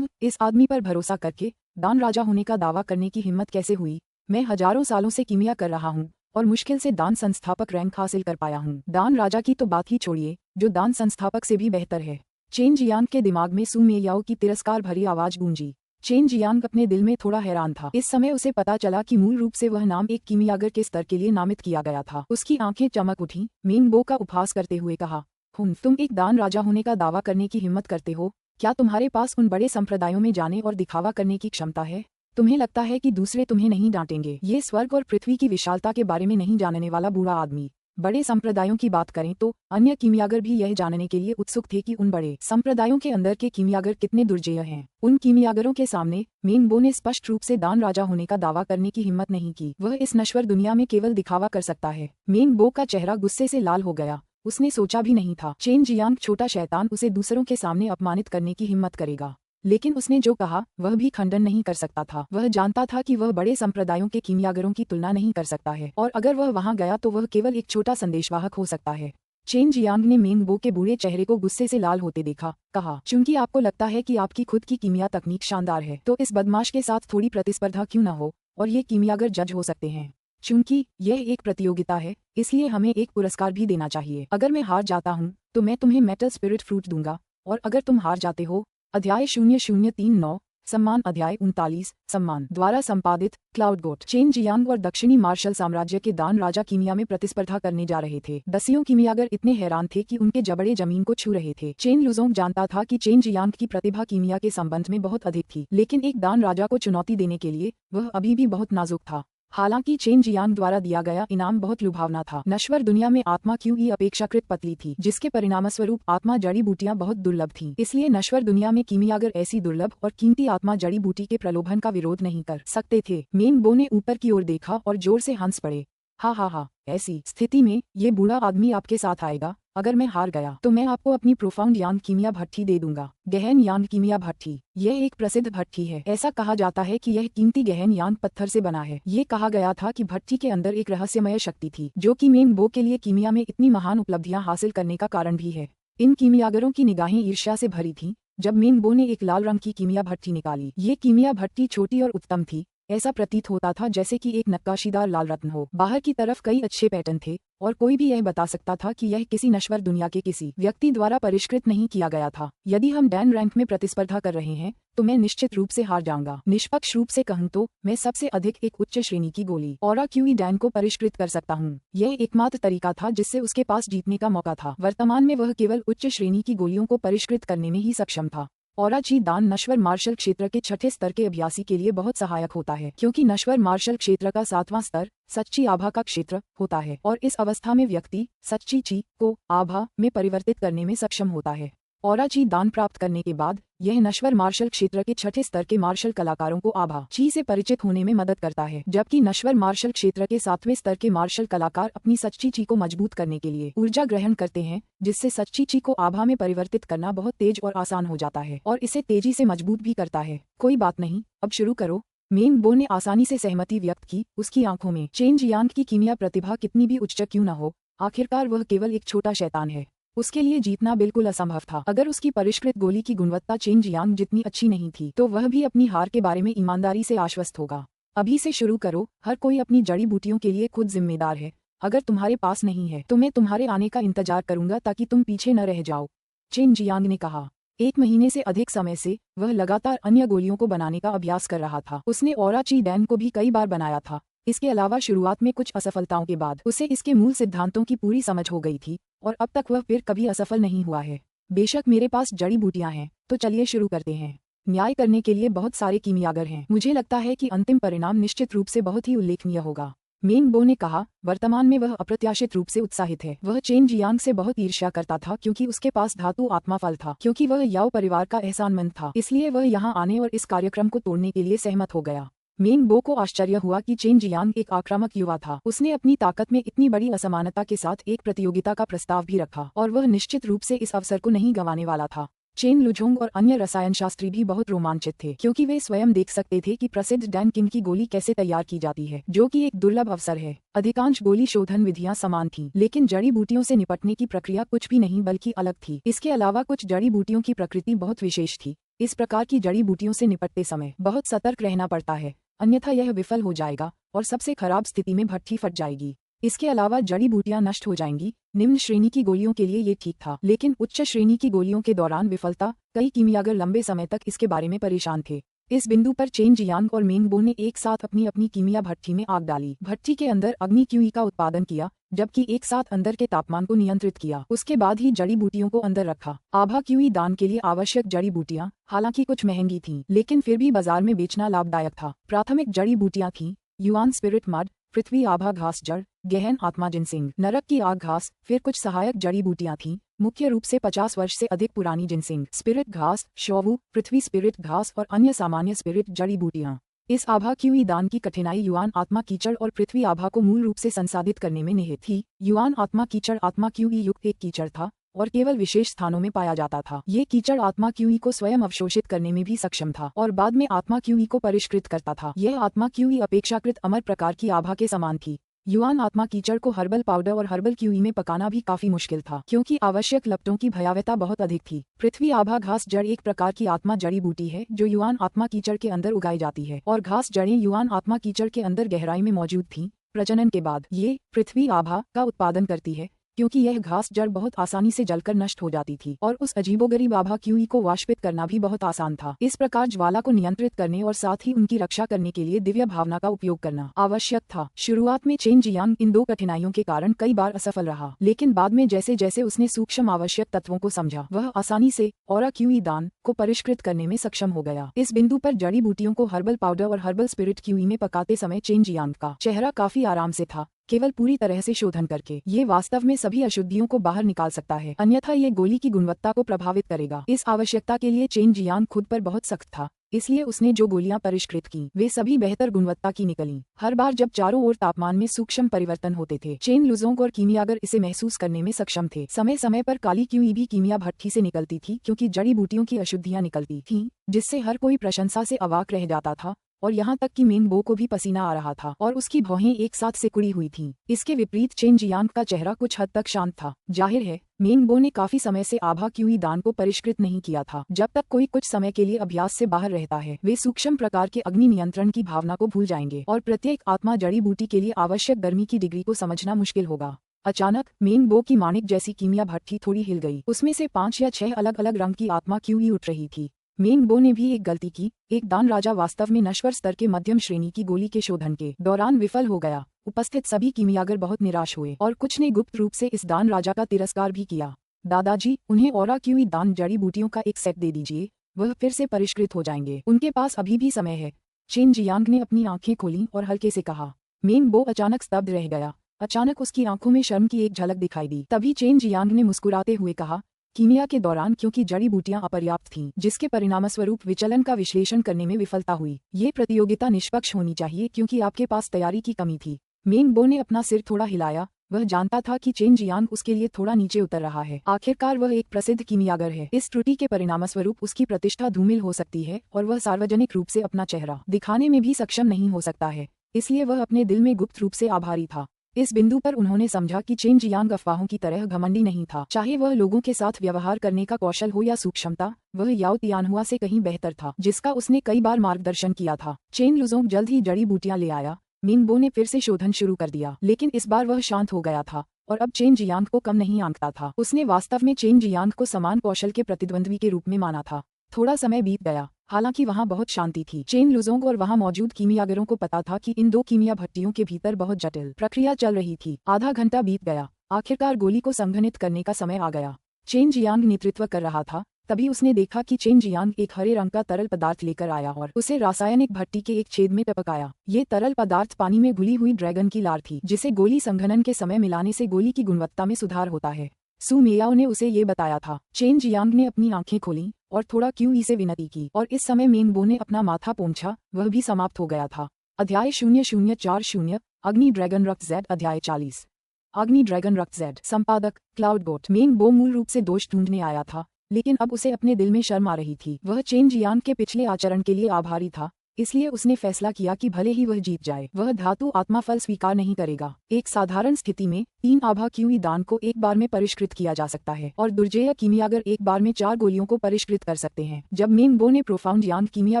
इस आदमी पर भरोसा करके दान राजा होने का दावा करने की हिम्मत कैसे हुई? मैं हजारों सालों से कीमिया कर रहा हूँ और मुश्किल से दान संस्थापक रैंक हासिल कर पाया हूँ। दान राजा की तो बात ही छोड़िए, जो दान संस्थापक से भी बेहतर है। चेन जियांग के दिमाग में सू मेयाओ की तिरस्कार भरी आवाज गूंजी। चेन जियांग अपने दिल में थोड़ा हैरान था। इस समय उसे पता चला कि मूल रूप से वह नाम एक कीमियागर के स्तर के लिए नामित किया गया था। उसकी आंखें चमक उठी। मेंगबो का उपहास करते हुए कहा, तुम एक दान राजा होने का दावा करने की हिम्मत करते हो? क्या तुम्हारे पास उन बड़े संप्रदायों में जाने और दिखावा करने की क्षमता है? तुम्हें लगता है कि दूसरे तुम्हें नहीं डांटेंगे? ये स्वर्ग और पृथ्वी की विशालता के बारे में नहीं जानने वाला बूढ़ा आदमी। बड़े संप्रदायों की बात करें तो अन्य कीमियागर भी यह जानने के लिए उत्सुक थे कि उन बड़े संप्रदायों के अंदर के कीमियागर कितने दुर्जेय हैं। उन कीमियागरों के सामने मेंगबो ने स्पष्ट रूप से दान राजा होने का दावा करने की हिम्मत नहीं की। वह इस नश्वर दुनिया में केवल दिखावा कर सकता है। मेंगबो का चेहरा गुस्से से लाल हो गया। उसने सोचा भी नहीं था चेन जियांग छोटा शैतान उसे दूसरों के सामने अपमानित करने की हिम्मत करेगा। लेकिन उसने जो कहा वह भी खंडन नहीं कर सकता था। वह जानता था कि वह बड़े संप्रदायों के कीमियागरों की तुलना नहीं कर सकता है, और अगर वह वहां गया तो वह केवल एक छोटा संदेशवाहक हो सकता है। चेन जियांग ने मेंगबो के बूढ़े चेहरे को गुस्से से लाल होते देखा। कहा, चूंकि आपको लगता है कि आपकी खुद की कीमिया तकनीक शानदार है, तो इस बदमाश के साथ थोड़ी प्रतिस्पर्धा क्यों न हो और ये कीमियागर जज हो सकते हैं। चूंकि यह एक प्रतियोगिता है, इसलिए हमें एक पुरस्कार भी देना चाहिए। अगर मैं हार जाता हूँ तो मैं तुम्हें मेटल स्पिरिट फ्रूट दूंगा, और अगर तुम हार जाते हो। अध्याय 0039 सम्मान। अध्याय 39 सम्मान द्वारा संपादित क्लाउड गोट। चेन जियांग और दक्षिणी मार्शल साम्राज्य के दान राजा कीमिया में प्रतिस्पर्धा करने जा रहे थे। दसियों कीमियागर इतने हैरान थे कि उनके जबड़े जमीन को छू रहे थे। चेन लुजोंग जानता था कि चेन जियांग की प्रतिभा कीमिया के संबंध में बहुत अधिक थी, लेकिन एक दान राजा को चुनौती देने के लिए वह अभी भी बहुत नाजुक था। हालांकि चेन जियांग द्वारा दिया गया इनाम बहुत लुभावना था। नश्वर दुनिया में आत्मा क्यों ही अपेक्षाकृत पतली थी, जिसके परिणामस्वरूप आत्मा जड़ी बूटियां बहुत दुर्लभ थीं। इसलिए नश्वर दुनिया में कीमियागर ऐसी दुर्लभ और कीमती आत्मा जड़ी बूटी के प्रलोभन का विरोध नहीं कर सकते थे। मेंगबो ने ऊपर की ओर देखा और जोर से हंस पड़े। हा, ऐसी स्थिति में ये बूढ़ा आदमी आपके साथ आएगा। अगर मैं हार गया तो मैं आपको अपनी प्रोफाउंड यान कीमिया भट्ठी दे दूंगा। गहन यान कीमिया भट्ठी, यह एक प्रसिद्ध भट्ठी है। ऐसा कहा जाता है कि यह कीमती गहन यान पत्थर से बना है। ये कहा गया था कि भट्ठी के अंदर एक रहस्यमय शक्ति थी, जो कि मेंगबो के लिए कीमिया में इतनी महान उपलब्धियां हासिल करने का कारण भी है। इन कीमियागरों की निगाहें ईर्ष्या से भरी थीं जब मेंगबो ने एक लाल रंग की कीमिया भट्ठी निकाली। ये कीमिया भट्ठी छोटी और उत्तम थी, ऐसा प्रतीत होता था जैसे कि एक नक्काशीदार लाल रत्न हो। बाहर की तरफ कई अच्छे पैटर्न थे और कोई भी यह बता सकता था कि यह किसी नश्वर दुनिया के किसी व्यक्ति द्वारा परिष्कृत नहीं किया गया था। यदि हम डैन रैंक में प्रतिस्पर्धा कर रहे हैं तो मैं निश्चित रूप से हार जाऊंगा। निष्पक्ष रूप से कहूं तो मैं सबसे अधिक एक उच्च श्रेणी की गोली ऑरा क्यूई डैन को परिष्कृत कर सकता हूं। यह एकमात्र तरीका था जिससे उसके पास जीतने का मौका था। वर्तमान में वह केवल उच्च श्रेणी की गोलियों को परिष्कृत करने में ही सक्षम था। ऑरा ची दान नश्वर मार्शल क्षेत्र के छठे स्तर के अभ्यासी के लिए बहुत सहायक होता है, क्योंकि नश्वर मार्शल क्षेत्र का 7वां स्तर सच्ची आभा का क्षेत्र होता है और इस अवस्था में व्यक्ति सच्ची ची को आभा में परिवर्तित करने में सक्षम होता है। ऑरा ची दान प्राप्त करने के बाद यह नश्वर मार्शल क्षेत्र के छठे स्तर के मार्शल कलाकारों को आभा ची से परिचित होने में मदद करता है, जबकि नश्वर मार्शल क्षेत्र के 7वें स्तर के मार्शल कलाकार अपनी सच्ची ची को मजबूत करने के लिए ऊर्जा ग्रहण करते हैं, जिससे सच्ची ची को आभा में परिवर्तित करना बहुत तेज और आसान हो जाता है और इसे तेजी से मजबूत भी करता है। कोई बात नहीं, अब शुरू करो। मेंग बो ने आसानी से सहमति व्यक्त की। उसकी आंखों में चेन जियांग की कीमिया प्रतिभा कितनी भी उच्च क्यों न हो, आखिरकार वह केवल एक छोटा शैतान है। उसके लिए जीतना बिल्कुल असंभव था। अगर उसकी परिष्कृत गोली की गुणवत्ता चेन जियांग जितनी अच्छी नहीं थी तो वह भी अपनी हार के बारे में ईमानदारी से आश्वस्त होगा। अभी से शुरू करो। हर कोई अपनी जड़ी बूटियों के लिए खुद जिम्मेदार है। अगर तुम्हारे पास नहीं है तो मैं तुम्हारे आने का इंतजार करूंगा ताकि तुम पीछे न रह जाओ, चेन जियांग ने कहा। 1 महीने से अधिक समय से वह लगातार अन्य गोलियों को बनाने का अभ्यास कर रहा था। उसने ऑरा ची डैन को भी कई बार बनाया था। इसके अलावा शुरुआत में कुछ असफलताओं के बाद उसे इसके मूल सिद्धांतों की पूरी समझ हो गई थी और अब तक वह फिर कभी असफल नहीं हुआ है। बेशक मेरे पास जड़ी बूटियां हैं, तो चलिए शुरू करते हैं। न्याय करने के लिए बहुत सारे कीमियागर हैं। मुझे लगता है कि अंतिम परिणाम निश्चित रूप से बहुत ही उल्लेखनीय होगा, मेंग बो ने कहा। वर्तमान में वह अप्रत्याशित रूप से उत्साहित है। वह चेन जियांग से बहुत ईर्ष्या करता था क्योंकि उसके पास धातु आत्मा फल था। क्योंकि वह याओ परिवार का एहसानमंद था, इसलिए वह यहाँ आने और इस कार्यक्रम को तोड़ने के लिए सहमत हो गया। मेंग बो को आश्चर्य हुआ कि चेन जियांग एक आक्रामक युवा था। उसने अपनी ताकत में इतनी बड़ी असमानता के साथ एक प्रतियोगिता का प्रस्ताव भी रखा और वह निश्चित रूप से इस अवसर को नहीं गंवाने वाला था। चेन लुझोंग और अन्य रसायन शास्त्री भी बहुत रोमांचित थे क्योंकि वे स्वयं देख सकते थे कि प्रसिद्ध डैन किम की गोली कैसे तैयार की जाती है, जो कि एक दुर्लभ अवसर है। अधिकांश गोली शोधन विधियां समान थीं, लेकिन जड़ी बूटियों से निपटने की प्रक्रिया कुछ भी नहीं बल्कि अलग थी। इसके अलावा कुछ जड़ी बूटियों की प्रकृति बहुत विशेष थी। इस प्रकार की जड़ी बूटियों से निपटते समय बहुत सतर्क रहना पड़ता है, अन्यथा यह विफल हो जाएगा और सबसे खराब स्थिति में भट्ठी फट जाएगी। इसके अलावा जड़ी बूटियां नष्ट हो जाएंगी। निम्न श्रेणी की गोलियों के लिए ये ठीक था, लेकिन उच्च श्रेणी की गोलियों के दौरान विफलता, कई कीमियागर लंबे समय तक इसके बारे में परेशान थे। इस बिंदु पर चेन जियांग और मेंग बो ने एक साथ अपनी अपनी कीमिया भट्ठी में आग डाली। भट्ठी के अंदर अग्नि क्यूई का उत्पादन किया, जबकि एक साथ अंदर के तापमान को नियंत्रित किया। उसके बाद ही जड़ी बूटियों को अंदर रखा। आभा क्यूई दान के लिए आवश्यक जड़ी बूटियां हालांकि कुछ महंगी थीं, लेकिन फिर भी बाजार में बेचना लाभदायक था। प्राथमिक जड़ी बूटियां थीं युआन स्पिरिट मड, पृथ्वी आभा घास जड़, गहन आत्मा जिनसिंग, नरक की आग घास। फिर कुछ सहायक जड़ी बूटियां थीं, मुख्य रूप से 50 वर्ष से अधिक पुरानी जिनसिंग, स्पिरिट घास, शोवू, पृथ्वी स्पिरिट घास और अन्य सामान्य स्पिरिट जड़ी बूटियां। इस आभा क्यूई दान की कठिनाई युआन आत्मा कीचड़ और पृथ्वी आभा को मूल रूप से संसाधित करने में निहित थी। युआन आत्मा कीचड़ आत्मा क्यूई युक्त एक कीचड़ था और केवल विशेष स्थानों में पाया जाता था। ये कीचड़ आत्मा क्यूई को स्वयं अवशोषित करने में भी सक्षम था और बाद में आत्मा क्यूई को परिष्कृत करता था। यह आत्मा क्यूई अपेक्षाकृत अमर प्रकार की आभा के समान थी। युआन आत्मा कीचड़ को हर्बल पाउडर और हर्बल क्यूई में पकाना भी काफी मुश्किल था क्योंकि आवश्यक लपटों की भयावहता बहुत अधिक थी। पृथ्वी आभा घास जड़ एक प्रकार की आत्मा जड़ी बूटी है जो युआन आत्मा कीचड़ के अंदर उगाई जाती है और घास जड़ें युआन आत्मा कीचड़ के अंदर गहराई में मौजूद थीं। प्रजनन के बाद ये पृथ्वी आभा का उत्पादन करती है क्योंकि यह घास जड़ बहुत आसानी से जलकर नष्ट हो जाती थी और उस अजीबोगरीब आभा क्यूई को वाष्पित करना भी बहुत आसान था। इस प्रकार ज्वाला को नियंत्रित करने और साथ ही उनकी रक्षा करने के लिए दिव्य भावना का उपयोग करना आवश्यक था। शुरुआत में चेन जियांग इन 2 कठिनाइयों के कारण कई बार असफल रहा, लेकिन बाद में जैसे जैसे उसने सूक्ष्म आवश्यक तत्वों को समझा, वह आसानी से ऑरा क्यूई दान को परिष्कृत करने में सक्षम हो गया। इस बिंदु पर जड़ी बूटियों को हर्बल पाउडर और हर्बल स्पिरिट क्यूई में पकाते समय चेन जियांग का चेहरा काफी आराम से था, केवल पूरी तरह से शोधन करके। ये वास्तव में सभी अशुद्धियों को बाहर निकाल सकता है, अन्यथा ये गोली की गुणवत्ता को प्रभावित करेगा। इस आवश्यकता के लिए चेन जियांग खुद पर बहुत सख्त था, इसलिए उसने जो गोलियां परिष्कृत की वे सभी बेहतर गुणवत्ता की निकलीं। हर बार जब चारों ओर तापमान में सूक्ष्म परिवर्तन होते थे, चेन लुजोंग और कीमियागर इसे महसूस करने में सक्षम थे। समय समय पर काली क्यूई भी कीमिया भट्ठी से निकलती थी क्योंकि जड़ी बूटियों की अशुद्धियां निकलती थीं, जिससे हर कोई प्रशंसा से अवाक रह जाता था और यहाँ तक कि मेंगबो को भी पसीना आ रहा था और उसकी भौहें एक साथ सिकुड़ी हुई थीं। इसके विपरीत चेन जियांग का चेहरा कुछ हद तक शांत था। जाहिर है मेंगबो ने काफी समय से आभा क्यूई दान को परिष्कृत नहीं किया था। जब तक कोई कुछ समय के लिए अभ्यास से बाहर रहता है, वे सूक्ष्म प्रकार के अग्नि नियंत्रण की भावना को भूल जाएंगे और प्रत्येक आत्मा जड़ी बूटी के लिए आवश्यक गर्मी की डिग्री को समझना मुश्किल होगा। अचानक मेंगबो की माणिक जैसी कीमिया भट्ठी थोड़ी हिल गई। उसमें से 5 या 6 अलग अलग रंग की आत्मा क्यूई उठ रही थी। मेंगबो ने भी एक गलती की। एक दान राजा वास्तव में नश्वर स्तर के मध्यम श्रेणी की गोली के शोधन के दौरान विफल हो गया। उपस्थित सभी कीमियागर बहुत निराश हुए और कुछ ने गुप्त रूप से इस दान राजा का तिरस्कार भी किया। दादाजी, उन्हें ऑरा क्यूई दान जड़ी बूटियों का एक सेट दे दीजिए, वह फिर से परिष्कृत हो जाएंगे। उनके पास अभी भी समय है। चेन जियांग ने अपनी आंखें खोलीं और हल्के से कहा। मेंगबो अचानक स्तब्ध रह गया। अचानक उसकी आंखों में शर्म की एक झलक दिखाई दी। तभी चेन जियांग ने मुस्कुराते हुए कहा, कीमिया के दौरान क्योंकि जड़ी बूटियां अपर्याप्त थीं, जिसके परिणामस्वरूप विचलन का विश्लेषण करने में विफलता हुई। ये प्रतियोगिता निष्पक्ष होनी चाहिए क्योंकि आपके पास तैयारी की कमी थी। मेंगबो ने अपना सिर थोड़ा हिलाया। वह जानता था कि चेन जियांग उसके लिए थोड़ा नीचे उतर रहा है। आखिरकार वह एक प्रसिद्ध कीमियागर है। इस त्रुटि के परिणामस्वरूप उसकी प्रतिष्ठा धूमिल हो सकती है और वह सार्वजनिक रूप से अपना चेहरा दिखाने में भी सक्षम नहीं हो सकता है। इसलिए वह अपने दिल में गुप्त रूप से आभारी था। इस बिंदु पर उन्होंने समझा कि चेन जियांग अफवाहों की तरह घमंडी नहीं था। चाहे वह लोगों के साथ व्यवहार करने का कौशल हो या सूक्ष्मता, वह याओ तियानहुआ से कहीं बेहतर था, जिसका उसने कई बार मार्गदर्शन किया था। चेन लुजोंग जल्द ही जड़ी बूटियां ले आया। मेंगबो ने फिर से शोधन शुरू कर दिया, लेकिन इस बार वह शांत हो गया था और अब चेन जियांग को कम नहीं आंकता था। उसने वास्तव में चेन जियांग को समान कौशल के प्रतिद्वंद्वी के रूप में माना था। थोड़ा समय बीत गया, हालांकि वहां बहुत शांति थी। चेन लुजोंग और वहां मौजूद कीमियागरों को पता था कि इन दो कीमिया भट्टियों के भीतर बहुत जटिल प्रक्रिया चल रही थी। आधा घंटा बीत गया। आखिरकार गोली को संघनित करने का समय आ गया। चेन जियांग नेतृत्व कर रहा था। तभी उसने देखा कि चेन जियांग एक हरे रंग का तरल पदार्थ लेकर आया और उसे रासायनिक भट्टी के एक छेद में टपकाया। ये तरल पदार्थ पानी में घुली हुई ड्रैगन की लार थी, जिसे गोली संघनन के समय मिलाने से गोली की गुणवत्ता में सुधार होता है। सू मेयाओ ने उसे ये बताया था। चेन जियांग ने अपनी आंखें खोलीं और थोड़ा क्यूई से विनती की और इस समय मेंगबो ने अपना माथा पोंछा। वह भी समाप्त हो गया था। अध्याय 0040 अग्नि ड्रैगन रक्त Z। अध्याय 40 अग्नि ड्रैगन रक्त Z। संपादक क्लाउड गोट। मेंगबो मूल रूप से दोष ढूंढने आया था, लेकिन अब उसे अपने दिल में शर्म आ रही थी। वह चेन जियांग के पिछले आचरण के लिए आभारी था, इसलिए उसने फैसला किया कि भले ही वह जीत जाए, वह धातु आत्मा फल स्वीकार नहीं करेगा। एक साधारण स्थिति में 3 आभा क्यूई दान को एक बार में परिष्कृत किया जा सकता है और दुर्जेय कीमियागर एक बार में 4 गोलियों को परिष्कृत कर सकते हैं। जब मेंगबो ने प्रोफाउंड यांग कीमिया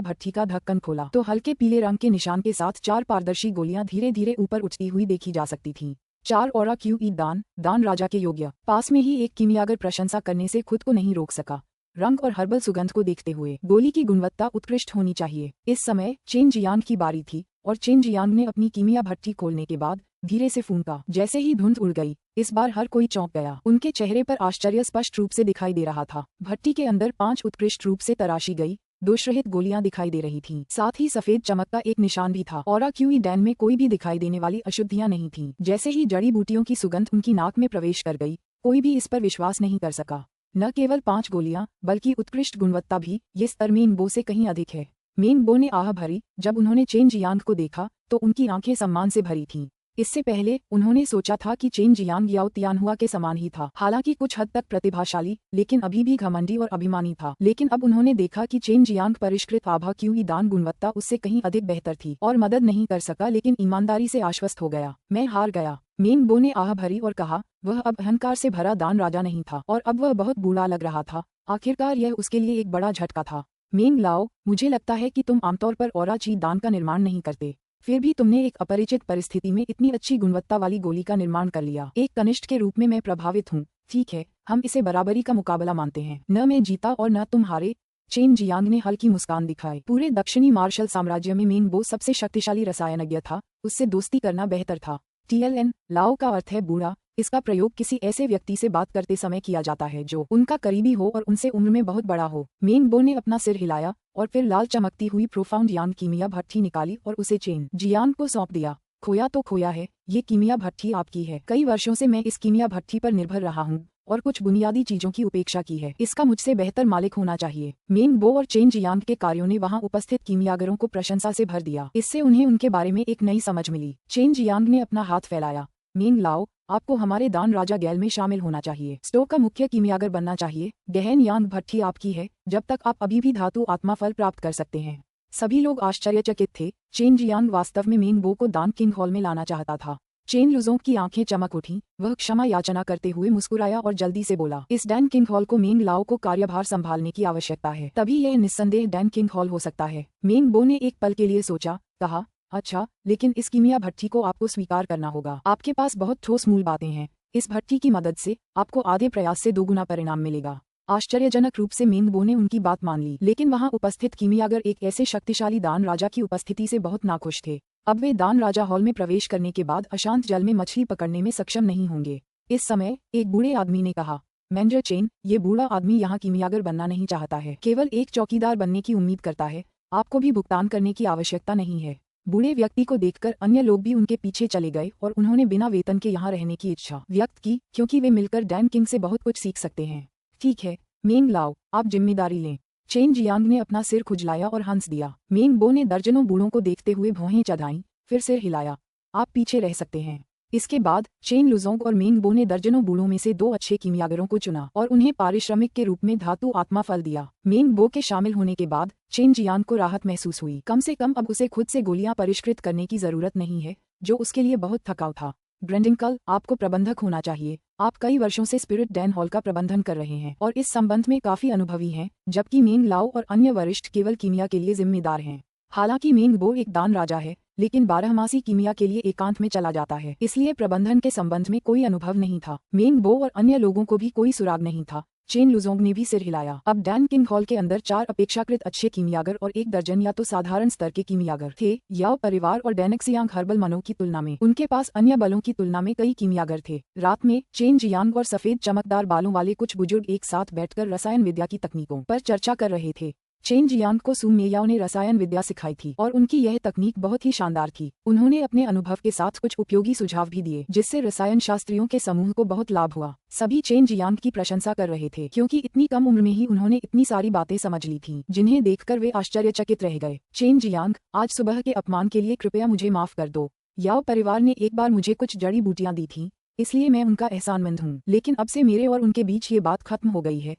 भट्टी का ढक्कन खोला तो हल्के पीले रंग के निशान के साथ 4 पारदर्शी गोलियां धीरे धीरे ऊपर उठती हुई देखी जा सकती थीं। 4 ऑरा क्यूई दान राजा के योग्य। पास में ही एक कीमियागर प्रशंसा करने से खुद को नहीं रोक सका। रंग और हर्बल सुगंध को देखते हुए गोली की गुणवत्ता उत्कृष्ट होनी चाहिए। इस समय चेन जियांग की बारी थी और चेन जियांग ने अपनी कीमिया भट्टी खोलने के बाद धीरे से फूंका। जैसे ही धुंध उड़ गई, इस बार हर कोई चौंक गया। उनके चेहरे पर आश्चर्य स्पष्ट रूप से दिखाई दे रहा था। भट्टी के अंदर 5 उत्कृष्ट रूप से तराशी गई दोषरहित गोलियां दिखाई दे रही थीं। साथ ही सफेद चमक का एक निशान भी था। ऑरा क्यूई डैन में कोई भी दिखाई देने वाली अशुद्धियां नहीं थीं। जैसे ही जड़ी बूटियों की सुगंध उनकी नाक में प्रवेश कर गई, कोई भी इस पर विश्वास नहीं कर सका। न केवल 5 गोलियां, बल्कि उत्कृष्ट गुणवत्ता भी। ये स्तर मेंगबो से कहीं अधिक है। मेंगबो ने आह भरी जब उन्होंने चेन जियांग को देखा तो उनकी आंखें सम्मान से भरी थीं। इससे पहले उन्होंने सोचा था कि चेन जियांग याओ तियानहुआ के समान ही था, हालांकि कुछ हद तक प्रतिभाशाली, लेकिन अभी भी घमंडी और अभिमानी था। लेकिन अब उन्होंने देखा कि चेन जियांग परिष्कृत आभा क्यूई दान गुणवत्ता उससे कहीं अधिक बेहतर थी और मदद नहीं कर सका, लेकिन ईमानदारी से आश्वस्त हो गया। मैं हार गया, मेंगबो ने आह भरी और कहा। वह अब अहंकार से भरा दान राजा नहीं था और अब वह बहुत बूढ़ा लग रहा था। आखिरकार यह उसके लिए एक बड़ा झटका था। मेंग लाओ, मुझे लगता है कि तुम आमतौर पर ऑरा ची दान का निर्माण नहीं करते, फिर भी तुमने एक अपरिचित परिस्थिति में इतनी अच्छी गुणवत्ता वाली गोली का निर्माण कर लिया। एक कनिष्ठ के रूप में मैं प्रभावित हूँ। ठीक है, हम इसे बराबरी का मुकाबला मानते हैं। न मैं जीता और न तुम हारे। चेन जियांग ने हल्की मुस्कान दिखाई। पूरे दक्षिणी मार्शल साम्राज्य में मेंगबो सबसे शक्तिशाली रसायनज्ञ था। उससे दोस्ती करना बेहतर था। TLN लाओ का अर्थ है बूढ़ा। इसका प्रयोग किसी ऐसे व्यक्ति से बात करते समय किया जाता है जो उनका करीबी हो और उनसे उम्र में बहुत बड़ा हो। मेंगबो ने अपना सिर हिलाया और फिर लाल चमकती हुई प्रोफाउंड यांग कीमिया भट्टी निकाली और उसे चेन जियांग को सौंप दिया। खोया तो खोया है, ये कीमिया भट्टी आपकी है। कई वर्षों से मैं इस कीमिया भट्टी पर निर्भर रहा हूँ और कुछ बुनियादी चीजों की उपेक्षा की है। इसका मुझसे बेहतर मालिक होना चाहिए। मेंगबो और चेन जियांग के कार्यों ने वहां उपस्थित कीमियागरों को प्रशंसा से भर दिया। इससे उन्हें उनके बारे में एक नई समझ मिली। चेन जियांग ने अपना हाथ फैलाया। मेंग लाओ, आपको हमारे दान राजा गैल में शामिल होना चाहिए। स्टो का मुख्य कीमियागर बनना चाहिए। गहन यांग भट्टी आपकी है जब तक आप अभी भी धातु आत्मा फल प्राप्त कर सकते हैं। सभी लोग आश्चर्यचकित थे। चेन जियांग वास्तव में मेंग बो को दान किंग हॉल में लाना चाहता था। चेन लुजोंग की आंखें चमक उठीं। वह क्षमा याचना करते हुए मुस्कुराया और जल्दी से बोला, इस डैन किंग हॉल को मेंग लाओ को कार्यभार संभालने की आवश्यकता है, तभी यह निस्संदेह डैन किंग हॉल हो सकता है। मेंग बो ने एक पल के लिए सोचा, कहा, अच्छा, लेकिन इस कीमिया भट्ठी को आपको स्वीकार करना होगा। आपके पास बहुत ठोस मूल बातें हैं। इस भट्ठी की मदद से आपको आधे प्रयास से दोगुना परिणाम मिलेगा। आश्चर्यजनक रूप से मेंग बो ने उनकी बात मान ली, लेकिन वहां उपस्थित कीमियागर एक ऐसे शक्तिशाली दान राजा की उपस्थिति से बहुत नाखुश थे। अब वे दान राजा हॉल में प्रवेश करने के बाद अशांत जल में मछली पकड़ने में सक्षम नहीं होंगे। इस समय एक बूढ़े आदमी ने कहा, मैनेजर चेन, ये बूढ़ा आदमी यहाँ कीमियागर बनना नहीं चाहता है, केवल एक चौकीदार बनने की उम्मीद करता है। आपको भी भुगतान करने की आवश्यकता नहीं है। बूढ़े व्यक्ति को देखकर अन्य लोग भी उनके पीछे चले गए और उन्होंने बिना वेतन के यहाँ रहने की इच्छा व्यक्त की, क्योंकि वे मिलकर डैन किंग से बहुत कुछ सीख सकते हैं। ठीक है, मेंग लाओ, आप जिम्मेदारी लें। चेन जियांग ने अपना सिर खुजलाया और हंस दिया। मेंग बो ने दर्जनों बूढ़ों को देखते हुए भौहें चढ़ाईं, फिर सिर हिलाया। आप पीछे रह सकते हैं। इसके बाद चेन लुजोंग और मेंग बो ने दर्जनों बूढ़ों में से 2 अच्छे कीमियागरों को चुना और उन्हें पारिश्रमिक के रूप में धातु आत्मा फल दिया। मेंग बो के शामिल होने के बाद चेन जियांग को राहत महसूस हुई। कम से कम अब उसे खुद से गोलियां परिष्कृत करने की जरूरत नहीं है, जो उसके लिए बहुत थकाऊ था। ग्रेंडिंकल, आपको प्रबंधक होना चाहिए। आप कई वर्षों से स्पिरिट डैन हॉल का प्रबंधन कर रहे हैं और इस संबंध में काफी अनुभवी हैं, जबकि मेंग लाओ और अन्य वरिष्ठ केवल कीमिया के लिए जिम्मेदार हैं। हालांकि मेंग बो एक दान राजा है, लेकिन 12मासी कीमिया के लिए एकांत में चला जाता है, इसलिए प्रबंधन के संबंध में कोई अनुभव नहीं था। मेंग बो और अन्य लोगों को भी कोई सुराग नहीं था। चेन लुजोंग ने भी सिर हिलाया। अब डैन किंग हॉल के अंदर 4 अपेक्षाकृत अच्छे कीमियागर और 1 दर्जन या तो साधारण स्तर के कीमियागर थे। याओ परिवार और डैनक्सियांग हर्बल मनों की तुलना में उनके पास अन्य बलों की तुलना में कई कीमियागर थे। रात में चेन जियांग और सफेद चमकदार बालों वाले कुछ बुजुर्ग एक साथ बैठकर रसायन विद्या की तकनीकों पर चर्चा कर रहे थे। चेन जियांग को सू मेयाओ ने रसायन विद्या सिखाई थी और उनकी यह तकनीक बहुत ही शानदार थी। उन्होंने अपने अनुभव के साथ कुछ उपयोगी सुझाव भी दिए, जिससे रसायन शास्त्रियों के समूह को बहुत लाभ हुआ। सभी चेन जियांग की प्रशंसा कर रहे थे, क्योंकि इतनी कम उम्र में ही उन्होंने इतनी सारी बातें समझ ली थीं, जिन्हें देखकर वे आश्चर्यचकित रह गए। चेन जियांग, आज सुबह के अपमान के लिए कृपया मुझे माफ कर दो। याओ परिवार ने एक बार मुझे कुछ जड़ी बूटियां दी थीं, इसलिए मैं उनका एहसानमंद हूँ, लेकिन अब से मेरे और उनके बीच ये बात खत्म हो गई है।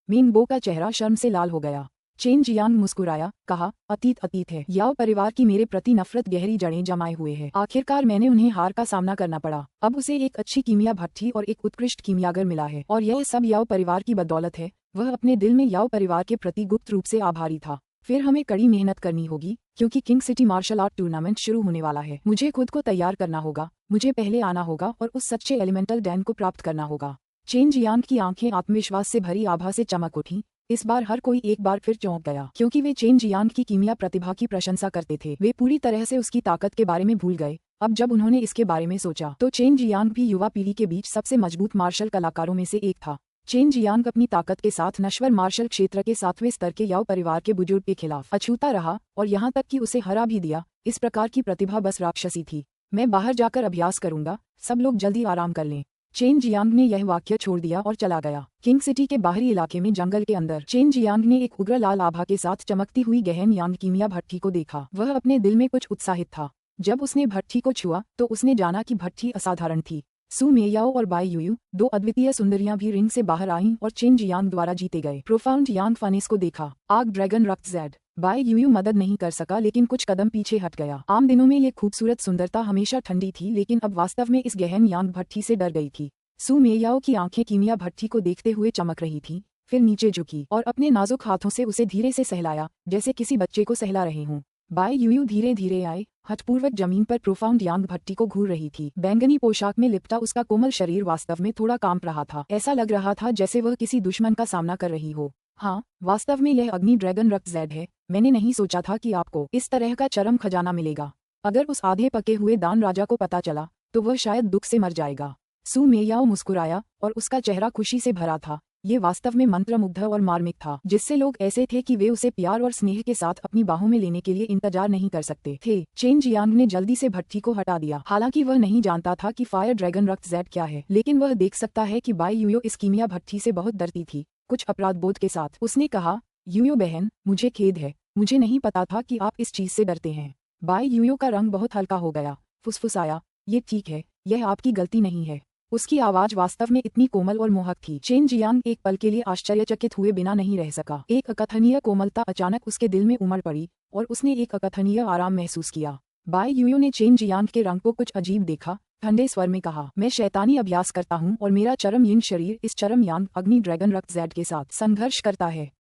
मेंग बो का चेहरा शर्म से लाल हो गया। चेन जियांग मुस्कुराया, कहा, अतीत अतीत है। याओ परिवार की मेरे प्रति नफरत गहरी जड़ें जमाए हुए है। आखिरकार मैंने उन्हें हार का सामना करना पड़ा। अब उसे एक अच्छी कीमिया भट्ठी और एक उत्कृष्ट कीमियागर मिला है, और यह सब याओ परिवार की बदौलत है। वह अपने दिल में याओ परिवार के प्रति गुप्त रूप से आभारी था। फिर हमें कड़ी मेहनत करनी होगी, क्योंकि king city martial art tournament शुरू होने वाला है। मुझे खुद को तैयार करना होगा। मुझे पहले आना होगा और उस सच्चे एलिमेंटल डैन को प्राप्त करना होगा। चेन जियांग की आंखें आत्मविश्वास से भरी आभा से चमक उठीं। इस बार हर कोई एक बार फिर चौंक गया, क्योंकि वे चेन जियांग की कीमिया प्रतिभा की प्रशंसा करते थे। वे पूरी तरह से उसकी ताकत के बारे में भूल गए। अब जब उन्होंने इसके बारे में सोचा, तो चेन जियांग भी युवा पीढ़ी के बीच सबसे मजबूत मार्शल कलाकारों में से एक था। चेन जियांग अपनी ताकत के साथ नश्वर मार्शल क्षेत्र के 7वें स्तर के याओ परिवार के बुजुर्ग के खिलाफ अछूता रहा, और यहाँ तक कि उसे हरा भी दिया। इस प्रकार की प्रतिभा बस राक्षसी थी। मैं बाहर जाकर अभ्यास करूंगा, सब लोग जल्दी आराम कर लें। चेन जियांग ने यह वाक्य छोड़ दिया और चला गया। किंग सिटी के बाहरी इलाके में जंगल के अंदर चेन जियांग ने एक उग्र लाल आभा के साथ चमकती हुई गहन यांग कीमिया भट्ठी को देखा। वह अपने दिल में कुछ उत्साहित था। जब उसने भट्ठी को छुआ तो उसने जाना कि भट्ठी असाधारण थी। सू मेयाओ और बाई यूयू, 2 अद्वितीय सुंदरियां भी रिंग से बाहर आईं और चेन जियांग द्वारा जीते गए प्रोफाउंड यांग फनेस को देखा। आग ड्रैगन रक्त जेड। बाई यूयू मदद नहीं कर सका, लेकिन कुछ कदम पीछे हट गया। आम दिनों में ये खूबसूरत सुंदरता हमेशा ठंडी थी, लेकिन अब वास्तव में इस गहन यांग भट्ठी से डर गई थी। सू मेयाओ की आंखें कीमिया भट्ठी को देखते हुए चमक रही थीं, फिर नीचे झुकी और अपने नाजुक हाथों से उसे धीरे से सहलाया, जैसे किसी बच्चे को सहला रहे हों। बाई यूयू धीरे धीरे आए, हठपूर्वक जमीन पर प्रोफाउंड यांग भट्ठी को घूर रही थी। बैंगनी पोशाक में लिपटा उसका कोमल शरीर वास्तव में थोड़ा कांप रहा था। ऐसा लग रहा था जैसे वह किसी दुश्मन का सामना कर रही हो। हाँ, वास्तव में यह अग्नि ड्रैगन रक्त जेड है। मैंने नहीं सोचा था कि आपको इस तरह का चरम खजाना मिलेगा। अगर उस आधे पके हुए दान राजा को पता चला तो वह शायद दुख से मर जाएगा। सू मेयाओ मुस्कुराया और उसका चेहरा खुशी से भरा था। ये वास्तव में मंत्रमुग्ध और मार्मिक था, जिससे लोग ऐसे थे कि वे उसे प्यार और स्नेह के साथ अपनी बाहों में लेने के लिए इंतजार नहीं कर सकते थे। चेन जियांग ने जल्दी से भट्ठी को हटा दिया। हालांकि वह नहीं जानता था कि फायर ड्रैगन रक्त जेड क्या है, लेकिन वह देख सकता है कि बाई यूयो इस कीमिया भट्ठी से बहुत डरती थी। कुछ अपराध बोध के साथ उसने कहा, यूयो बहन, मुझे खेद है। मुझे नहीं पता था कि आप इस चीज से डरते हैं। बाई यूयो का रंग बहुत हल्का हो गया, फुसफुसाया, ये ठीक है, यह आपकी गलती नहीं है। उसकी आवाज वास्तव में इतनी कोमल और मोहक थी। चेन जियांग एक पल के लिए आश्चर्यचकित हुए बिना नहीं रह सका। एक अकथनीय कोमलता अचानक उसके दिल में उमड़ पड़ी और उसने एक अकथनीय आराम महसूस किया। बाय यूयू ने चेन जियांग के रंग को कुछ अजीब देखा, ठंडे स्वर में कहा, मैं शैतानी अभ्यास करता हूँ और मेरा चरम यिंग शरीर इस चरम यांग अग्नि ड्रैगन रक्त जेड के साथ संघर्ष करता है।